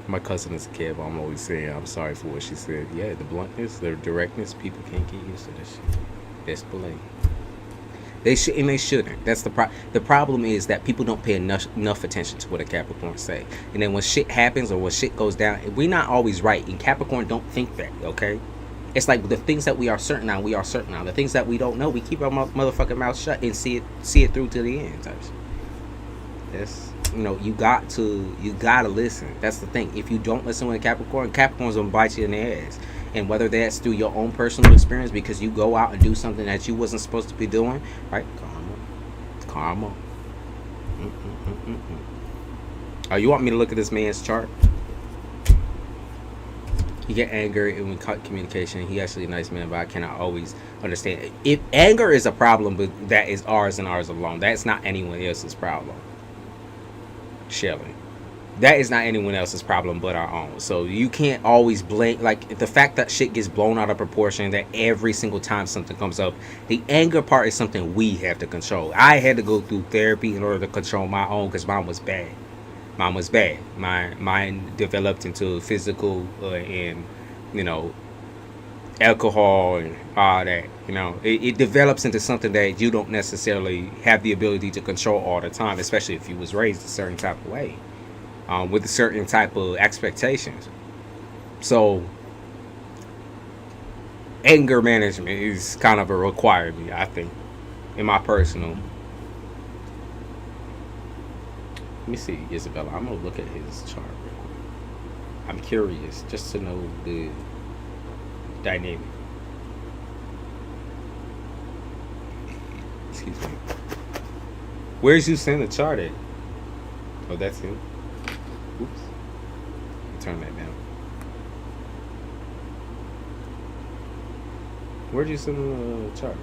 My cousin is a kid, but I'm always saying I'm sorry for what she said. Yeah, the bluntness, the directness, people can't get used to this shit. Best believe. They should, and they shouldn't. That's the problem is that people don't pay enough attention to what a Capricorn say. And then when shit happens or when shit goes down, we're not always right. And Capricorn don't think that, okay? It's like the things that we are certain on, we are certain on. The things that we don't know, we keep our motherfucking mouth shut and see it through to the end. That's, you gotta listen. That's the thing. If you don't listen with a Capricorn's gonna bite you in the ass. And whether that's through your own personal experience because you go out and do something that you wasn't supposed to be doing, right? Karma. Oh, you want me to look at this man's chart? He get angry and we cut communication. He actually a nice man, but I cannot always understand. If anger is a problem, but that is ours and ours alone. That's not anyone else's problem. Shelley. That is not anyone else's problem but our own. So you can't always blame, like, the fact that shit gets blown out of proportion, that every single time something comes up, the anger part is something we have to control. I had to go through therapy in order to control my own because mine was bad. Mine developed into physical and, alcohol and all that. It develops into something that you don't necessarily have the ability to control all the time, especially if you was raised a certain type of way. With a certain type of expectations. So anger management is kind of a requirement, I think, in my personal. Let me see, Isabella. I'm gonna look at his chart real quick. I'm curious just to know the dynamic. Excuse me. Where's you send the chart at? Oh, that's him. Oops. Turn that down. Where'd you send the chart?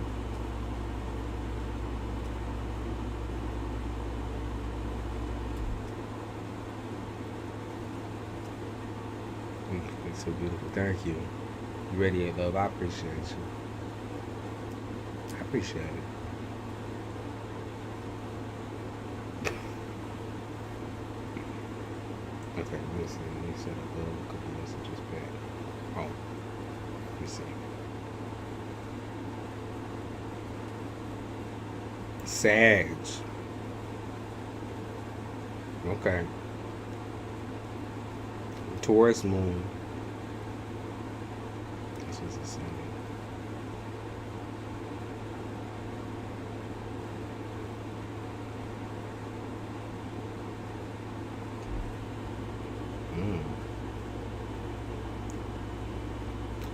It's so beautiful. Thank you. You radiate love. I appreciate you. I appreciate it. Okay, listen, you said a couple messages back. Oh, let me see. Sag. Okay. Taurus moon. This was a Sunday.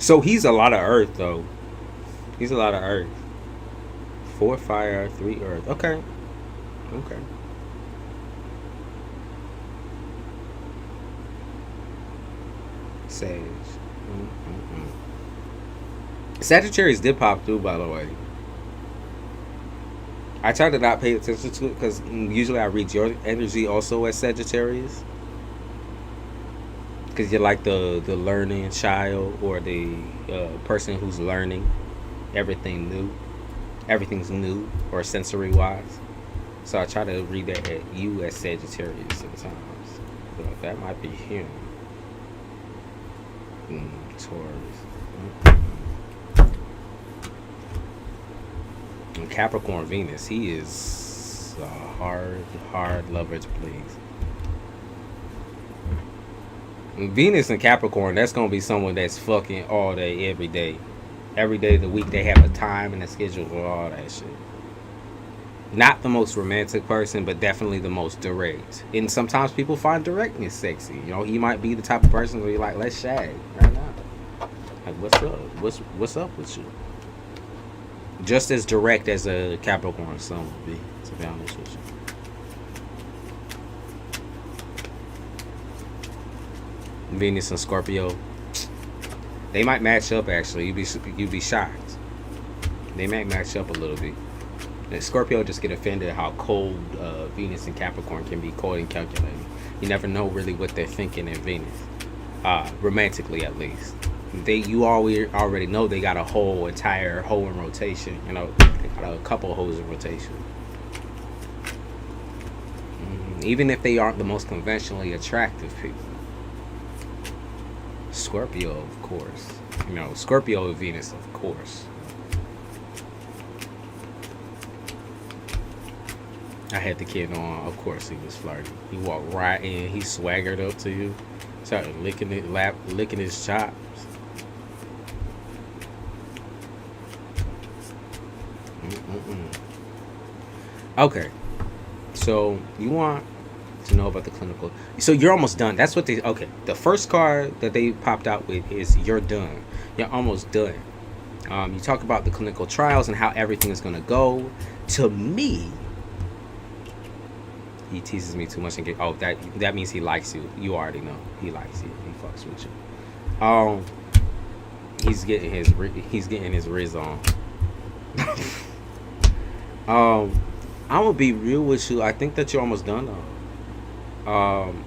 So he's a lot of earth, though. He's a lot of earth. 4 fire, 3 earth. Okay. Okay. Sage. Mm-mm-mm. Sagittarius did pop through, by the way. I try to not pay attention to it because usually I read your energy also as Sagittarius. Because you're like the learning child or the person who's learning everything new. Everything's new or sensory wise. So I try to read that at you as Sagittarius sometimes. But that might be him. Taurus. And Capricorn Venus, he is a hard lover to please. And Venus and Capricorn, that's gonna be someone that's fucking all day, every day. Every day of the week they have a time and a schedule for all that shit. Not the most romantic person, but definitely the most direct. And sometimes people find directness sexy. You know, he might be the type of person where you're like, let's shag right now. Like, what's up? What's up with you? Just as direct as a Capricorn sun would be, to be honest with you. Venus and Scorpio, they might match up. Actually, you'd be shocked. They might match up a little bit. And Scorpio just get offended at how cold Venus and Capricorn can be, cold and calculating. You never know really what they're thinking in Venus, romantically at least. You already know they got a whole entire hole in rotation. You know, they got a couple of holes in rotation. Even if they aren't the most conventionally attractive people. Scorpio, of course. You know, Scorpio and Venus, of course. I had the kid on. Of course, he was flirting. He walked right in. He swaggered up to you, started licking his chops. Okay, so you want to know about the clinical. So you're almost done. That's what they. Okay, the first card that they popped out with is you're done. You're almost done. You talk about the clinical trials and how everything is going to go. To me, he teases me too much and get. Oh, that means he likes you. You already know he likes you. He fucks with you. He's getting his riz on. I'm gonna be real with you. I think that you're almost done though.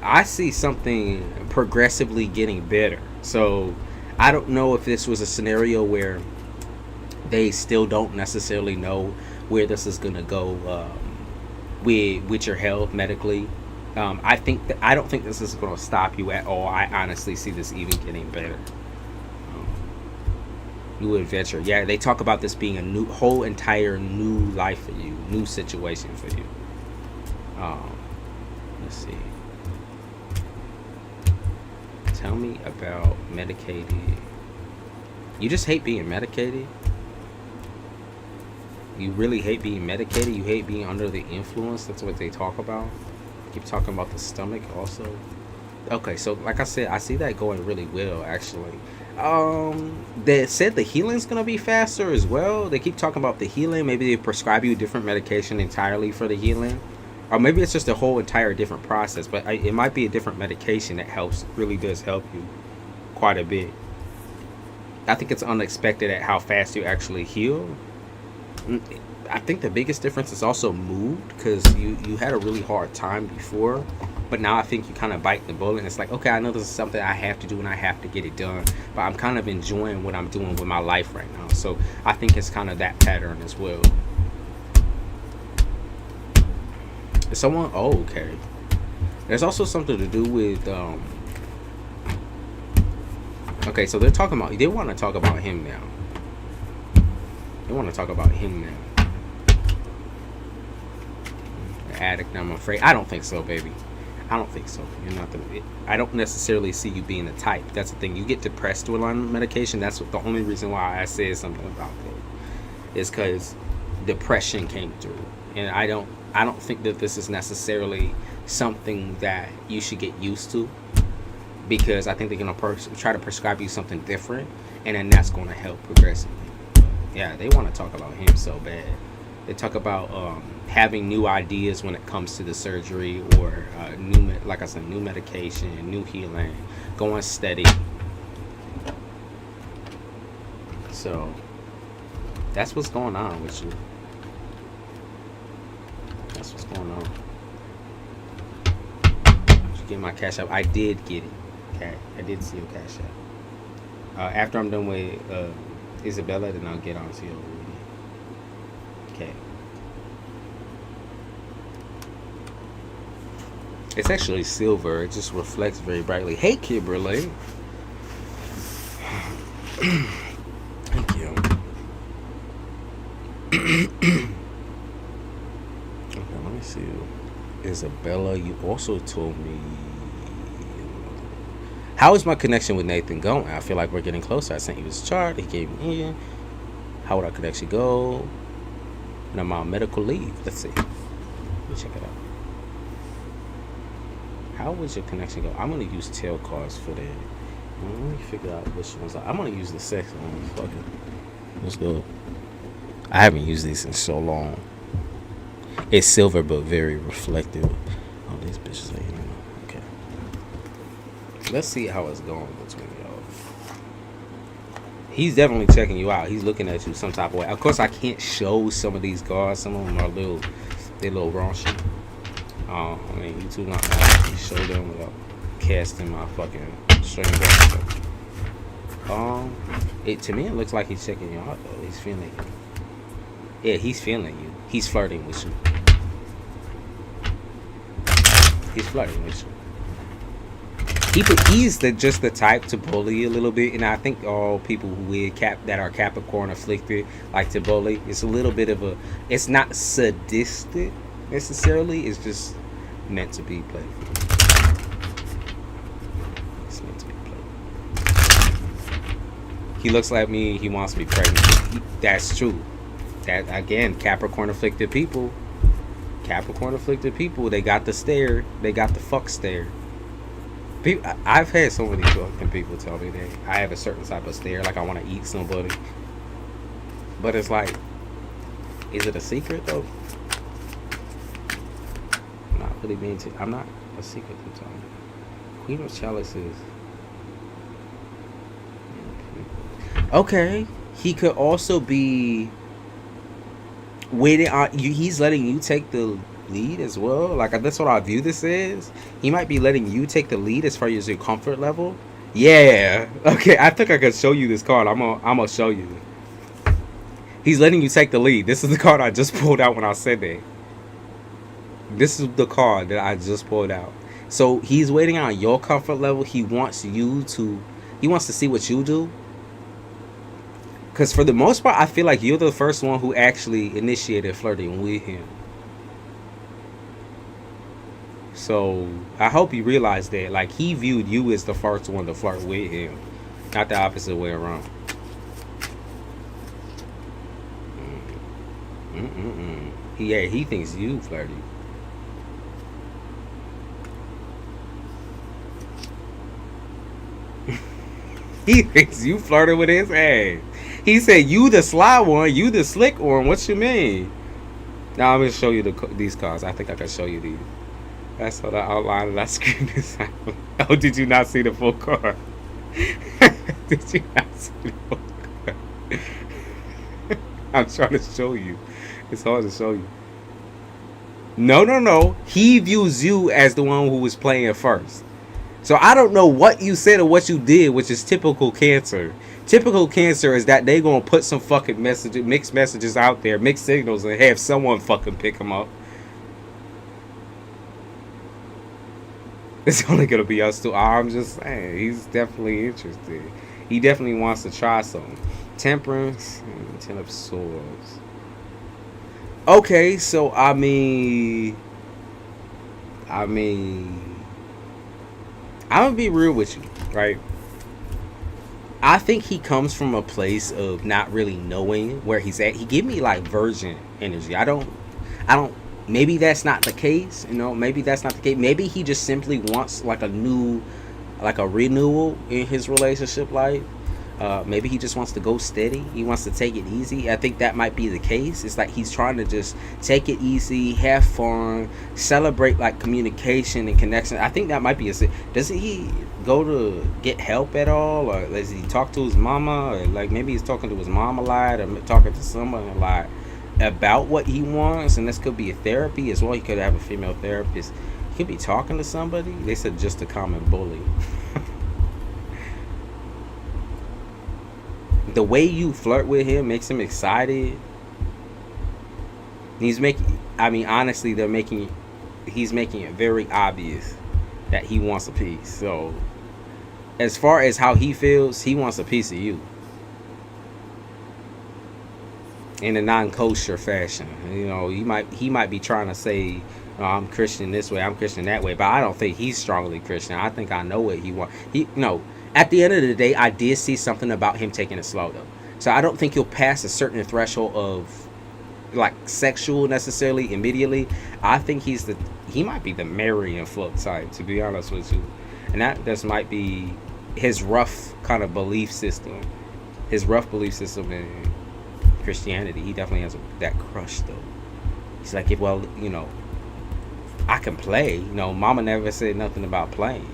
I see something progressively getting better. So I don't know if this was a scenario where they still don't necessarily know where this is gonna go with your health medically. I don't think this is gonna stop you at all. I honestly see this even getting better. New adventure. Yeah, they talk about this being a whole entire new life for you, new situation for you. Let's see. Tell me about medicated. You just hate being medicated? You really hate being medicated? You hate being under the influence? That's what they talk about? Keep talking about the stomach also? Okay, so like I said, I see that going really well actually. They said the healing's gonna be faster as well. They keep talking about the healing. Maybe they prescribe you a different medication entirely for the healing, or maybe it's just a whole entire different process. But it might be a different medication that really does help you quite a bit. I think it's unexpected at how fast you actually heal. I think the biggest difference is also mood, because you had a really hard time before, but now I think you kind of bite the bullet and it's like, okay, I know this is something I have to do and I have to get it done, but I'm kind of enjoying what I'm doing with my life right now. So I think it's kind of that pattern as well. Someone, oh, okay. There's also something to do with, okay, so they want to talk about him now. They want to talk about him now. Addict, I'm afraid. I don't think so, baby. I don't think so. You're not gonna. I don't necessarily see you being the type. That's the thing. You get depressed with on medication. That's the only reason why I said something about that. Is because depression came through, and I don't think that this is necessarily something that you should get used to. because I think they're gonna try to prescribe you something different, and then that's gonna help progressively. Yeah, they want to talk about him so bad. They talk about having new ideas when it comes to the surgery, or like I said, new medication, new healing, going steady. So that's what's going on with you. That's what's going on. Did you get my cash app? I did get it. Okay, I did see your cash app. After I'm done with Isabella, then I'll get on to you. Okay. It's actually silver. It just reflects very brightly. Hey, Kimberly. Thank you. Okay, let me see. Isabella, you also told me. How is my connection with Nathan going? I feel like we're getting closer. I sent you his chart. He gave me in. How would our connection go? And I'm on medical leave. Let's see. Let me check it out. How would your connection go? I'm going to use tail cards for that. Let me figure out which ones. I'm going to use the sex one. Fuck it. Let's go. I haven't used these in so long. It's silver, but very reflective. Oh, these bitches ain't. Okay. Let's see how it's going between y'all. He's definitely checking you out. He's looking at you some type of way. Of course, I can't show some of these cards. Some of them are they're a little raunchy. I mean, you two not gonna actually show them without casting my fucking string. To me, it looks like he's checking you out though. He's feeling you. Yeah, he's feeling you. He's flirting with you. He's flirting with you. He's just the type to bully a little bit, and I think all people that are Capricorn afflicted like to bully. It's a little bit of it's not sadistic necessarily. It's just meant to be playful. It's meant to be playful. He looks like me. He wants to be pregnant. That's true. That again, Capricorn afflicted people. They got the stare. They got the fuck stare. I've had so many fucking people tell me that I have a certain type of stare, like I want to eat somebody. But it's like, is it a secret though? I'm not really being I'm not a secret to tell me. Queen of Chalices. Okay, he could also be waiting on you. He's letting you take the lead as well. Like, that's what I view this as. He might be letting you take the lead as far as your comfort level. Yeah. Okay, I think I could show you this card. I'm gonna show you. He's letting you take the lead. This is the card I just pulled out when I said that. This is the card that I just pulled out. So he's waiting on your comfort level. He wants to see what you do. Because for the most part, I feel like you're the first one who actually initiated flirting with him. So I hope you realize that. Like, he viewed you as the first one to flirt with him, not the opposite way around. Yeah, he thinks you flirty. He thinks you flirted with his ass. He said, you the sly one, you the slick one. What you mean? Now I'm going to show you these cards. I think I can show you these. That's how the outline of that screen is. Oh, did you not see the full card? Did you not see the full card? I'm trying to show you. It's hard to show you. No. He views you as the one who was playing first. So I don't know what you said or what you did, which is typical Cancer. Typical Cancer is that they gonna put some fucking mixed messages out there, mixed signals, and have someone fucking pick them up. It's only gonna be us two. I'm just saying, he's definitely interested. He definitely wants to try something. Temperance and Ten of Swords. Okay, so I mean, I'm gonna be real with you, right? I think he comes from a place of not really knowing where he's at. He give me like virgin energy. I don't maybe that's not the case, maybe that's not the case. Maybe he just simply wants like a new like a renewal in his relationship life. Maybe he just wants to go steady. He wants to take it easy. I think that might be the case. It's like he's trying to just take it easy, have fun, celebrate like communication and connection. I think that might be a. Doesn't he go to get help at all, or does he talk to his mama, or like maybe he's talking to his mom a lot, or talking to someone a lot about what he wants? And this could be a therapy as well. He could have a female therapist. He could be talking to somebody. They said just a common bully. The way you flirt with him makes him excited. He's making, I mean, honestly, he's making it very obvious that he wants a piece. So, as far as how he feels, he wants a piece of you. In a non-kosher fashion. You know, he might be trying to say, oh, I'm Christian this way, I'm Christian that way, but I don't think he's strongly Christian. I think I know what he wants. At the end of the day, I did see something about him taking it slow though. So I don't think he'll pass a certain threshold of like sexual necessarily immediately. I think he might be the Marian fuck type, to be honest with you. And that just might be his rough kind of belief system. His rough belief system in Christianity. He definitely has that crush though. He's like, well, I can play. Mama never said nothing about playing.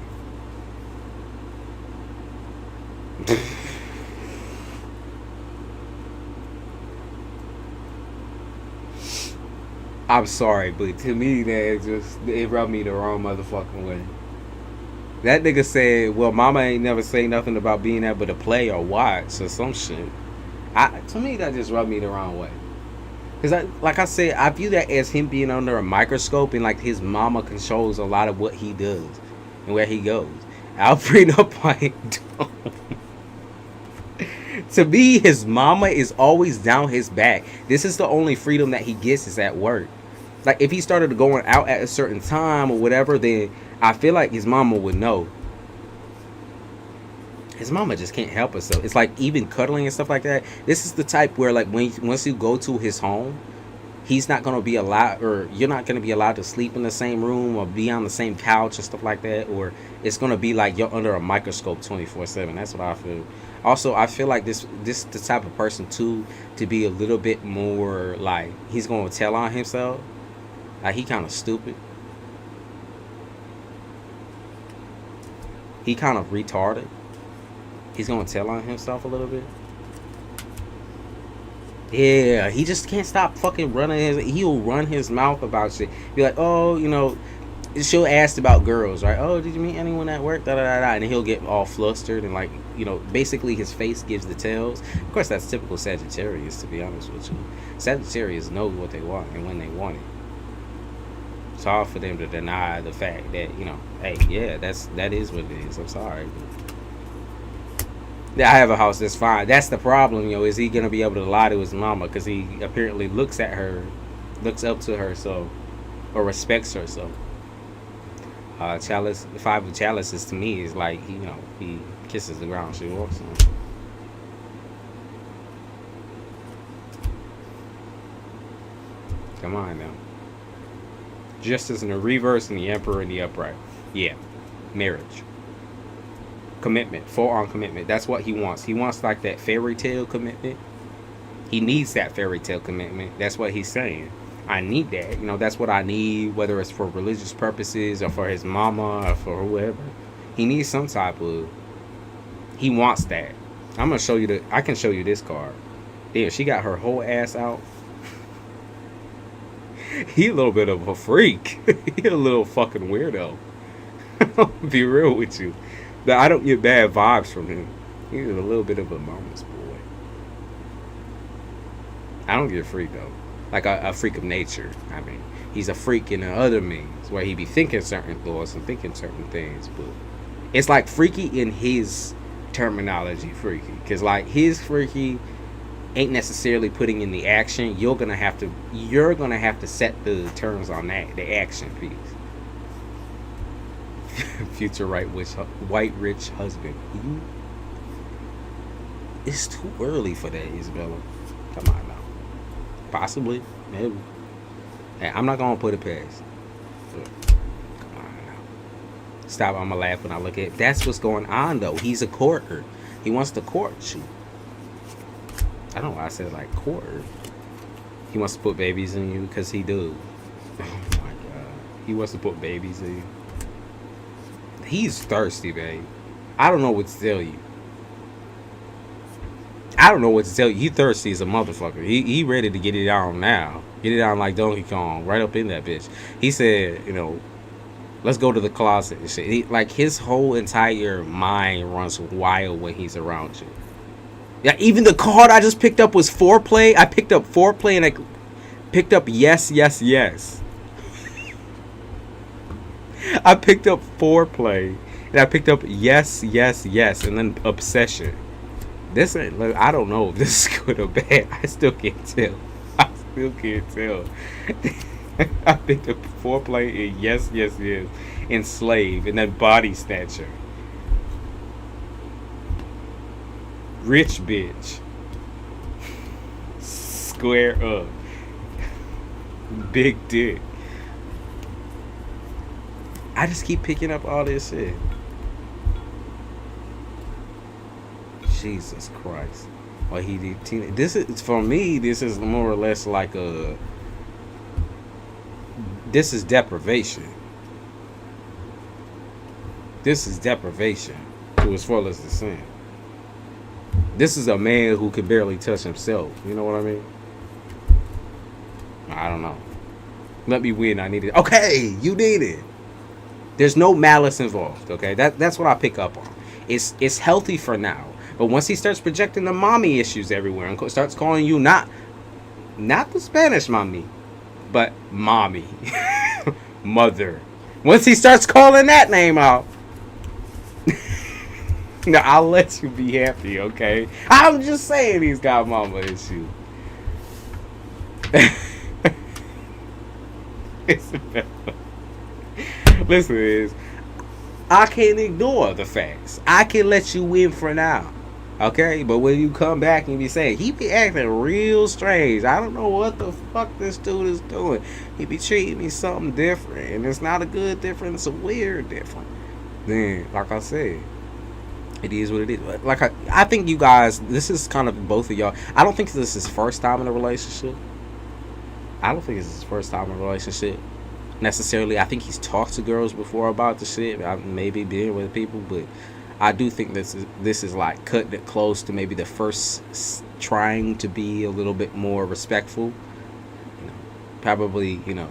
I'm sorry, but to me, that it rubbed me the wrong motherfucking way. That nigga said, well, mama ain't never say nothing about being able to play or watch or some shit. To me, that just rubbed me the wrong way. Because, like I said, I view that as him being under a microscope, and like his mama controls a lot of what he does and where he goes. I'll bring up point. To me, his mama is always down his back. This is the only freedom that he gets is at work. Like, if he started going out at a certain time or whatever, then I feel like his mama would know. His mama just can't help herself. It's like even cuddling and stuff like that. This is the type where, like, once you go to his home, he's not going to be allowed, or you're not going to be allowed to sleep in the same room or be on the same couch and stuff like that. Or it's going to be like you're under a microscope 24/7. That's what I feel. Also, I feel like this the type of person too to be a little bit more like he's going to tell on himself. Like, he kind of stupid. He kind of retarded. He's going to tell on himself a little bit. Yeah, he just can't stop fucking running he'll run his mouth about shit. Be like, oh, she'll ask about girls, right? Oh, did you meet anyone at work? Da da da da. And he'll get all flustered and, like, basically his face gives the tells. Of course, that's typical Sagittarius, to be honest with you. Sagittarius know what they want and when they want it. It's hard for them to deny the fact that, hey, yeah, that is what it is. I'm sorry. I have a house, that's fine. That's the problem, is he going to be able to lie to his mama? Because he apparently looks at her, looks up to her, so, or respects her, so. Chalice, the 5 of chalices to me is like, he kisses the ground she walks on. Come on now. Justice in the reverse and the Emperor in the upright. Yeah, marriage. Commitment, full-on commitment. That's what he wants. He wants like that fairy tale commitment. He needs that fairy tale commitment. That's what he's saying. I need that. That's what I need, whether it's for religious purposes or for his mama or for whoever. He needs some type of... He wants that. I'm going to show you I can show you this card. Damn, she got her whole ass out. He a little bit of a freak. He a little fucking weirdo. Be real with you. But I don't get bad vibes from him. He's a little bit of a mama's boy. I don't get a freak though. Like a freak of nature. I mean, he's a freak in the other means where he be thinking certain thoughts and thinking certain things. But it's like freaky in his terminology, freaky. Because like his freaky ain't necessarily putting in the action. You're gonna have to set the terms on that, the action piece. Future white rich husband. It's too early for that, Isabella. Come on now. Possibly, maybe. Hey, I'm not gonna put it past. But, come on now. Stop, I'm gonna laugh when I look at it. That's what's going on though. He's a courter. He wants to court you. I don't know why I said like courter. He wants to put babies in you because he do. Oh my god. He wants to put babies in you. He's thirsty, babe. I don't know what to tell you. I don't know what to tell you. He thirsty as a motherfucker. He ready to get it on now. Get it on like Donkey Kong. Right up in that bitch. He said, you know, let's go to the closet and shit. Like his whole entire mind runs wild when he's around you. Yeah, even the card I just picked up was foreplay. I picked up foreplay and I picked up yes, yes, yes. I picked up foreplay and I picked up yes, yes, yes, and then obsession. This ain't, look, I don't know if this is good or bad. I still can't tell. I still can't tell. I picked up foreplay and yes, yes, yes, and slave, and then body snatcher. Rich bitch. Square up. Big dick. I just keep picking up all this shit. Jesus Christ. Well, he did. This is, for me, this is more or less like a. This is deprivation. This is deprivation to as far as the sin. This is a man who can barely touch himself. You know what I mean? I don't know. Let me win. I need it. Okay, you need it. There's no malice involved. Okay, that's what I pick up on. It's healthy for now. But once he starts projecting the mommy issues everywhere and starts calling you not the Spanish mommy, but mommy, mother. Once he starts calling that name out, now I'll let you be happy, okay? I'm just saying he's got mama issues. Listen, I can't ignore the facts. I can let you win for now. Okay, but when you come back and be saying he be acting real strange, I don't know what the fuck this dude is doing. He be treating me something different, and it's not a good different, it's a weird different. Then, like I said, it is what it is. Like I think you guys, this is kind of both of y'all. I don't think this is his first time in a relationship. I don't think it's his first time in a relationship necessarily. I think he's talked to girls before about the shit. Maybe being with people, but I do think this is like cutting it close to maybe the first trying to be a little bit more respectful. You know, probably, you know,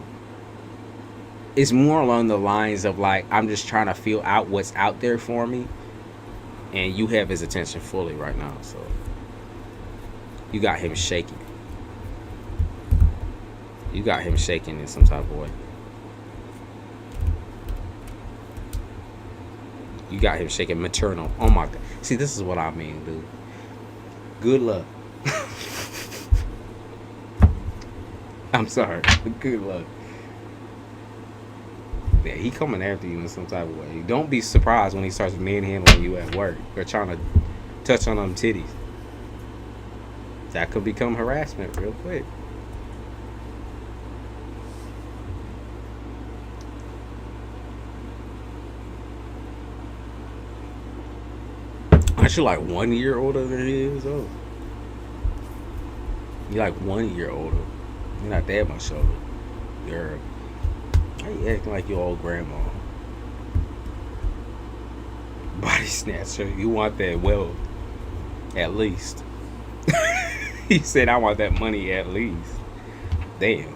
it's more along the lines of like, I'm just trying to feel out what's out there for me, and you have his attention fully right now. So you got him shaking. You got him shaking in some type of way. You got him shaking maternal. Oh my God. See, this is what I mean, dude. Good luck. I'm sorry. Good luck. Yeah, he coming after you in some type of way. Don't be surprised when he starts manhandling you at work or trying to touch on them titties. That could become harassment real quick. Aren't you like 1 year older than he is? Oh, you're like 1 year older. You're not that much older. Girl, why you acting like your old grandma? Body snatcher. You want that wealth, at least. He said, I want that money at least. Damn.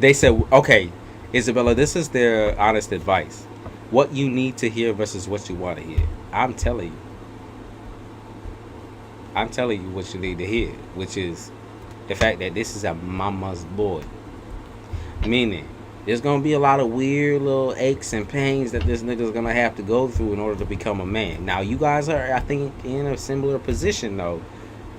They said, okay, Isabella, this is their honest advice. What you need to hear versus what you want to hear. I'm telling you. I'm telling you what you need to hear, which is the fact that this is a mama's boy. Meaning, there's going to be a lot of weird little aches and pains that this nigga's going to have to go through in order to become a man. Now, you guys are, I think, in a similar position, though,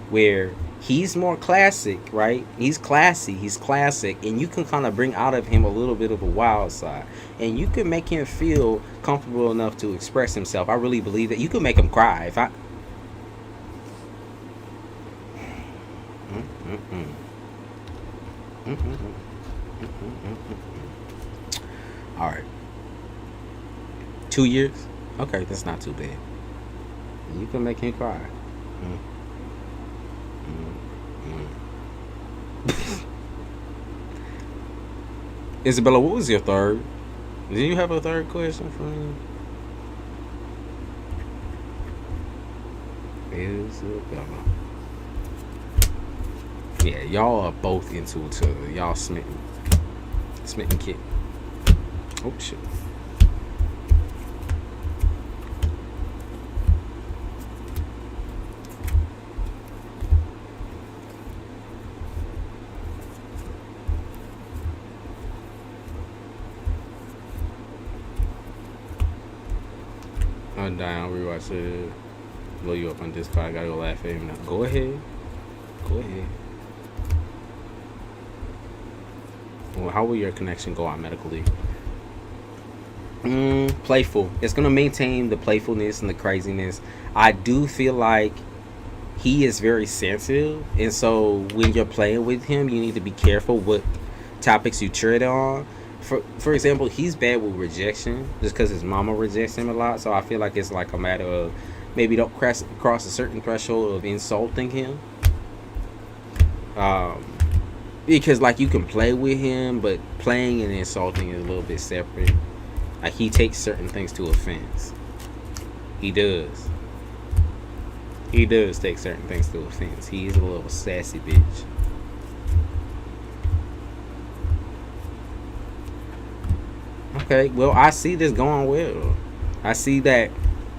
where he's more classic, right? He's classy, he's classic, and you can kind of bring out of him a little bit of a wild side. And you can make him feel comfortable enough to express himself. I really believe that you can make him cry. If I... All right. 2 years? Okay, that's not too bad. You can make him cry. Mm. Isabella, what was your third? Do you have a third question for me? Isabella. Yeah, y'all are both into each other. Y'all smitten. Smitten kid. Oh, shit. I'm down. Rewatch it. Blow you up on Discord. I gotta go laugh at him now. Go ahead. Go ahead. Well, how will your connection go on medically? Playful. It's gonna maintain the playfulness and the craziness. I do feel like he is very sensitive, and so when you're playing with him, you need to be careful what topics you tread on. For example, he's bad with rejection just because his mama rejects him a lot. So I feel like it's like a matter of maybe don't cross a certain threshold of insulting him. Because like you can play with him, but playing and insulting is a little bit separate. Like he takes certain things to offense. He does. He does take certain things to offense. He is a little sassy bitch. Okay, well, I see this going well. I see that,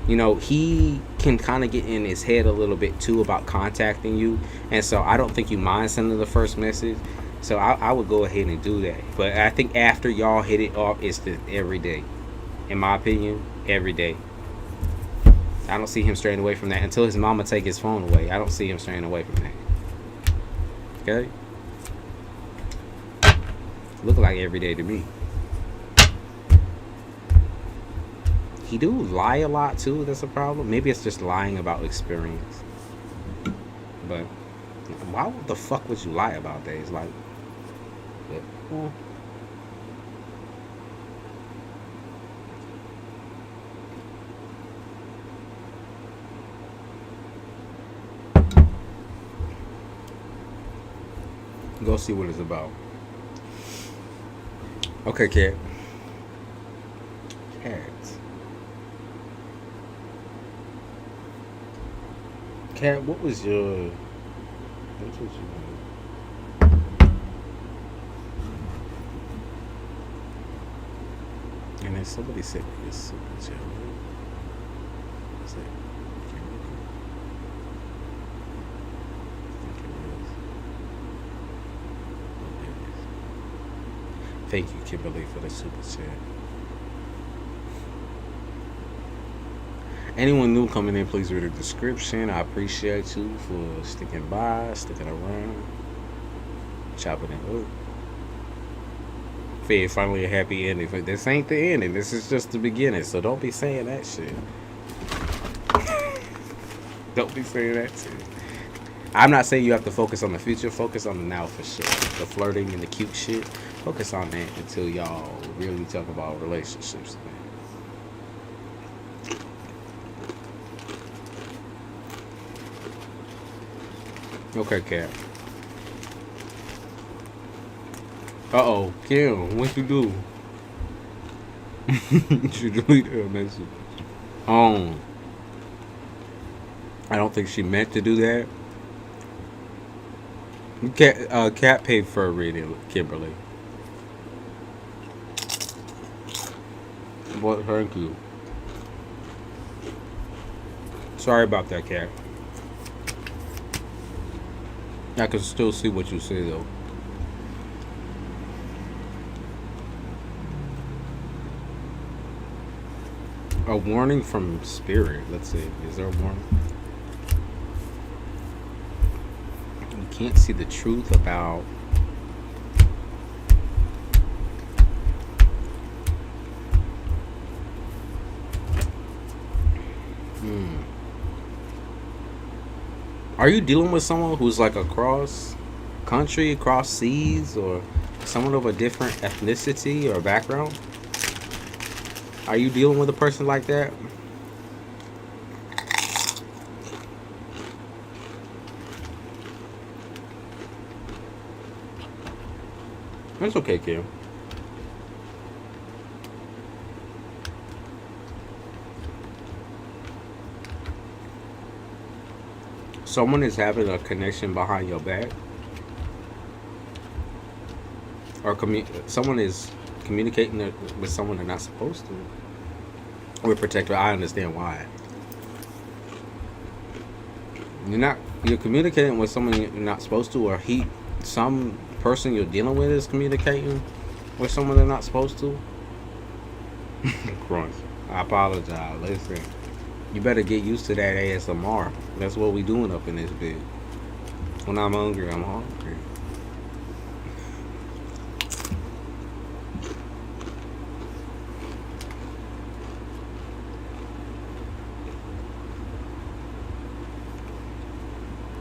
you know, he can kind of get in his head a little bit too about contacting you. And so I don't think you mind sending the first message. So I would go ahead and do that. But I think after y'all hit it off, it's the every day. In my opinion, every day. I don't see him straying away from that until his mama take his phone away. I don't see him straying away from that. Okay? Look like every day to me. He do lie a lot too. That's a problem. Maybe it's just lying about experience. But why the fuck would you lie about that? It's like, well, go see what it's about. Okay, cat. Cat, what was your... What was your... And then somebody said it's super jelly. Is that... Thank you, Kimberly, for the super chat. Anyone new coming in, please read the description. I appreciate you for sticking by, sticking around, chopping it up. Fed finally a happy ending. But this ain't the ending. This is just the beginning. So don't be saying that shit. Don't be saying that shit. I'm not saying you have to focus on the future. Focus on the now for sure. The flirting and the cute shit. Focus on that until y'all really talk about relationships. Okay, Cap. Uh-oh, Kim, what you do? She deleted her message. I don't think she meant to do that. Cat paid for a reading, Kimberly. What? Thank you. Sorry about that, Cat. I can still see what you say, though. A warning from spirit. Let's see. Is there a warning? You can't see the truth about... Are you dealing with someone who's like across country, across seas, or someone of a different ethnicity or background? Are you dealing with a person like that? That's okay, Kim. Someone is having a connection behind your back, or someone is communicating with someone they're not supposed to. With protector, I understand why. You're communicating with someone you're not supposed to, or some person you're dealing with is communicating with someone they're not supposed to. Crunch. I apologize. Listen, you better get used to that ASMR. That's what we doing up in this bit. When I'm hungry, I'm hungry.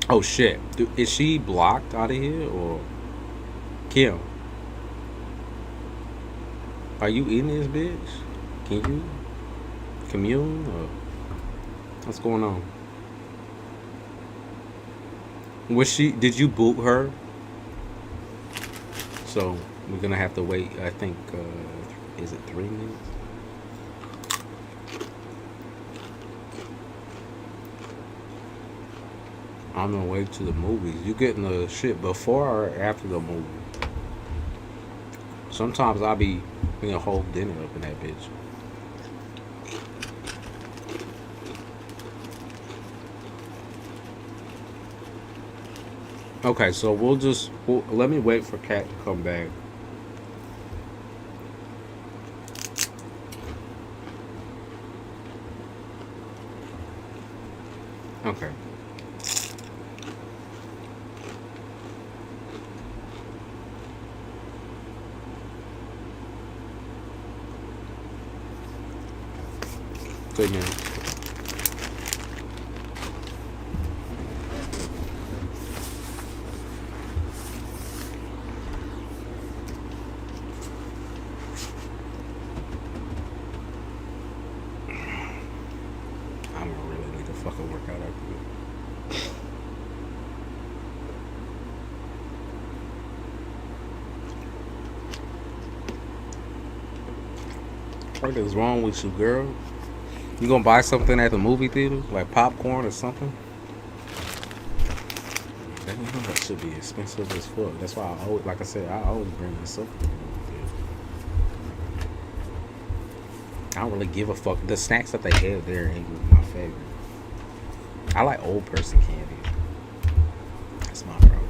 Oh shit. Is she blocked out of here, or Kim? Are you in this bitch? Can you commune, or what's going on? Did you boot her? So we're gonna have to wait, I think, is it 3 minutes? I'm gonna wait to the movies. You getting the shit before or after the movie? Sometimes I'll be bringing a whole dinner up in that bitch. Okay, so let me wait for Kat to come back. Okay. Good man. I'm gonna really need to fucking work out after this. What is wrong with you, girl? You gonna buy something at the movie theater, like popcorn or something? That should be expensive as fuck. That's why I always, like I said, I always bring myself to the movie theater. I don't really give a fuck. The snacks that they have there ain't my favorite. I like old person candy. That's my problem.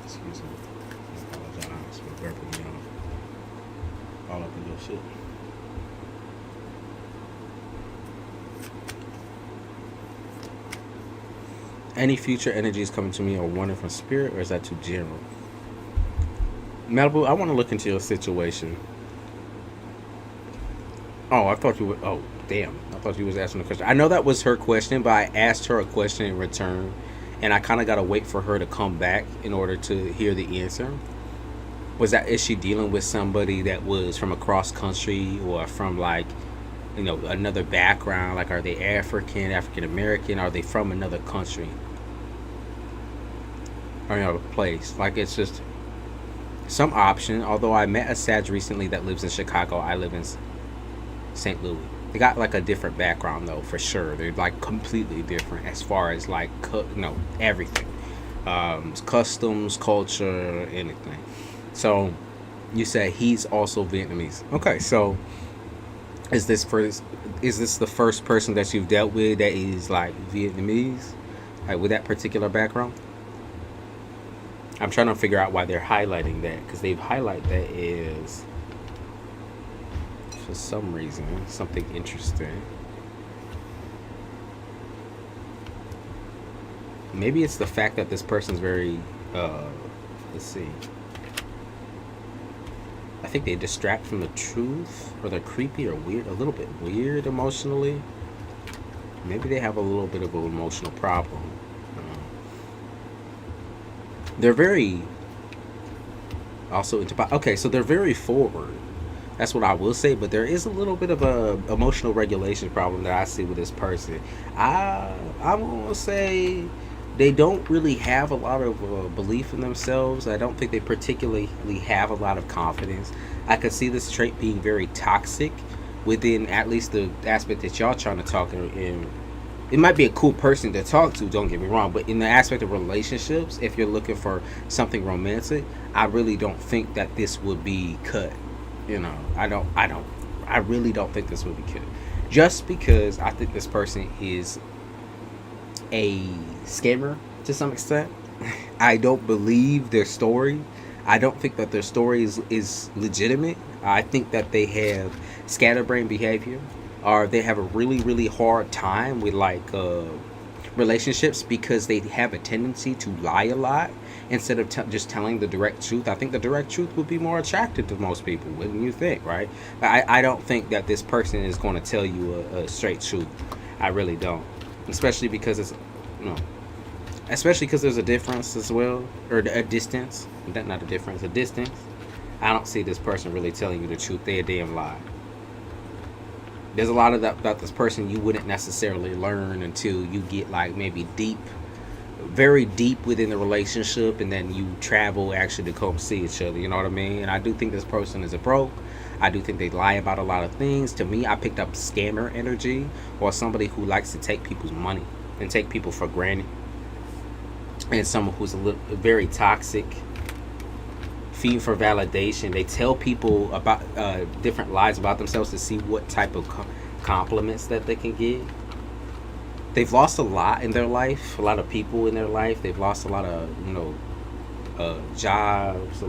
Excuse me. I apologize for burping me off. All up in your shit. Any future energies coming to me are warning from spirit, or is that too general? Malibu, I want to look into your situation. Oh, I thought you would. Oh, damn. I thought you was asking a question. I know that was her question, but I asked her a question in return, and I kind of got to wait for her to come back in order to hear the answer. Is she dealing with somebody that was from across country, or from, like, another background? Like, are they African American? Are they from another country? Or another place? Like, it's just some option. Although I met a Sag recently that lives in Chicago. I live in St. Louis. They got, like, a different background, though, for sure. They're, like, completely different as far as, like, everything. Customs, culture, anything. So, you said he's also Vietnamese. Okay, so is this the first person that you've dealt with that is, like, Vietnamese? Like, with that particular background? I'm trying to figure out why they're highlighting that, because they've highlighted that as, for some reason, something interesting. Maybe it's the fact that this person's very, let's see. I think they distract from the truth, or they're creepy or weird, a little bit weird emotionally. Maybe they have a little bit of an emotional problem. they're very also into, okay, so they're very forward. That's what I will say, but there is a little bit of a emotional regulation problem that I see with this person. I'm gonna say they don't really have a lot of belief in themselves. I don't think they particularly have a lot of confidence. I could see this trait being very toxic within at least the aspect that y'all trying to talk in. It might be a cool person to talk to, don't get me wrong, but in the aspect of relationships, if you're looking for something romantic, I really don't think that this would be cut. I really don't think this would be cut. Just because I think this person is a scammer to some extent. I don't believe their story. I don't think that their story is legitimate. I think that they have scatterbrain behavior, or they have a really, really hard time with relationships because they have a tendency to lie a lot instead of just telling the direct truth. I think the direct truth would be more attractive to most people, wouldn't you think, right? I don't think that this person is going to tell you a straight truth. I really don't, especially because especially because there's a difference as well, or a distance. Not a difference, a distance. I don't see this person really telling you the truth. They a damn lie. There's a lot of that about this person you wouldn't necessarily learn until you get like maybe deep, very deep within the relationship, and then you travel actually to come see each other. You know what I mean? And I do think this person is a broke. I do think they lie about a lot of things. To me, I picked up scammer energy, or somebody who likes to take people's money and take people for granted, and someone who's very toxic, feeding for validation. They tell people about different lies about themselves to see what type of compliments that they can get. They've lost a lot in their life, a lot of people in their life. They've lost a lot of jobs,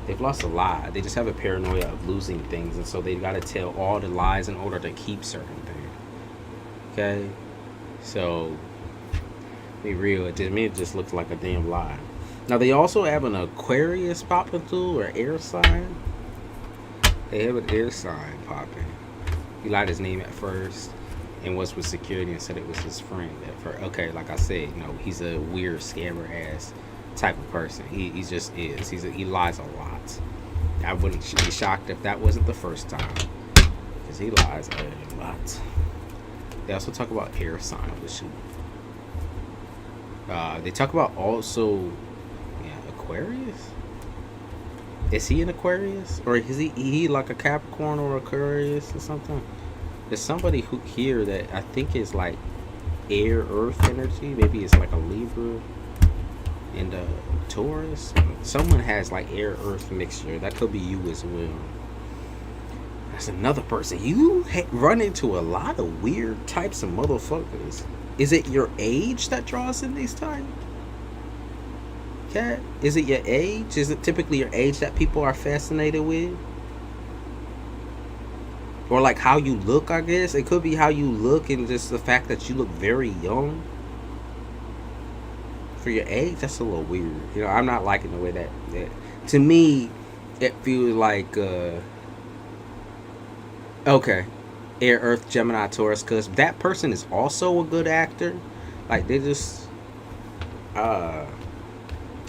they've lost a lot. They just have a paranoia of losing things, and so they got to tell all the lies in order to keep certain things. Okay, so be real. To me, it just looks like a damn lie. Now, they also have an Aquarius popping through, or air sign. They have an air sign popping. He lied his name at first and was with security and said it was his friend at first. Okay, like I said, he's a weird scammer ass type of person. He just is. He lies a lot. I wouldn't be shocked if that wasn't the first time, because he lies a lot. They also talk about air sign, which they talk about also Aquarius. Is he an Aquarius, or is he like a Capricorn or Aquarius or something? There's somebody here that I think is like air earth energy. Maybe it's like a Libra and a Taurus. Someone has like air earth mixture. That could be you as well. That's another person. You run into a lot of weird types of motherfuckers. Is it your age that draws in these types? Cat? Is it your age? Is it typically your age that people are fascinated with? Or like how you look, I guess. It could be how you look, and just the fact that you look very young. For your age, that's a little weird. I'm not liking the way that to me, it feels like okay, air, earth, Gemini, Taurus, because that person is also a good actor. Like, they just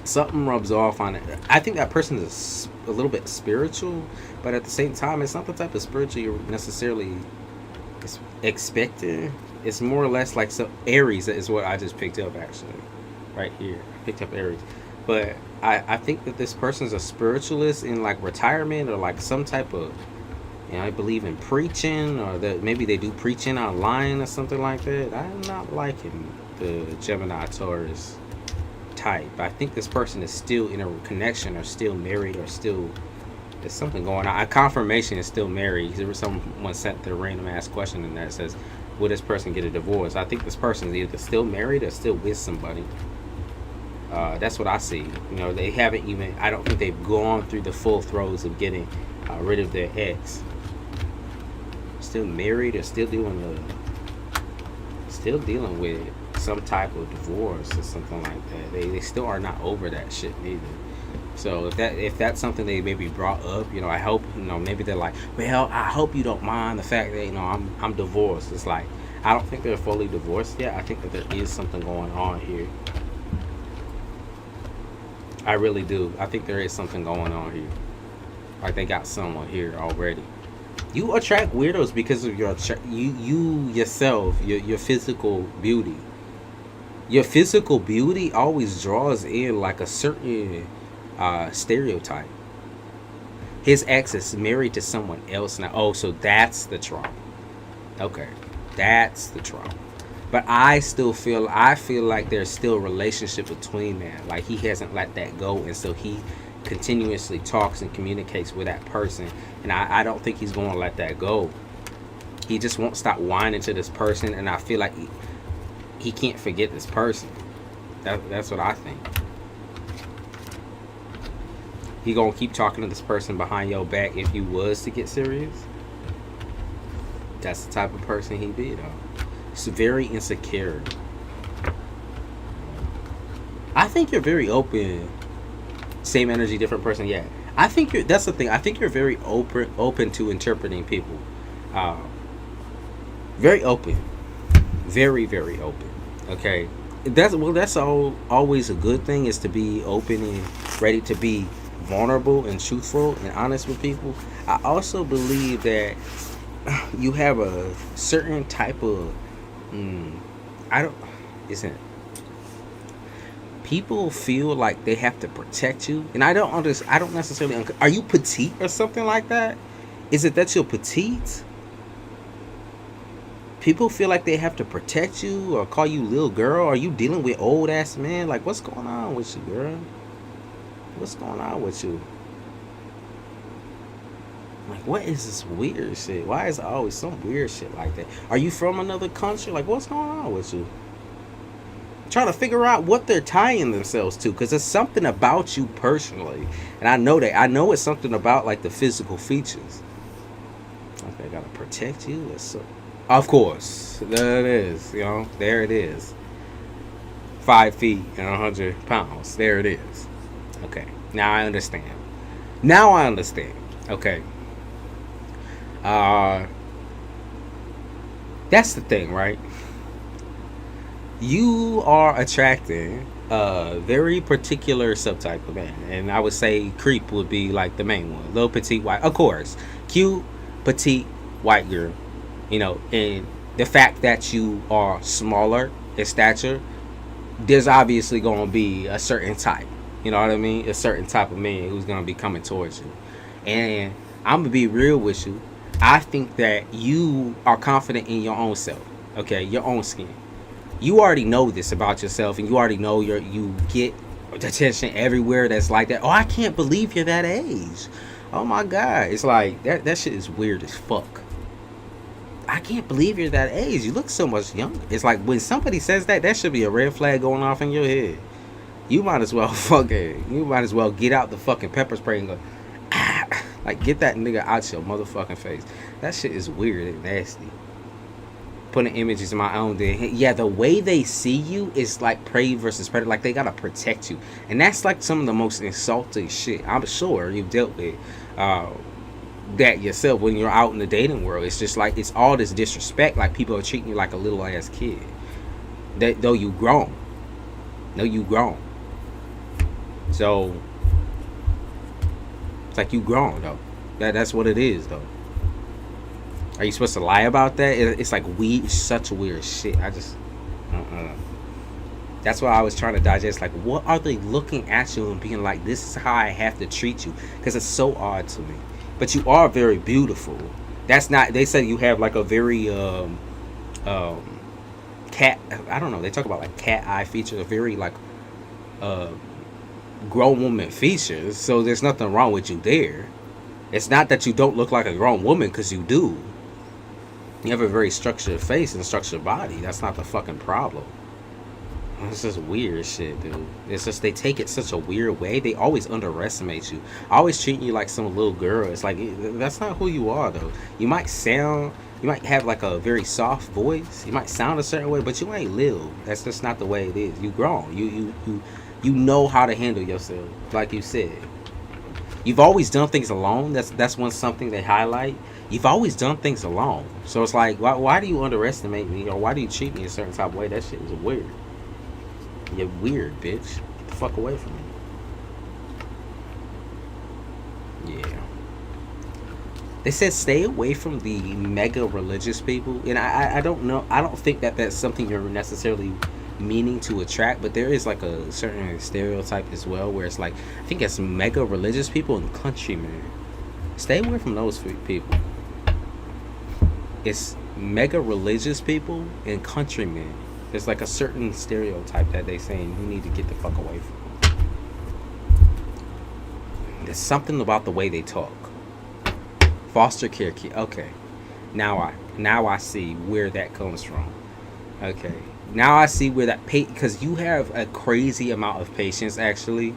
something rubs off on it. I think that person is a little bit spiritual, but at the same time, it's not the type of spiritual you're necessarily expecting. It's more or less like Aries is what I just picked up, actually. Right here, I picked up Aries. But I think that this person's a spiritualist in like retirement, or like some type of, I believe in preaching, or that maybe they do preaching online or something like that. I'm not liking the Gemini Taurus type. I think this person is still in a connection, or still married, or still there's something going on. A confirmation is still married. Someone sent the random ass question in there that says, will this person get a divorce? I think this person is either still married or still with somebody. That's what I see. They haven't even, I don't think they've gone through the full throes of getting rid of their ex. Still married, or still dealing with some type of divorce or something like that. They still are not over that shit either. So if that's something they maybe brought up, I hope, maybe they're like, well, I hope you don't mind the fact that I'm divorced. It's like, I don't think they're fully divorced yet. I think that there is something going on here. I really do. I think there is something going on here. Like they got someone here already. You attract weirdos because of you yourself, your physical beauty. Your physical beauty always draws in like a certain stereotype. His ex is married to someone else now. Oh, so that's the trauma. Okay, that's the trauma. But I feel like there's still a relationship between them. Like he hasn't let that go, and so he continuously talks and communicates with that person. And I don't think he's going to let that go. He just won't stop whining to this person, and I feel like he can't forget this person. That's what I think. He gonna keep talking to this person behind your back if you was to get serious. That's the type of person he be though. He's very insecure. I think you're very open. Same energy, different person. Yeah, I think you're. That's the thing. I think you're very open to interpreting people. Very open. Very, very open. Okay. That's always a good thing, is to be open and ready to be vulnerable and truthful and honest with people. I also believe that you have a certain type of isn't people feel like they have to protect you, and I don't necessarily are you petite or something like that? Is it that you're petite? People feel like they have to protect you or call you little girl. Are you dealing with old ass men? Like, what's going on with you, girl? What's going on with you? Like, what is this weird shit? Why is it always some weird shit like that? Are you from another country? Like, what's going on with you? Trying to figure out what they're tying themselves to, because there's something about you personally, and I know that. I know it's something about like the physical features. Like they gotta protect you. Of course, there it is. You know, there it is. 5 feet and 100 pounds. There it is. Okay, now I understand. Okay. That's the thing, right? You are attracting a very particular subtype of man, and I would say creep would be like the main one. Little petite white, of course, cute petite white girl. You know, and the fact that you are smaller in stature, there's obviously going to be a certain type. You know what I mean? A certain type of man who's going to be coming towards you. And I'm going to be real with you. I think that you are confident in your own self. Okay? Your own skin. You already know this about yourself, and you already know you get attention everywhere that's like that. Oh, I can't believe you're that age. Oh my God. It's like, that shit is weird as fuck. I can't believe you're that age. You look so much younger. It's like when somebody says that should be a red flag going off in your head. You might as well get out the fucking pepper spray and go, like, get that nigga out your motherfucking face. That shit is weird and nasty. Putting images in my own day. Yeah, the way they see you is like prey versus predator. Like, they gotta protect you. And that's like some of the most insulting shit I'm sure you've dealt with. That yourself when you're out in the dating world. It's just like, it's all this disrespect. Like, people are treating you like a little ass kid. Though you grown. So it's like you grown though. That's what it is though. Are you supposed to lie about that? It's like such weird shit. I just that's why I was trying to digest, like, what are they looking at you and being like, this is how I have to treat you? Because it's so odd to me. But you are very beautiful. That's not, they say you have like a very cat, I don't know, they talk about like cat eye features, a very like grown woman features. So there's nothing wrong with you there. It's not that you don't look like a grown woman, because you do. You have a very structured face and structured body. That's not the fucking problem. It's just weird shit, dude. It's just they take it such a weird way. They always underestimate you. Always treating you like some little girl. It's like, that's not who you are, though. You might have like a very soft voice. You might sound a certain way, but you ain't little. That's just not the way it is. You grown. You know how to handle yourself, like you said. You've always done things alone. That's something they highlight. You've always done things alone. So it's like, why do you underestimate me, or why do you treat me a certain type of way? That shit is weird. You're weird, bitch. Get the fuck away from me. Yeah. They said stay away from the mega religious people, and I don't know. I don't think that that's something you're necessarily meaning to attract, but there is like a certain stereotype as well, where it's like I think it's mega religious people and countrymen. Stay away from those people. It's mega religious people and countrymen. There's like a certain stereotype that they saying you need to get the fuck away from. There's something about the way they talk. Foster care kid. Okay, now I see where that comes from. Okay, now I see where that because you have a crazy amount of patience actually,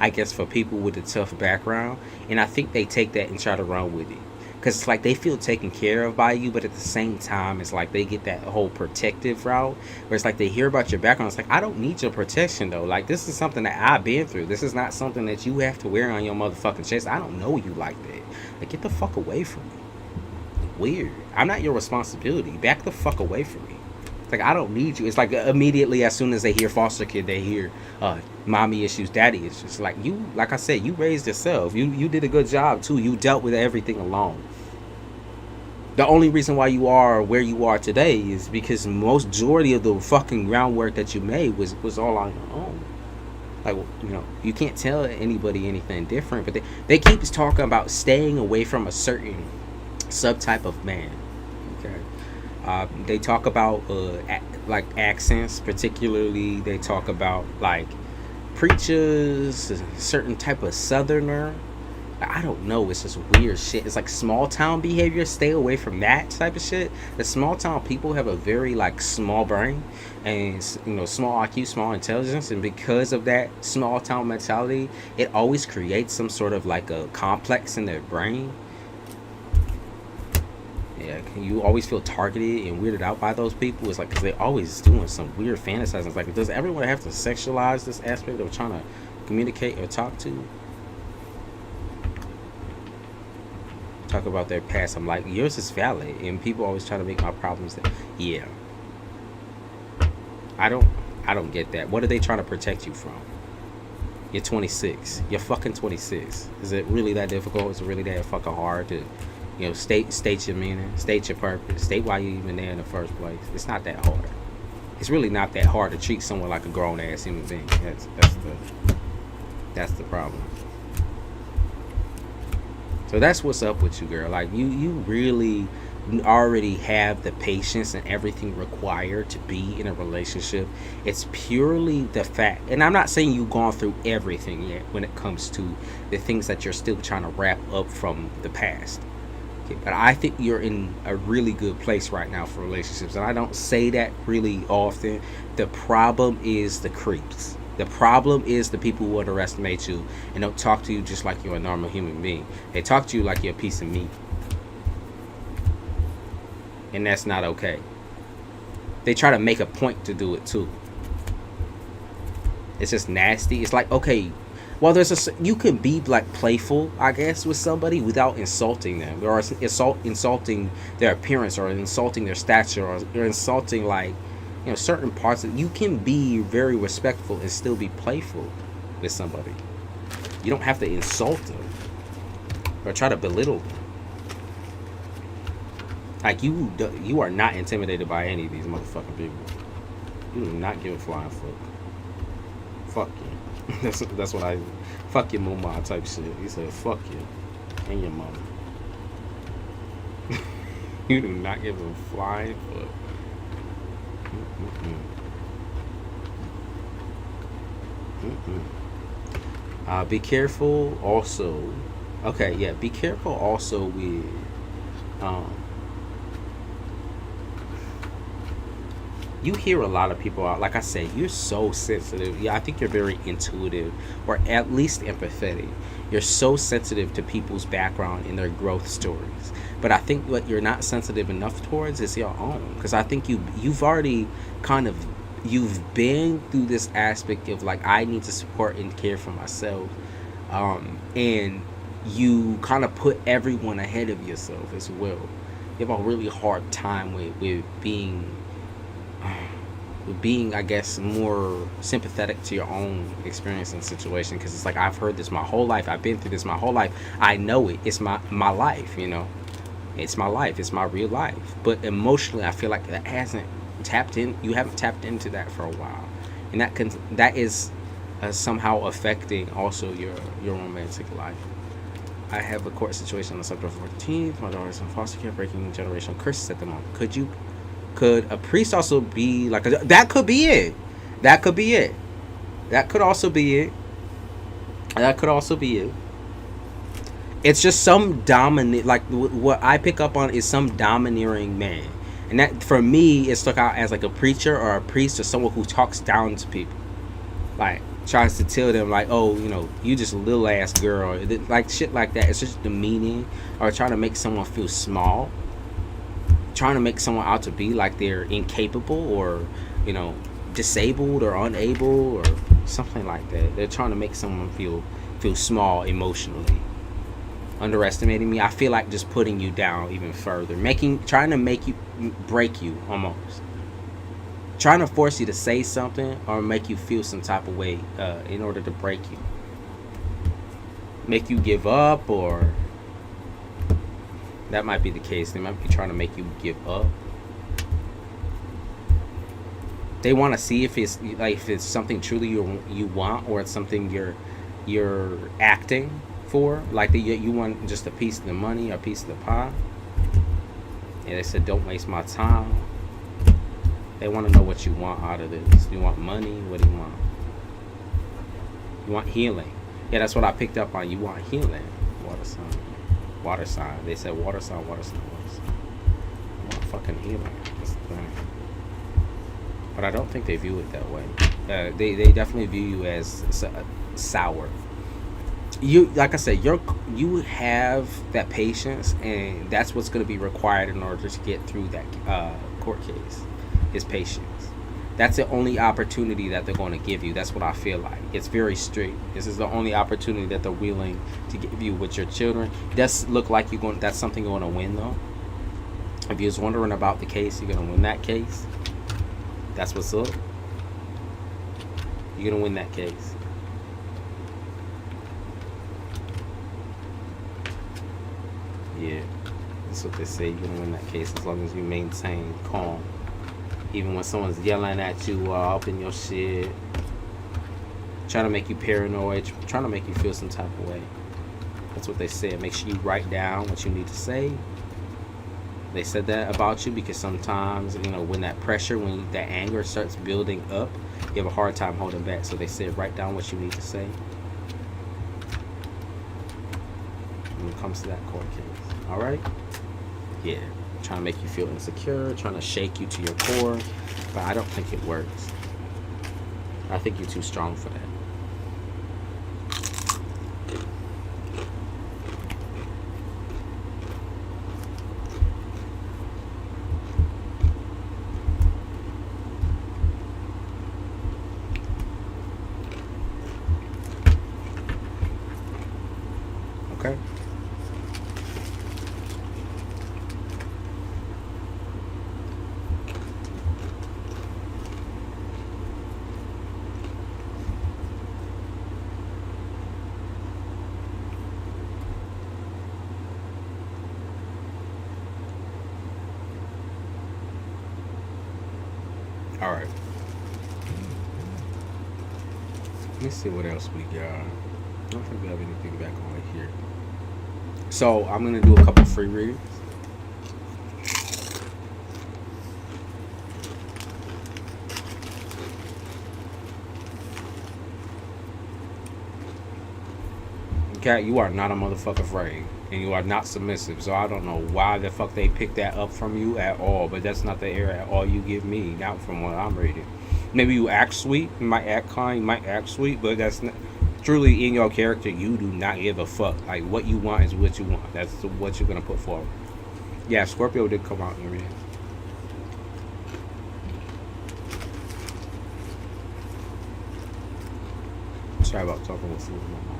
I guess, for people with a tough background, and I think they take that and try to run with it. Because it's like they feel taken care of by you, but at the same time, it's like they get that whole protective route where it's like they hear about your background. It's like, I don't need your protection, though. Like, this is something that I've been through. This is not something that you have to wear on your motherfucking chest. I don't know you like that. Like, get the fuck away from me. Weird. I'm not your responsibility. Back the fuck away from me. It's like, I don't need you. It's like immediately as soon as they hear foster kid, they hear mommy issues, daddy issues. Like you, like I said, you raised yourself. You did a good job too. You dealt with everything alone. The only reason why you are where you are today is because majority of the fucking groundwork that you made was all on your own. Like, you know, you can't tell anybody anything different, but they keep talking about staying away from a certain subtype of man. Okay. They talk about like accents, particularly. They talk about like preachers, a certain type of southerner. I don't know. It's just weird shit. It's like small town behavior. Stay away from that type of shit. The small town people have a very like small brain, and you know, small IQ, small intelligence, and because of that small town mentality, it always creates some sort of like a complex in their brain. Yeah, you always feel targeted and weirded out by those people. It's like because they're always doing some weird fantasizing. It's like, does everyone have to sexualize this aspect of trying to communicate or talk to? Talk about their past. I'm like, yours is valid, and people always try to make my problems that, yeah. I don't get that. What are they trying to protect you from? You're 26. You're fucking 26. Is it really that difficult? Is it really that fucking hard to, you know, state your meaning, state your purpose, state why you're even there in the first place? It's not that hard. It's really not that hard to treat someone like a grown ass human being. That's the problem. So that's what's up with you, girl. Like you really already have the patience and everything required to be in a relationship. It's purely the fact, and I'm not saying you've gone through everything yet when it comes to the things that you're still trying to wrap up from the past. Okay, but I think you're in a really good place right now for relationships, and I don't say that really often. The problem is the creeps. The problem is the people who underestimate you and don't talk to you just like you're a normal human being. They talk to you like you're a piece of meat. And that's not okay. They try to make a point to do it too. It's just nasty. It's like, okay, well, you can be like playful, I guess, with somebody without insulting them, or insulting their appearance, or insulting their stature, or insulting like, you know, certain parts of you can be very respectful and still be playful with somebody. You don't have to insult them or try to belittle them. Like you are not intimidated by any of these motherfucking people. You do not give a flying fuck. Fuck you. That's what I fuck your mama type shit. He said fuck you and your mama. You do not give a flying fuck. Be careful also. Okay, yeah, be careful also with you hear a lot of people out. Like I said, you're so sensitive. Yeah, I think you're very intuitive, or at least empathetic. You're so sensitive to people's background and their growth stories. But I think what you're not sensitive enough towards is your own. Because I think you've already you've been through this aspect of like, I need to support and care for myself. And you kind of put everyone ahead of yourself as well. You have a really hard time with being being, I guess, more sympathetic to your own experience and situation, because it's like, I've heard this my whole life, I've been through this my whole life, I know it, it's my life, you know, it's my life, it's my real life. But emotionally, I feel like that hasn't tapped in, you haven't tapped into that for a while, and that is somehow affecting also your romantic life. I have a court situation on September 14th. My daughter's in foster care, breaking generational curses at the moment. Could a priest also be like that could be it. That could be it. That could also be it. That could also be it. It's just some dominant, like what I pick up on is some domineering man. And that, for me, it stuck out as like a preacher or a priest or someone who talks down to people. Like, tries to tell them, like, oh, you know, you just a little ass girl. Like, shit like that. It's just demeaning. Or trying to make someone feel small. Trying to make someone out to be like they're incapable or, you know, disabled or unable or something like that. They're trying to make someone feel small emotionally. Underestimating me, I feel like just putting you down even further, trying to make you, break you almost, trying to force you to say something or make you feel some type of way in order to break you, make you give up, or that might be the case. They might be trying to make you give up. They want to see if it's something truly you want, or it's something you're acting for, like you want just a piece of the money or a piece of the pie. And they said, don't waste my time. They want to know what you want out of this. You want money? What do you want? You want healing. Yeah, that's what I picked up on. You want healing. Water sign. They said water sign. You want fucking healing. That's the thing. But I don't think they view it that way. They definitely view you as sour. You, like I said, you have that patience, and that's what's going to be required in order to get through that court case, is patience. That's the only opportunity that they're going to give you. That's what I feel like. It's very strict. This is the only opportunity that they're willing to give you with your children. It does look like that's something you're going to win, though. If you're just wondering about the case, you're going to win that case. That's what's up. You're going to win that case. Yeah, that's what they say. You're gonna win that case as long as you maintain calm, even when someone's yelling at you up in your shit, trying to make you paranoid, trying to make you feel some type of way. That's what they said. Make sure you write down what you need to say. They said that about you because sometimes, you know, when that pressure, when that anger starts building up, you have a hard time holding back. So they said write down what you need to say when it comes to that court case. All right? Yeah. Trying to make you feel insecure, trying to shake you to your core. But I don't think it works. I think you're too strong for that. Okay? All right. Let me see what else we got. I don't think we have anything back on here. So I'm gonna do a couple free readings. Okay, you are not a motherfucker afraid, and you are not submissive. So I don't know why the fuck they picked that up from you at all. But that's not the air at all you give me. Now from what I'm reading, maybe you act sweet, you might act kind, you might act sweet, but that's not truly in your character. You do not give a fuck. Like, what you want is what you want. That's what you're gonna put forward. Yeah, Scorpio did come out in your reading. Sorry about talking with food in my mind.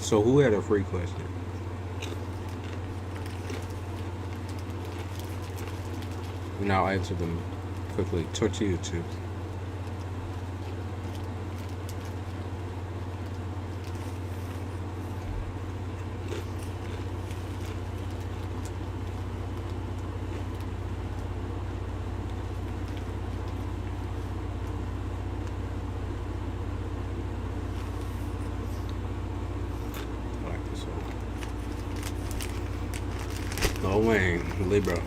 So who had a free question? And I'll answer them quickly. Tortilla chips. I like this one. Oh, Wayne, Libra.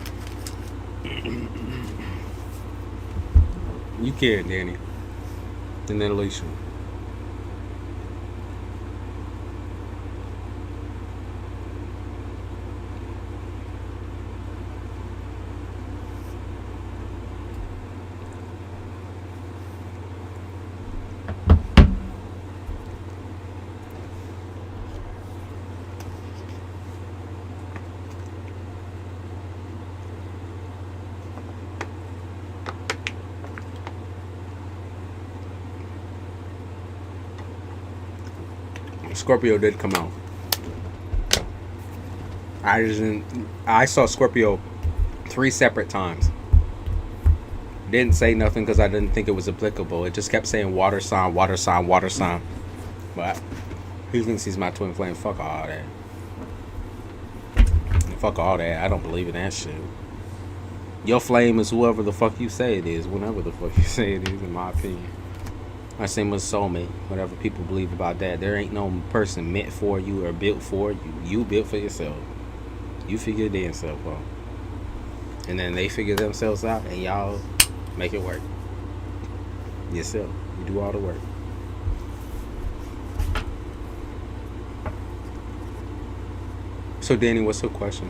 You can, Danny. And then Alicia. Scorpio did come out. I saw Scorpio 3 separate times. Didn't say nothing because I didn't think it was applicable. It just kept saying water sign, water sign, water sign. But he thinks he's my twin flame. Fuck all that. Fuck all that. I don't believe in that shit. Your flame is whoever the fuck you say it is. Whenever the fuck you say it is, in my opinion. I same with soulmate, whatever people believe about that. There ain't no person meant for you or built for you. You built for yourself. You figure your damn self out. And then they figure themselves out and y'all make it work. Yourself. You do all the work. So Danny, what's your question?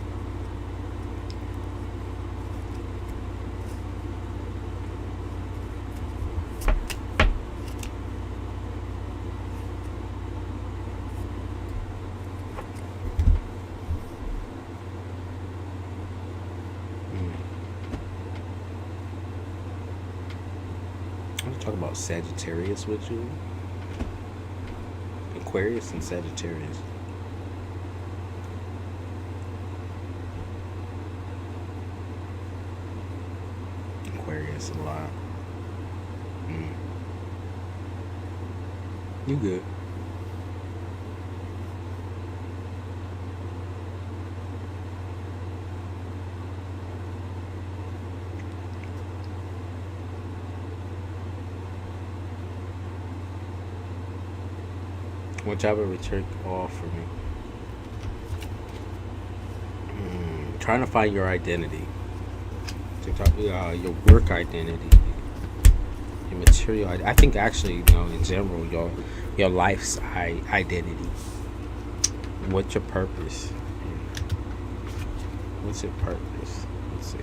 Talk about Sagittarius with you. Aquarius and Sagittarius. Aquarius a lot. You good. Which I would return all for me. Trying to find your identity. Your work identity. Your material identity. I think actually, in general, your life's identity. What's your purpose? What's your purpose? Let's see.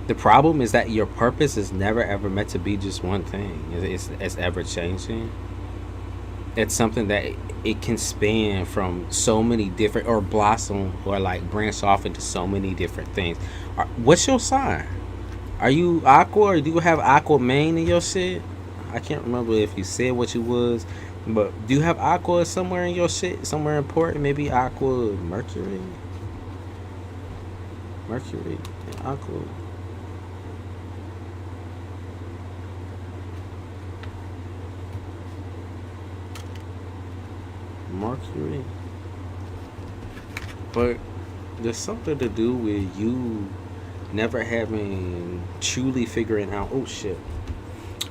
The problem is that your purpose is never ever meant to be just one thing. It's ever changing. It's something that it can span from so many different, or blossom, or like branch off into so many different things. What's your sign? Are you aqua, or do you have aqua main in your shit? I can't remember if you said what you was, but do you have aqua somewhere in your shit? Somewhere important? Maybe aqua Mercury? Mercury and aqua. Mercury, but there's something to do with you never having truly figuring out. Oh shit.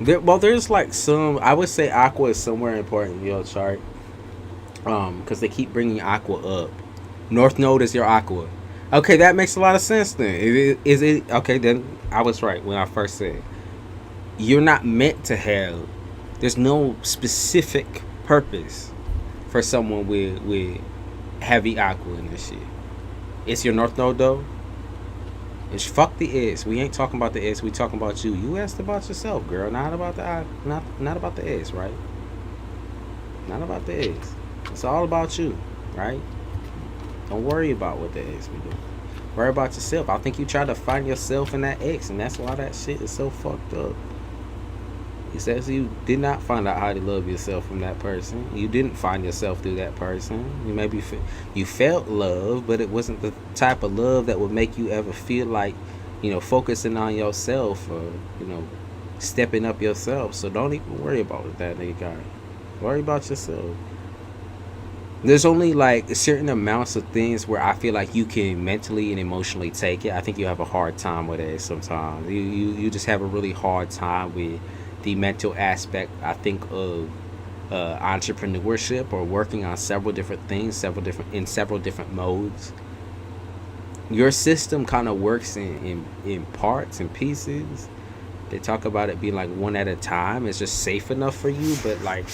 There's like some. I would say aqua is somewhere important in your chart, because they keep bringing aqua up. North Node is your aqua. Okay, that makes a lot of sense. Then is it okay? Then I was right when I first said you're not meant to have. There's no specific purpose for someone with heavy aqua in this shit. It's your North Node though. It's fuck the S. We ain't talking about the S. We talking about you. You asked about yourself, girl. Not about the not about the S, right? Not about the S. It's all about you, right? Don't worry about what the X we do. Worry about yourself. I think you try to find yourself in that X, and that's why that shit is so fucked up. He says you did not find out how to love yourself from that person. You didn't find yourself through that person. You maybe you felt love, but it wasn't the type of love that would make you ever feel like, focusing on yourself or, stepping up yourself. So don't even worry about that nigga guy. Worry about yourself. There's only like certain amounts of things where I feel like you can mentally and emotionally take it. I think you have a hard time with it sometimes. You just have a really hard time with the mental aspect, I think, of entrepreneurship or working on several different things, several different modes. Your system kind of works in parts and pieces. They talk about it being like one at a time. It's just safe enough for you, but like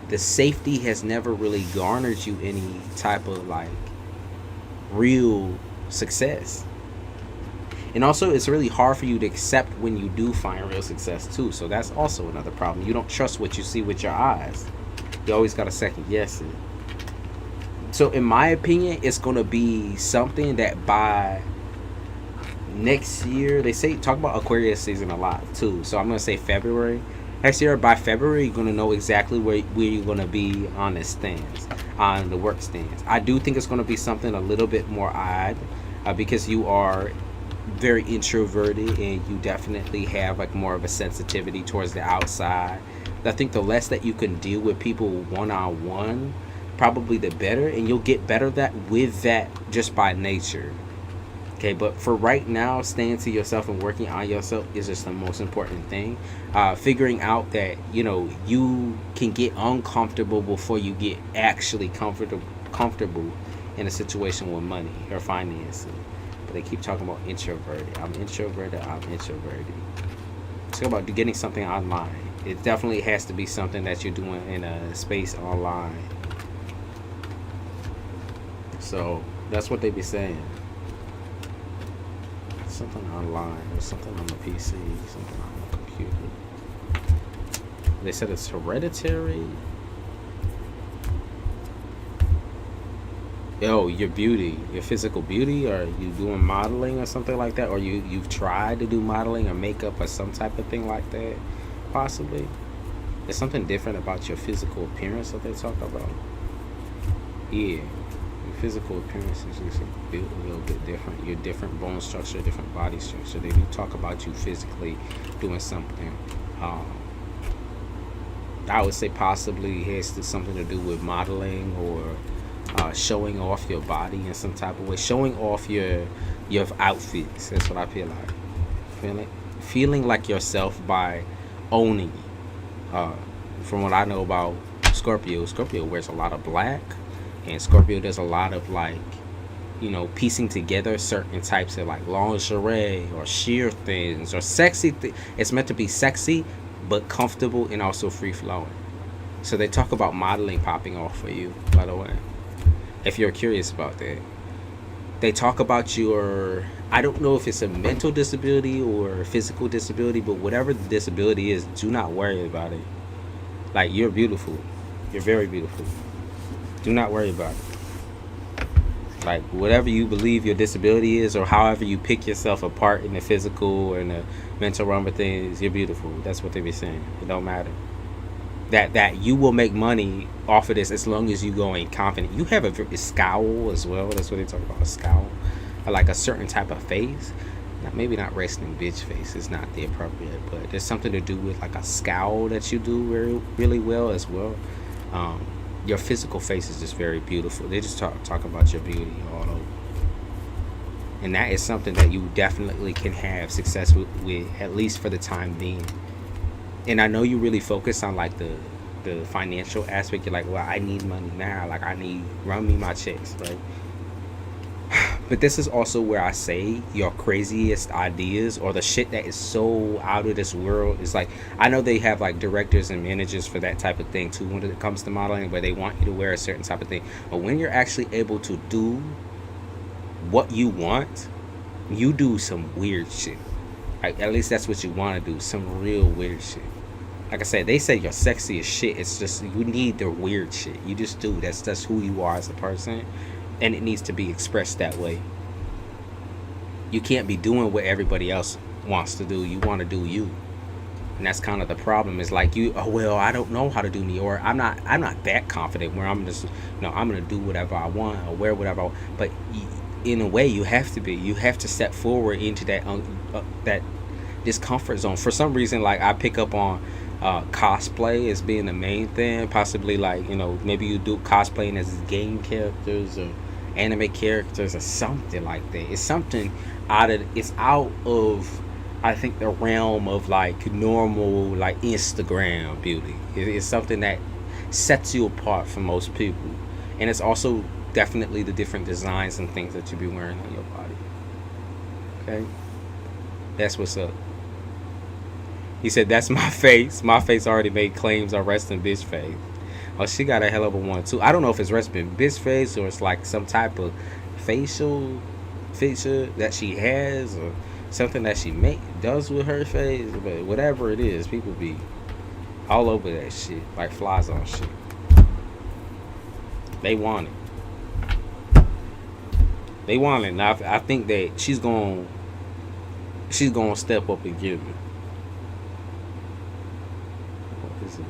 the safety has never really garnered you any type of like real success. And also it's really hard for you to accept when you do find real success too. So that's also another problem. You don't trust what you see with your eyes. You always got to second guess it. So in my opinion, it's going to be something that by next year, they talk about Aquarius season a lot too. So I'm going to say February. Next year, by February, you're going to know exactly where you're going to be on the stands, on the work stands. I do think it's going to be something a little bit more odd because you are very introverted and you definitely have like more of a sensitivity towards the outside. I think the less that you can deal with people one-on-one, probably the better, and you'll get better with that just by nature. Okay, but for right now, staying to yourself and working on yourself is just the most important thing. Figuring out that, you can get uncomfortable before you get actually comfortable in a situation with money or financing. But they keep talking about introverted. I'm introverted. Talk about getting something online. It definitely has to be something that you're doing in a space online. So that's what they be saying. Something online, or something on the PC, something on the computer. They said it's hereditary. Your beauty, your physical beauty, or you doing modeling or something like that, or you've tried to do modeling or makeup or some type of thing like that, possibly. There's something different about your physical appearance that they talk about. Yeah. Physical appearance is just a little bit different. Your different bone structure, different body structure. They do talk about you physically doing something. I would say possibly has something to do with modeling or showing off your body in some type of way. Showing off your outfits. That's what I feel like. Feeling like yourself by owning it. From what I know about Scorpio wears a lot of black. And Scorpio does a lot of piecing together certain types of like lingerie or sheer things or sexy it's meant to be sexy but comfortable and also free flowing. So they talk about modeling popping off for you, by the way, if you're curious about that. They talk about I don't know if it's a mental disability or a physical disability, but whatever the disability is, do not worry about it. Like, you're beautiful. You're very beautiful. Do not worry about it. Like, whatever you believe your disability is, or however you pick yourself apart in the physical or in the mental realm of things, you're beautiful. That's what they be saying. It don't matter. That you will make money off of this as long as you go in confident. You have a scowl as well. That's what they talk about, a scowl. Or like a certain type of face. Maybe not resting bitch face is not the appropriate, but there's something to do with like a scowl that you do really, really well as well. Your physical face is just very beautiful. They just talk about your beauty all over. And that is something that you definitely can have success with, at least for the time being. And I know you really focus on like the financial aspect. You're like, well, I need money now. Like, run me my checks, right? But this is also where I say your craziest ideas or the shit that is so out of this world is like, I know they have like directors and managers for that type of thing too when it comes to modeling, where they want you to wear a certain type of thing. But when you're actually able to do what you want, you do some weird shit. Like, at least that's what you want to do, some real weird shit. Like I said, they say you're sexy as shit. It's just, you need the weird shit. You just do. That's who you are as a person. And it needs to be expressed that way. You can't be doing what everybody else wants to do. You want to do you. And that's kind of the problem. Is like you, oh well, I don't know how to do me, or I'm not that confident where I'm just, I'm gonna do whatever I want or wear whatever I want. But in a way, you have to be. You have to step forward into that discomfort zone. For some reason, like I pick up on cosplay as being the main thing. Possibly like maybe you do cosplaying as game characters or anime characters or something like that. It's something it's out of, I think, the realm of like normal like Instagram beauty. It's something that sets you apart from most people, and it's also definitely the different designs and things that you be wearing on your body. Okay, that's what's up. He said, "That's my face. My face already made claims on resting bitch face." Oh, she got a hell of a one too. I don't know if it's resting bitch face or it's like some type of facial feature that she has or something that she does with her face. But whatever it is, people be all over that shit like flies on shit. They want it. They want it. Now I think that she's gonna step up and give it. What is it?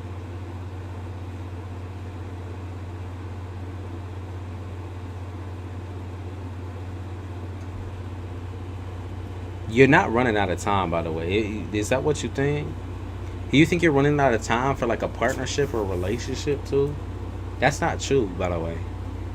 You're not running out of time, by the way. Is that what you think? Do you think you're running out of time for like a partnership or a relationship too? That's not true, by the way.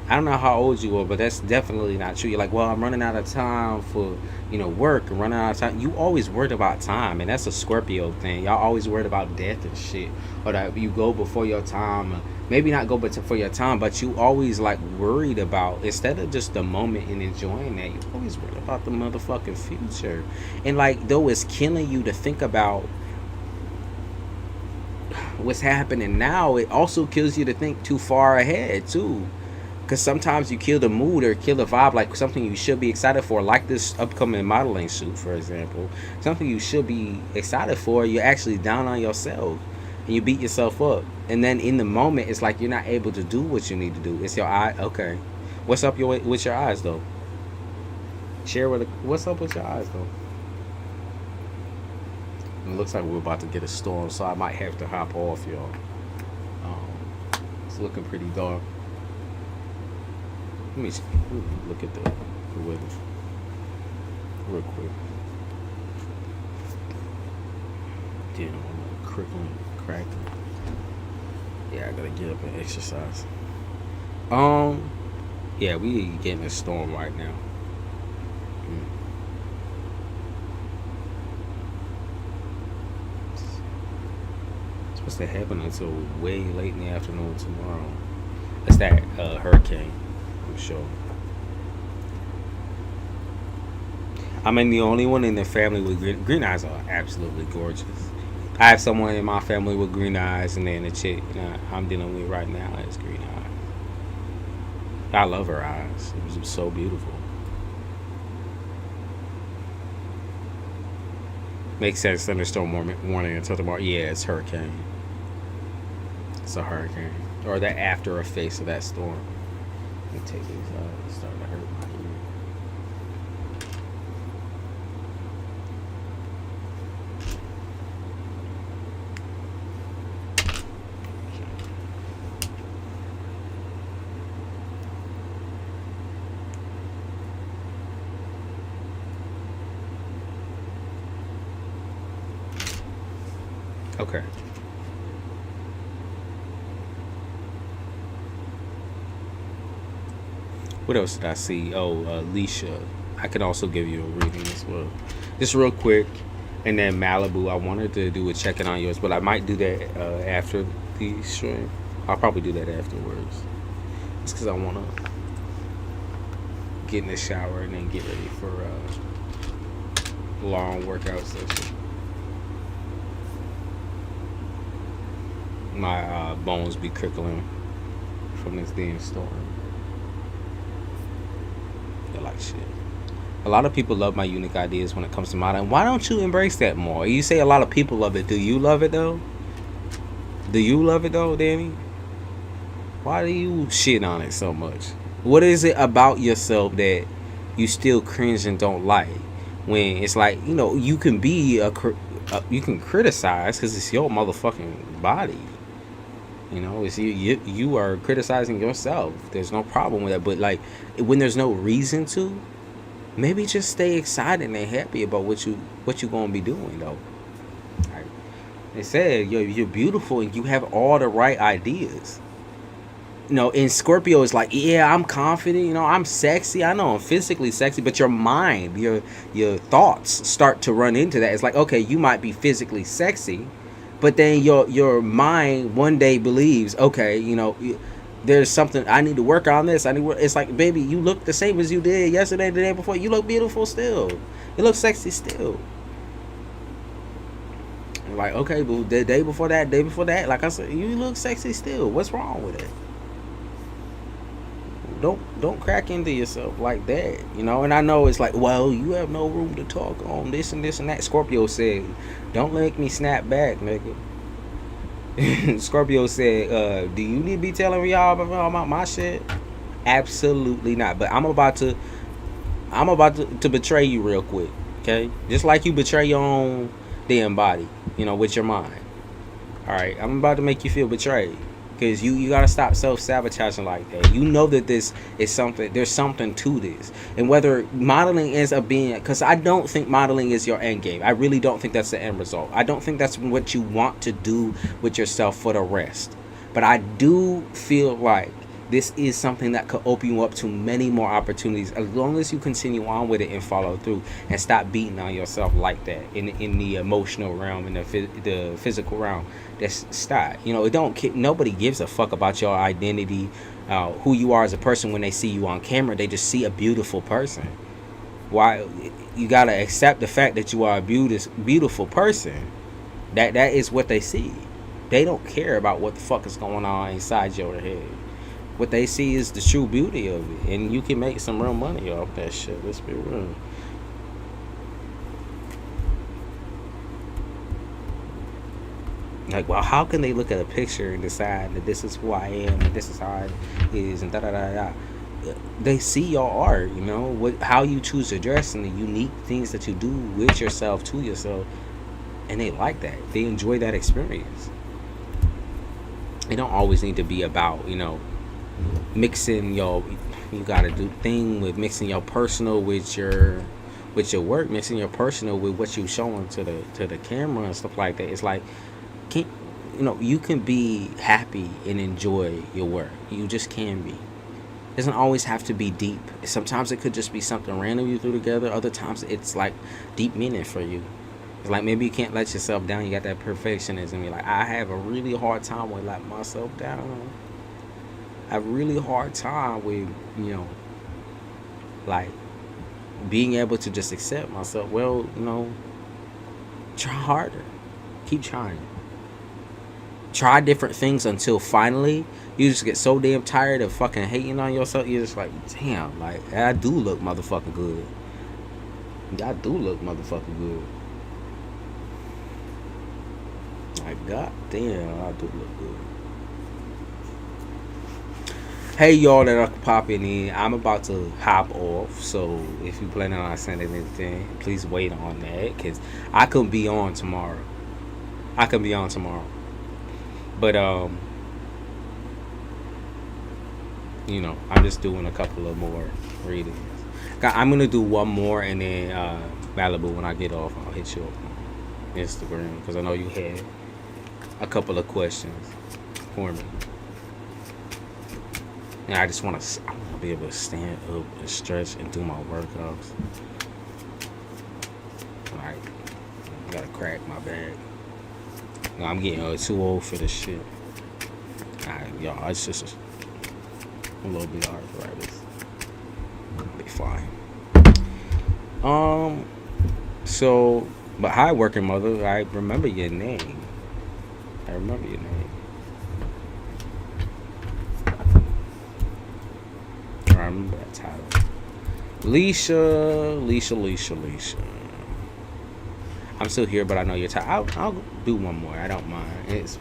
I don't know how old you are, but that's definitely not true. You're like, well, I'm running out of time for, work and running out of time. You always worried about time, and that's a Scorpio thing. Y'all always worried about death and shit, or that you go before your time. Maybe not go before your time, but you always like worried about, instead of just the moment and enjoying that, you always worried about the motherfucking future. And like, though it's killing you to think about what's happening now, it also kills you to think too far ahead too. Because sometimes you kill the mood or kill the vibe, like something you should be excited for, like this upcoming modeling shoot, for example. Something you should be excited for, you're actually down on yourself and you beat yourself up. And then in the moment, it's like you're not able to do what you need to do. It's your eye. Okay. What's up with your eyes, though? Share what's up with your eyes, though? It looks like we're about to get a storm, so I might have to hop off, y'all. It's looking pretty dark. Let me look at the weather real quick. Damn, I'm crippling, cracking. Yeah, I gotta get up and exercise. Yeah, we getting a storm right now. It's supposed to happen until way late in the afternoon tomorrow. It's that hurricane. I'm sure. I'm the only one in the family with green eyes. Are absolutely gorgeous. I have someone in my family with green eyes, and then the chick I'm dealing with right now has green eyes. I love her eyes. It was so beautiful. Makes sense. Thunderstorm warning until tomorrow. Yeah, it's hurricane. It's a hurricane, or the after effects of that storm. Let me take these out. It's starting to hurt my ear. Okay. What else did I see? Oh, Alicia. I could also give you a reading as well. Just real quick. And then Malibu. I wanted to do a check-in on yours, but I might do that after the stream. I'll probably do that afterwards. It's because I want to get in the shower and then get ready for a long workout session. My bones be crickling from this damn storm. They're like shit. A lot of people love my unique ideas when it comes to modeling. Why don't you embrace that more? You say a lot of people love it. Do you love it though? Do you love it though, Danny? Why do you shit on it so much? What is it about yourself that you still cringe and don't like? When it's like, you can be You can criticize because it's your motherfucking body. You know, it's you are criticizing yourself. There's no problem with that. But like, when there's no reason to, maybe just stay excited and happy about what you gonna be doing though. Like they said, you're beautiful and you have all the right ideas. You know, in Scorpio is like, yeah, I'm confident, you know, I'm sexy. I know I'm physically sexy, but your mind, your thoughts start to run into that. It's like, okay, you might be physically sexy, but then your mind one day believes, okay, you know, there's something I need to work on this. It's like, baby, you look the same as you did yesterday, the day before. You look beautiful still. You look sexy still. Like, okay, but the day before that, like I said, you look sexy still. What's wrong with it? Don't crack into yourself like that, you know. And I know it's like, well, you have no room to talk on this and this and that. Scorpio said, don't make me snap back, nigga. Scorpio said, do you need to be telling me y'all about my shit? Absolutely not. But I'm about to betray you real quick, okay? Just like you betray your own damn body, you know, with your mind. All right, I'm about to make you feel betrayed. Because you got to stop self-sabotaging like that. You know that this is something, there's something to this. And whether modeling ends up being, because I don't think modeling is your end game. I really don't think that's the end result. I don't think that's what you want to do with yourself for the rest. But I do feel like this is something that could open you up to many more opportunities as long as you continue on with it and follow through and stop beating on yourself like that in the emotional realm and the physical realm. That's stop. You know, nobody gives a fuck about your identity, who you are as a person. When they see you on camera, they just see a beautiful person. Why? You gotta accept the fact that you are a beautiful person. That is what they see. They don't care about what the fuck is going on inside your head. What they see is the true beauty of it, and you can make some real money off that shit. Let's be real. Like, well, how can they look at a picture and decide that this is who I am and this is how it is and da da da da? They see your art, you know, how you choose to dress and the unique things that you do with yourself, to yourself, and they like that. They enjoy that experience. It don't always need to be about, you know, mixing you gotta do thing with mixing your personal with your work, mixing your personal with what you showing to the camera and stuff like that. It's like, you can be happy and enjoy your work. You just can be. It doesn't always have to be deep. Sometimes it could just be something random you threw together. Other times it's like deep meaning for you. It's like maybe you can't let yourself down. You got that perfectionism. You're like, I have a really hard time with letting myself down. I have a really hard time with, like being able to just accept myself. Well, try harder. Keep trying. Try different things until finally you just get so damn tired of fucking hating on yourself. You're just like, damn, like, I do look motherfucking good. I do look motherfucking good. Like, god damn, I do look good. Hey, y'all that are popping in, I'm about to hop off. So if you planning on sending anything, please wait on that, because I could be on tomorrow. But I'm just doing a couple of more readings. I'm gonna do one more, and then Malibu, when I get off, I'll hit you up on Instagram, because I know you had a couple of questions for me. And I want to be able to stand up and stretch and do my workouts. Like, I gotta crack my back. I'm getting too old for this shit. Y'all, it's just a little bit of arthritis. I'll be fine. But hi, working mother. I remember your name. I remember that title. Leisha. I'm still here, but I know you're tired. I'll do one more. I don't mind. It's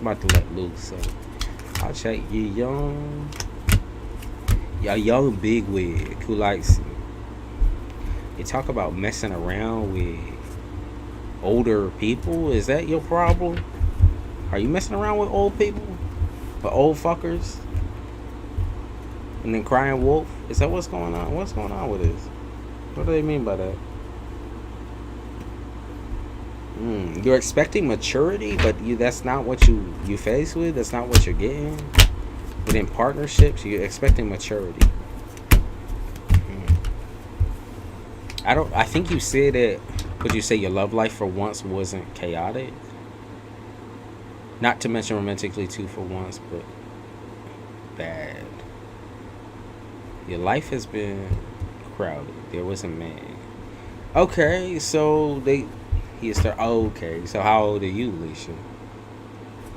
about to let loose. So I'll check your young big wig who likes. You talk about messing around with older people? Is that your problem? Are you messing around with old people? Or old fuckers? And then crying wolf? Is that what's going on? What's going on with this? What do they mean by that? You're expecting maturity, but that's not what you face with. That's not what you're getting. Within partnerships, you're expecting maturity. I think you said that. Would you say your love life for once wasn't chaotic? Not to mention romantically too for once, but bad. Your life has been crowded. There was a man. Okay, so okay, so how old are you, Alicia?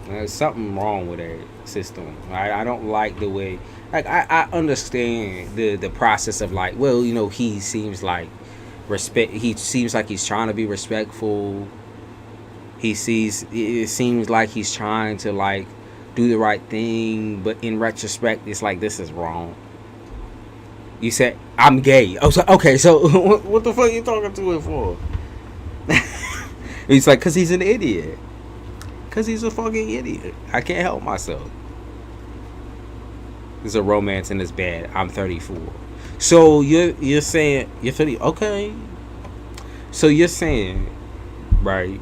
There's something wrong with that system. I don't like the way, like, I understand the process of, like, well, he seems like he's trying to be respectful. It seems like he's trying to, like, do the right thing, but in retrospect it's like, this is wrong. You said I'm gay. Oh, so okay, so what the fuck are you talking to him for? He's like, because he's an idiot. Because he's a fucking idiot. I can't help myself. There's a romance in this bed. I'm 34. So you're saying you're 30. Okay. So you're saying, right,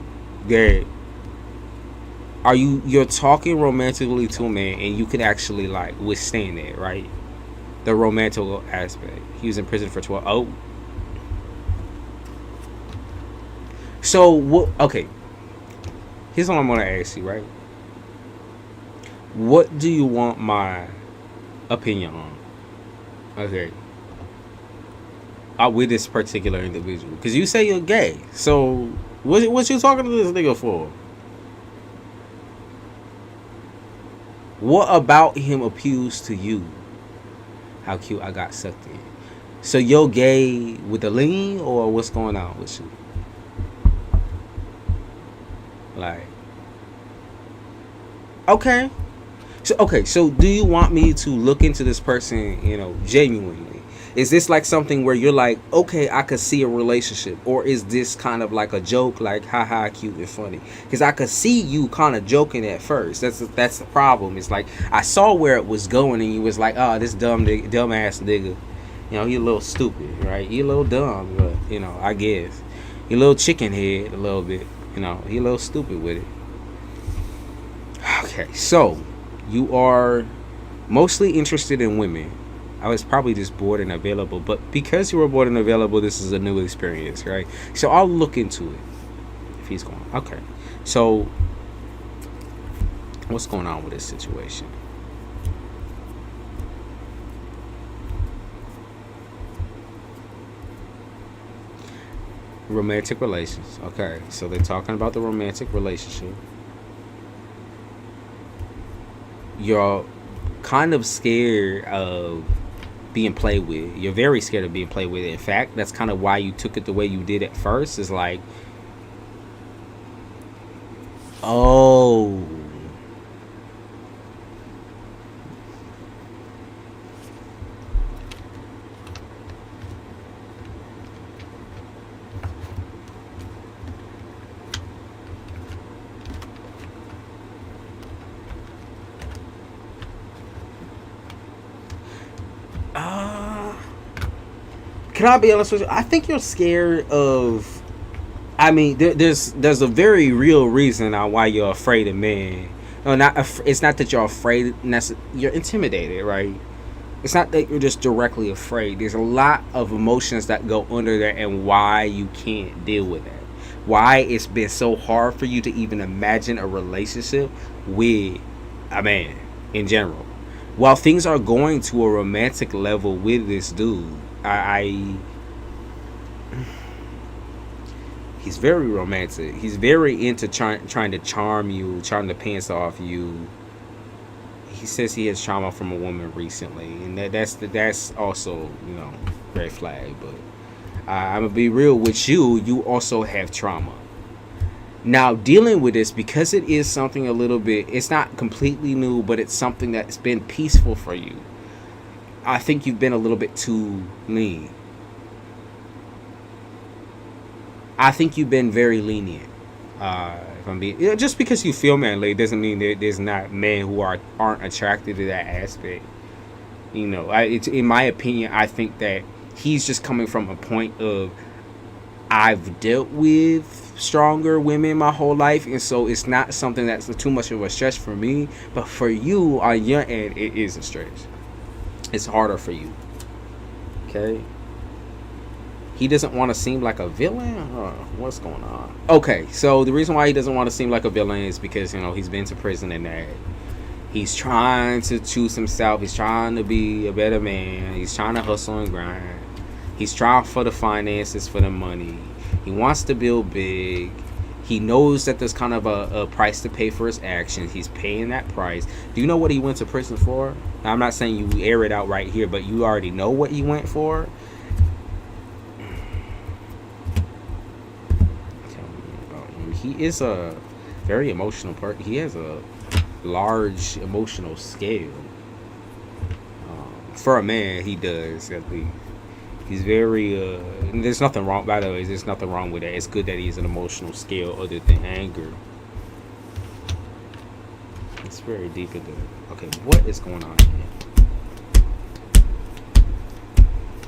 that you're talking romantically to a man and you can actually, like, withstand it, right? The romantic aspect. He was in prison for 12. Oh. So what? Okay. Here's what I'm gonna ask you, right? What do you want my opinion on? Okay. With this particular individual, because you say you're gay. So what you talking to this nigga for? What about him appeals to you? How cute I got sucked in. So you're gay with a lean, or what's going on with you? Like, okay. So do you want me to look into this person, genuinely? Is this like something where you're like, okay, I could see a relationship? Or is this kind of like a joke, like, haha, cute and funny? Because I could see you kind of joking at first. That's the problem. It's like, I saw where it was going and you was like, oh, this dumbass nigga. He a little stupid, right? He a little dumb, but, I guess. He a little chicken head a little bit. He a little stupid with it. Okay, so you are mostly interested in women. I was probably just bored and available, but because you were bored and available, this is a new experience, right? So I'll look into it. If he's going, okay. So what's going on with this situation? Romantic relations. Okay, so they're talking about the romantic relationship. You're kind of scared of being played with. You're very scared of being played with. In fact, that's kind of why you took it the way you did at first. Is like, oh, can I be honest with you? I think you're scared of. I mean, there's a very real reason on why you're afraid of men. No, it's not that you're afraid. You're intimidated, right? It's not that you're just directly afraid. There's a lot of emotions that go under there, and why you can't deal with that. Why it's been so hard for you to even imagine a relationship with a man in general. While things are going to a romantic level with this dude, he's very romantic. He's very into trying to charm you, trying to pants off you. He says he has trauma from a woman recently, and that's also, red flag. But I'm gonna be real with you. You also have trauma. Now, dealing with this, because it is something a little bit, it's not completely new, but it's something that's been peaceful for you. I think you've been a little bit too lean. I think you've been very lenient. If I'm being, just because you feel manly doesn't mean that there's not men who aren't attracted to that aspect. You know, it's, in my opinion, I think that he's just coming from a point of, I've dealt with stronger women my whole life, and so it's not something that's too much of a stretch for me. But for you, on your end, it is a stretch. It's harder for you. Okay. He doesn't want to seem like a villain? What's going on? Okay, so the reason why he doesn't want to seem like a villain is because, you know, he's been to prison and that. He's trying to choose himself. He's trying to be a better man. He's trying to hustle and grind. He's trying for the finances, for the money. He wants to build big. He knows that there's kind of a price to pay for his actions. He's paying that price. Do you know what he went to prison for? Now, I'm not saying you air it out right here, but you already know what he went for. He is a very emotional person. He has a large emotional scale. For a man, he does, at least. He's very, there's nothing wrong, by the way, there's nothing wrong with that. It's good that he's an emotional scale other than anger. It's very deep into it. Okay, what is going on here?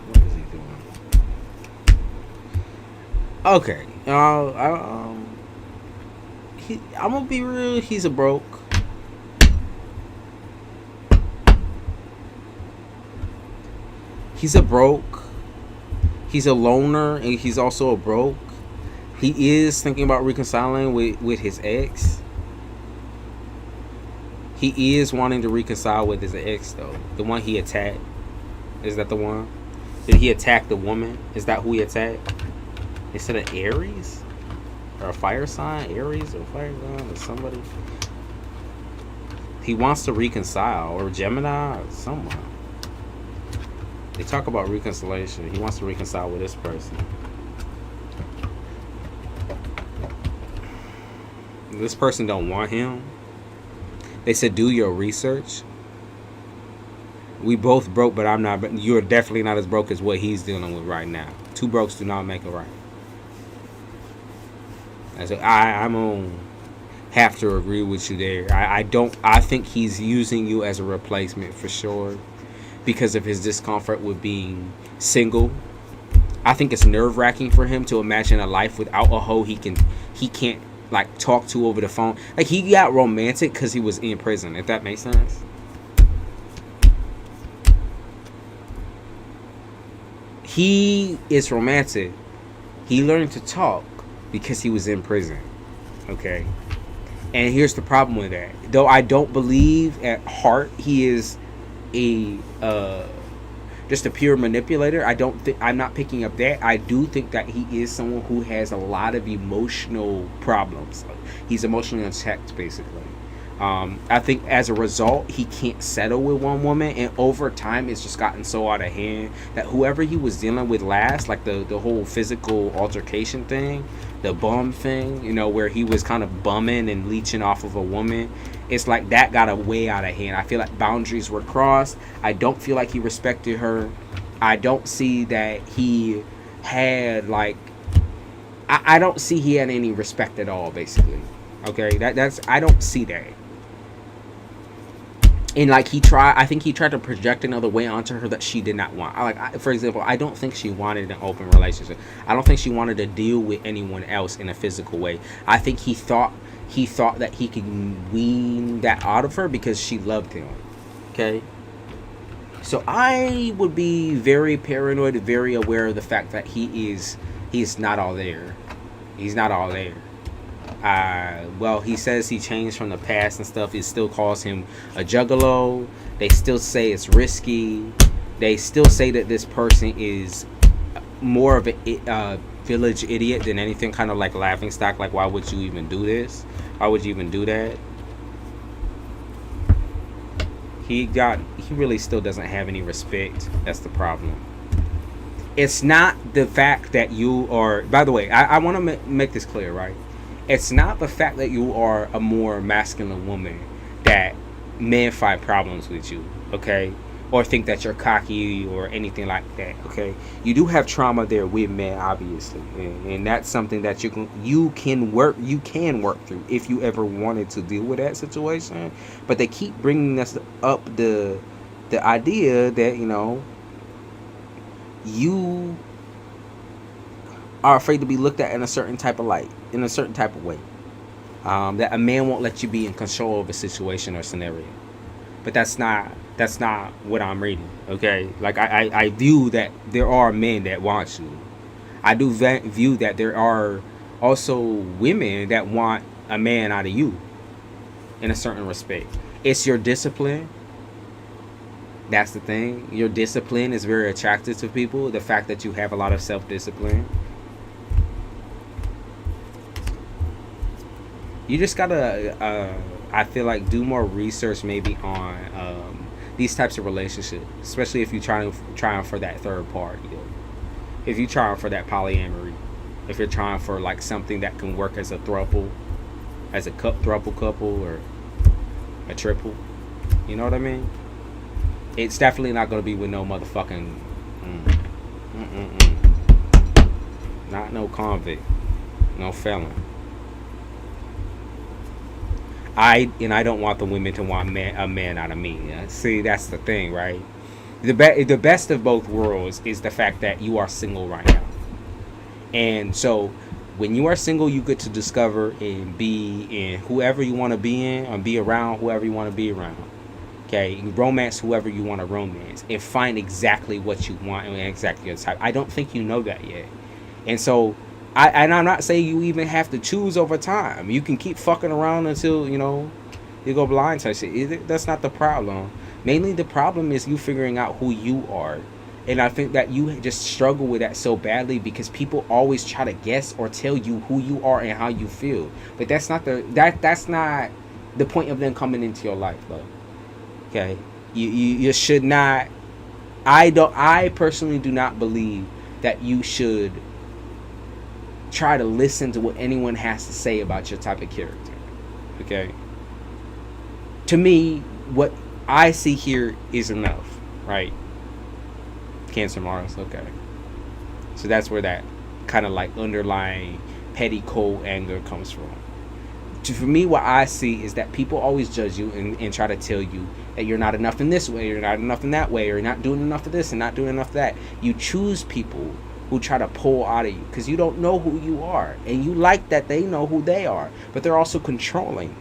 What is he doing? Okay, I'm gonna be real, he's a broke. He's a broke. He's a loner, and he's also a broke. He is thinking about reconciling with his ex. He is wanting to reconcile with his ex, though. The one he attacked. Is that the one? Did he attack the woman? Is that who he attacked? Is it an Aries? Or a fire sign? Aries or fire sign or somebody? He wants to reconcile. Or Gemini or someone. They talk about reconciliation. He wants to reconcile with this person. This person don't want him. They said, do your research. We both broke, but I'm not. But you're definitely not as broke as what he's dealing with right now. Two brokes do not make a right. I'm gonna have to agree with you there. I think he's using you as a replacement for sure, because of his discomfort with being single. I think it's nerve-wracking for him to imagine a life without a hoe he can't like talk to over the phone. Like, he got romantic because he was in prison, if that makes sense. He is romantic. He learned to talk because he was in prison. Okay. And here's the problem with that. Though I don't believe at heart he is just a pure manipulator. I'm not picking up that. I do think that he is someone who has a lot of emotional problems. He's emotionally unchecked, basically. I think as a result, he can't settle with one woman, and over time it's just gotten so out of hand that whoever he was dealing with last, like the whole physical altercation thing, the bum thing, you know, where he was kind of bumming and leeching off of a woman, it's like that got way out of hand. I feel like boundaries were crossed. I don't feel like he respected her. I don't see that he had like I don't see he had any respect at all, basically. Okay, that's I don't see that. And like I think he tried to project another way onto her that she did not want. For example, I don't think she wanted an open relationship. I don't think she wanted to deal with anyone else in a physical way. I think he thought that he could wean that out of her because she loved him. Okay. So I would be very paranoid, very aware of the fact that he's not all there. He's not all there. Well, he says he changed from the past and stuff. It still calls him a juggalo. They still say it's risky. They still say that this person is more of a village idiot than anything, kind of like laughing stock. Like, why would you even do this? Why would you even do that? He really still doesn't have any respect. That's the problem. It's not the fact that you are, by the way, I want to make this clear, right? It's not the fact that you are a more masculine woman that men find problems with you, okay? or think that you're cocky or anything like that. Okay, you do have trauma there with men, obviously, and that's something that you can work through if you ever wanted to deal with that situation. But they keep bringing us up the idea that you are afraid to be looked at in a certain type of light, in a certain type of way. That a man won't let you be in control of a situation or scenario. But that's not what I'm reading. Okay, like I view that there are men that want you. I do view that there are also women that want a man out of you in a certain respect. It's your discipline. That's the thing. Your discipline is very attractive to people. The fact that you have a lot of self-discipline. You just gotta, I feel like, do more research maybe on these types of relationships, especially if you're trying for that third party. If you're trying for that polyamory, if you're trying for like something that can work as a throuple, as a throuple couple, or a triple. You know what I mean? It's definitely not gonna be with no motherfucking, not no convict, no felon. I don't want the women to want a man out of me. See, that's the thing, right? The best of both worlds is the fact that you are single right now. And so when you are single, you get to discover and be in whoever you want to be in, and be around whoever you want to be around. Okay, you romance whoever you want to romance, and find exactly what you want and exactly your type. I don't think you know that yet. And so I'm not saying you even have to choose over time. You can keep fucking around until, you go blind type shit. That's not the problem. Mainly the problem is you figuring out who you are. And I think that you just struggle with that so badly because people always try to guess or tell you who you are and how you feel. But that's not that's not the point of them coming into your life, though. Okay? You should not. I personally do not believe that you should try to listen to what anyone has to say about your type of character. Okay? To me, what I see here is enough, right? Cancer, Mars, okay. So that's where that kind of like underlying petty, cold anger comes from. For me, what I see is that people always judge you and try to tell you that you're not enough in this way, you're not enough in that way, or you're not doing enough of this and not doing enough of that. You choose people who try to pull out of you because you don't know who you are, and you like that they know who they are, but they're also controlling,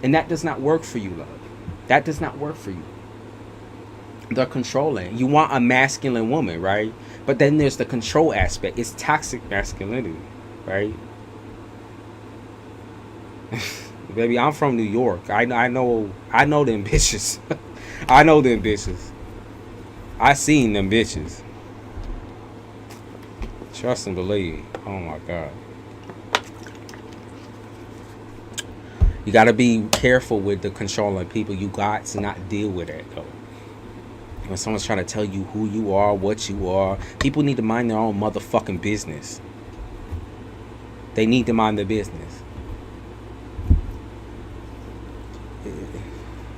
and that does not work for you, love. That does not work for you. They're controlling. You want a masculine woman, right? But then there's the control aspect. It's toxic masculinity, right? Baby, I'm from New York. I know them bitches. I know them bitches. I seen them bitches. Trust and believe. Oh my God. You gotta be careful with the controlling people. You got to not deal with it, though. When someone's trying to tell you who you are, what you are, people need to mind their own motherfucking business. They need to mind their business.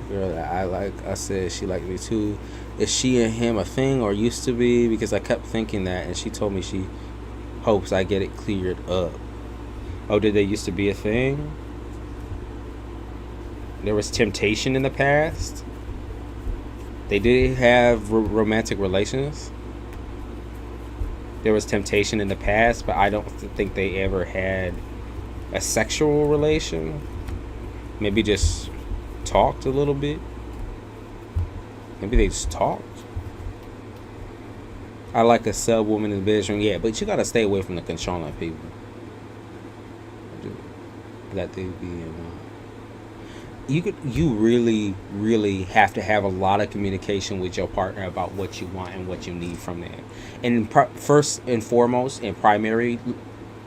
Girl, I said she liked me too. Is she and him a thing or used to be? Because I kept thinking that, and she told me she hopes I get it cleared up. Oh, did they used to be a thing? There was temptation in the past. They did have romantic relations. There was temptation in the past, but I don't think they ever had a sexual relation. Maybe just talked a little bit. Maybe they just talked. I like a sub woman in the bedroom, yeah, but you gotta stay away from the controlling people. That they be you really have to have a lot of communication with your partner about what you want and what you need from them. And first and foremost and primary,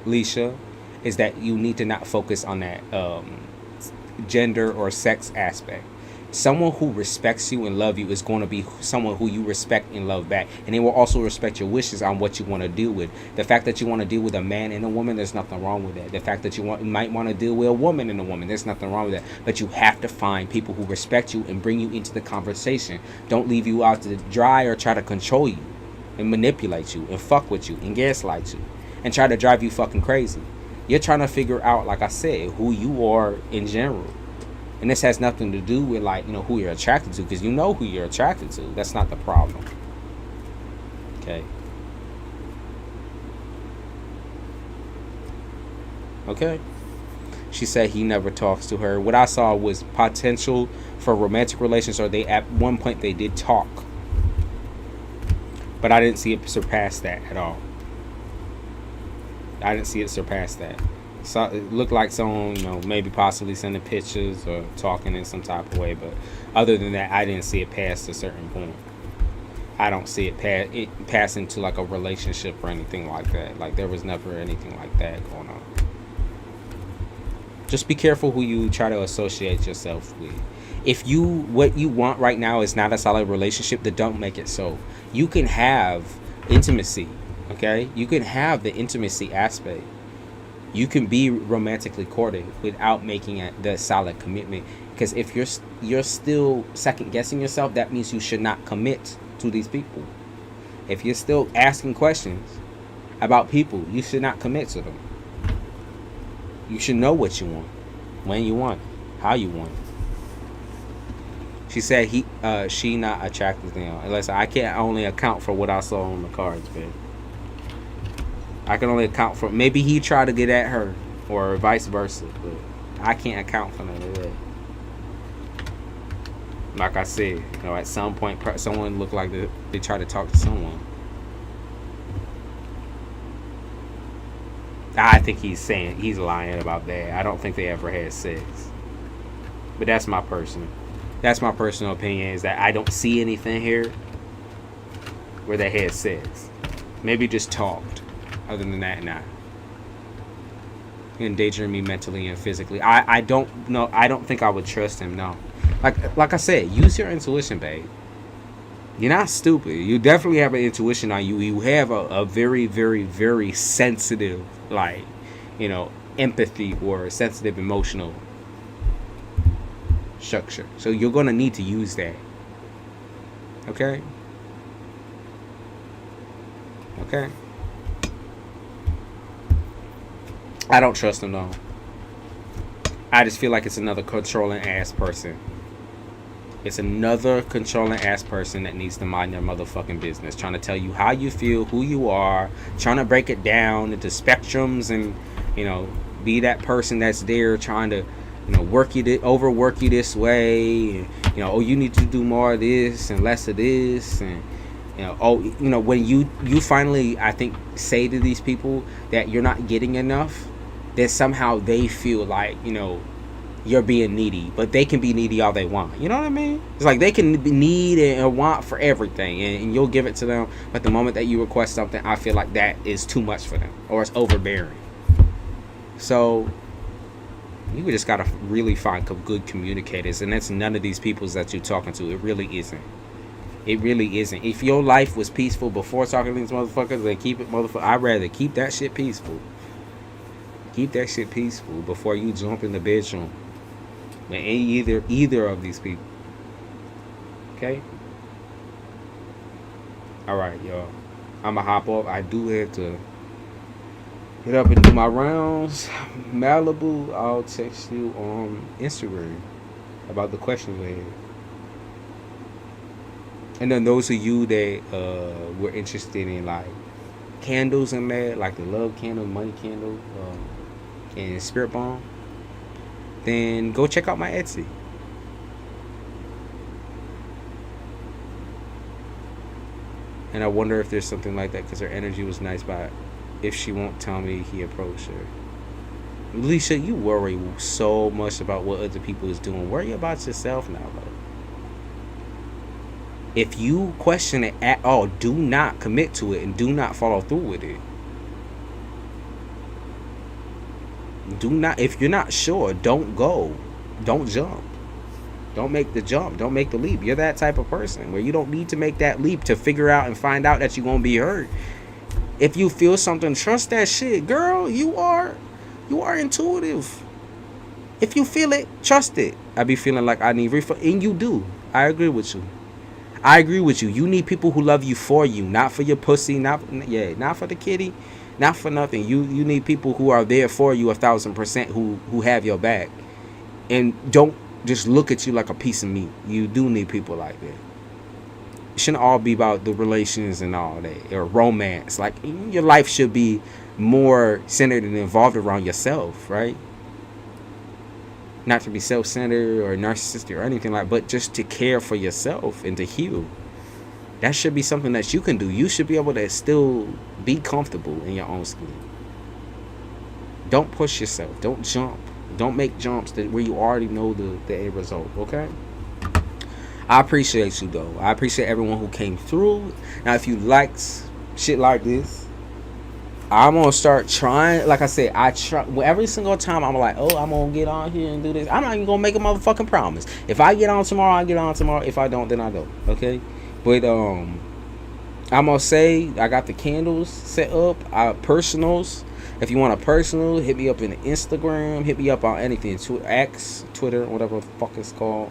Leisha, is that you need to not focus on that gender or sex aspect. Someone who respects you and love you is going to be someone who you respect and love back, and they will also respect your wishes on what you want to deal with. The fact that you want to deal with a man and a woman, there's nothing wrong with that. The fact that you might want to deal with a woman and a woman, there's nothing wrong with that. But you have to find people who respect you and bring you into the conversation. Don't leave you out to dry or try to control you and manipulate you and fuck with you and gaslight you and try to drive you fucking crazy. You're trying to figure out, like I said, who you are in general. And this has nothing to do with, like, who you're attracted to, because you know who you're attracted to. That's not the problem. Okay. Okay. She said he never talks to her. What I saw was potential for romantic relations, or they at one point they did talk. But I didn't see it surpass that at all. I didn't see it surpass that. So it looked like someone, maybe possibly sending pictures or talking in some type of way. But other than that, I didn't see it past a certain point. I don't see it pass into like a relationship or anything like that. Like there was never anything like that going on. Just be careful who you try to associate yourself with. If what you want right now is not a solid relationship, then don't make it so. You can have intimacy, okay? You can have the intimacy aspect. You can be romantically courted without making the solid commitment. Because if you're still second guessing yourself, that means you should not commit to these people. If you're still asking questions about people, you should not commit to them. You should know what you want, when you want, how you want. She said she not attracted to him. Unless I can't only account for what I saw on the cards, man. I can only account for, maybe he tried to get at her or vice versa, but I can't account for none of that. Like I said, at some point someone looked like they tried to talk to someone. I think he's lying about that. I don't think they ever had sex. But that's my personal opinion, is that I don't see anything here where they had sex. Maybe just talked. Other than that, nah. Endangering me mentally and physically. I don't know. I don't think I would trust him, no. Like I said, use your intuition, babe. You're not stupid. You definitely have an intuition on you. You have a very, very, very sensitive, empathy or sensitive emotional structure. So you're going to need to use that. Okay? Okay? I don't trust him, though. I just feel like it's another controlling ass person. It's another controlling ass person that needs to mind their motherfucking business. Trying to tell you how you feel, who you are. Trying to break it down into spectrums and, be that person that's there trying to, overwork you this way. And, you need to do more of this and less of this. And, when you finally, I think, say to these people that you're not getting enough, then somehow they feel like, you're being needy. But they can be needy all they want. You know what I mean? It's like they can be need and want for everything, and you'll give it to them. But the moment that you request something, I feel like that is too much for them, or it's overbearing. So you just gotta really find good communicators, and that's none of these people that you're talking to. It really isn't. It really isn't. If your life was peaceful before talking to these motherfuckers, then keep it I'd rather keep that shit peaceful. Keep that shit peaceful before you jump in the bedroom with either of these people. Okay? Alright, y'all. I'ma hop off. I do have to get up and do my rounds. Malibu, I'll text you on Instagram about the question we had. And then those of you that were interested in candles and that, like the love candle, money candle, and spirit bomb, then go check out my Etsy. And I wonder if there's something like that, because her energy was nice, but if she won't tell me he approached her. Alicia, you worry so much about what other people is doing. Worry about yourself now, though. If you question it at all, do not commit to it and do not follow through with it. Do not, if you're not sure, don't go. Don't jump. Don't make the jump. Don't make the leap. You're that type of person where you don't need to make that leap to figure out and find out that you're going to be hurt. If you feel something, trust that shit. Girl, you are intuitive. If you feel it, trust it. I be feeling like I need refund, and you do. I agree with you. You need people who love you for you, not for your pussy, not for the kitty, not for nothing. You need people who are there for you 1,000%, who have your back, and don't just look at you like a piece of meat. You do need people like that. It shouldn't all be about the relations and all that, or romance. Like, your life should be more centered and involved around yourself, right? Not to be self-centered or narcissistic or anything like, but just to care for yourself and to heal. That should be something that you can do. You should be able to still be comfortable in your own skin. Don't push yourself. Don't jump. Don't make jumps where you already know the end result, okay? I appreciate you, though. I appreciate everyone who came through. Now, if you liked shit like this, I'm going to start trying. Like I said, I try every single time. I'm like, oh, I'm going to get on here and do this. I'm not even going to make a motherfucking promise. If I get on tomorrow, I get on tomorrow. If I don't, then I don't. Okay? But I'm going to say I got the candles set up. Personals. If you want a personal, hit me up in Instagram. Hit me up on anything. X, Twitter, whatever the fuck it's called.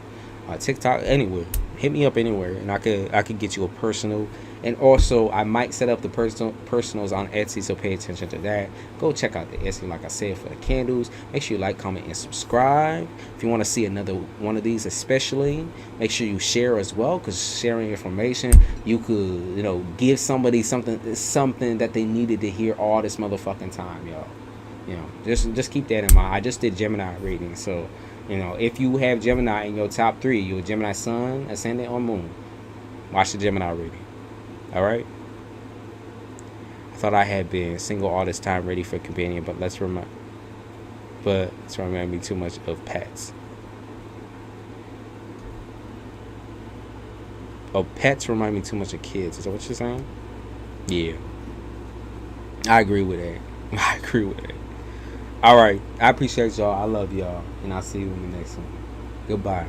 TikTok, anywhere. Hit me up anywhere, and I could get you a personal. And also, I might set up the personals on Etsy, so pay attention to that. Go check out the Etsy, like I said, for the candles. Make sure you like, comment, and subscribe. If you want to see another one of these, especially, make sure you share as well, because sharing information, you could, give somebody something that they needed to hear all this motherfucking time, y'all. Just keep that in mind. I just did Gemini reading, so if you have Gemini in your top 3, you're a Gemini Sun, Ascendant, or Moon, watch the Gemini reading. Alright? I thought I had been single all this time, ready for companion, but it's remind me too much of pets. Oh, pets remind me too much of kids. Is that what you're saying? Yeah. I agree with that. Alright. I appreciate y'all. I love y'all. And I'll see you in the next one. Goodbye.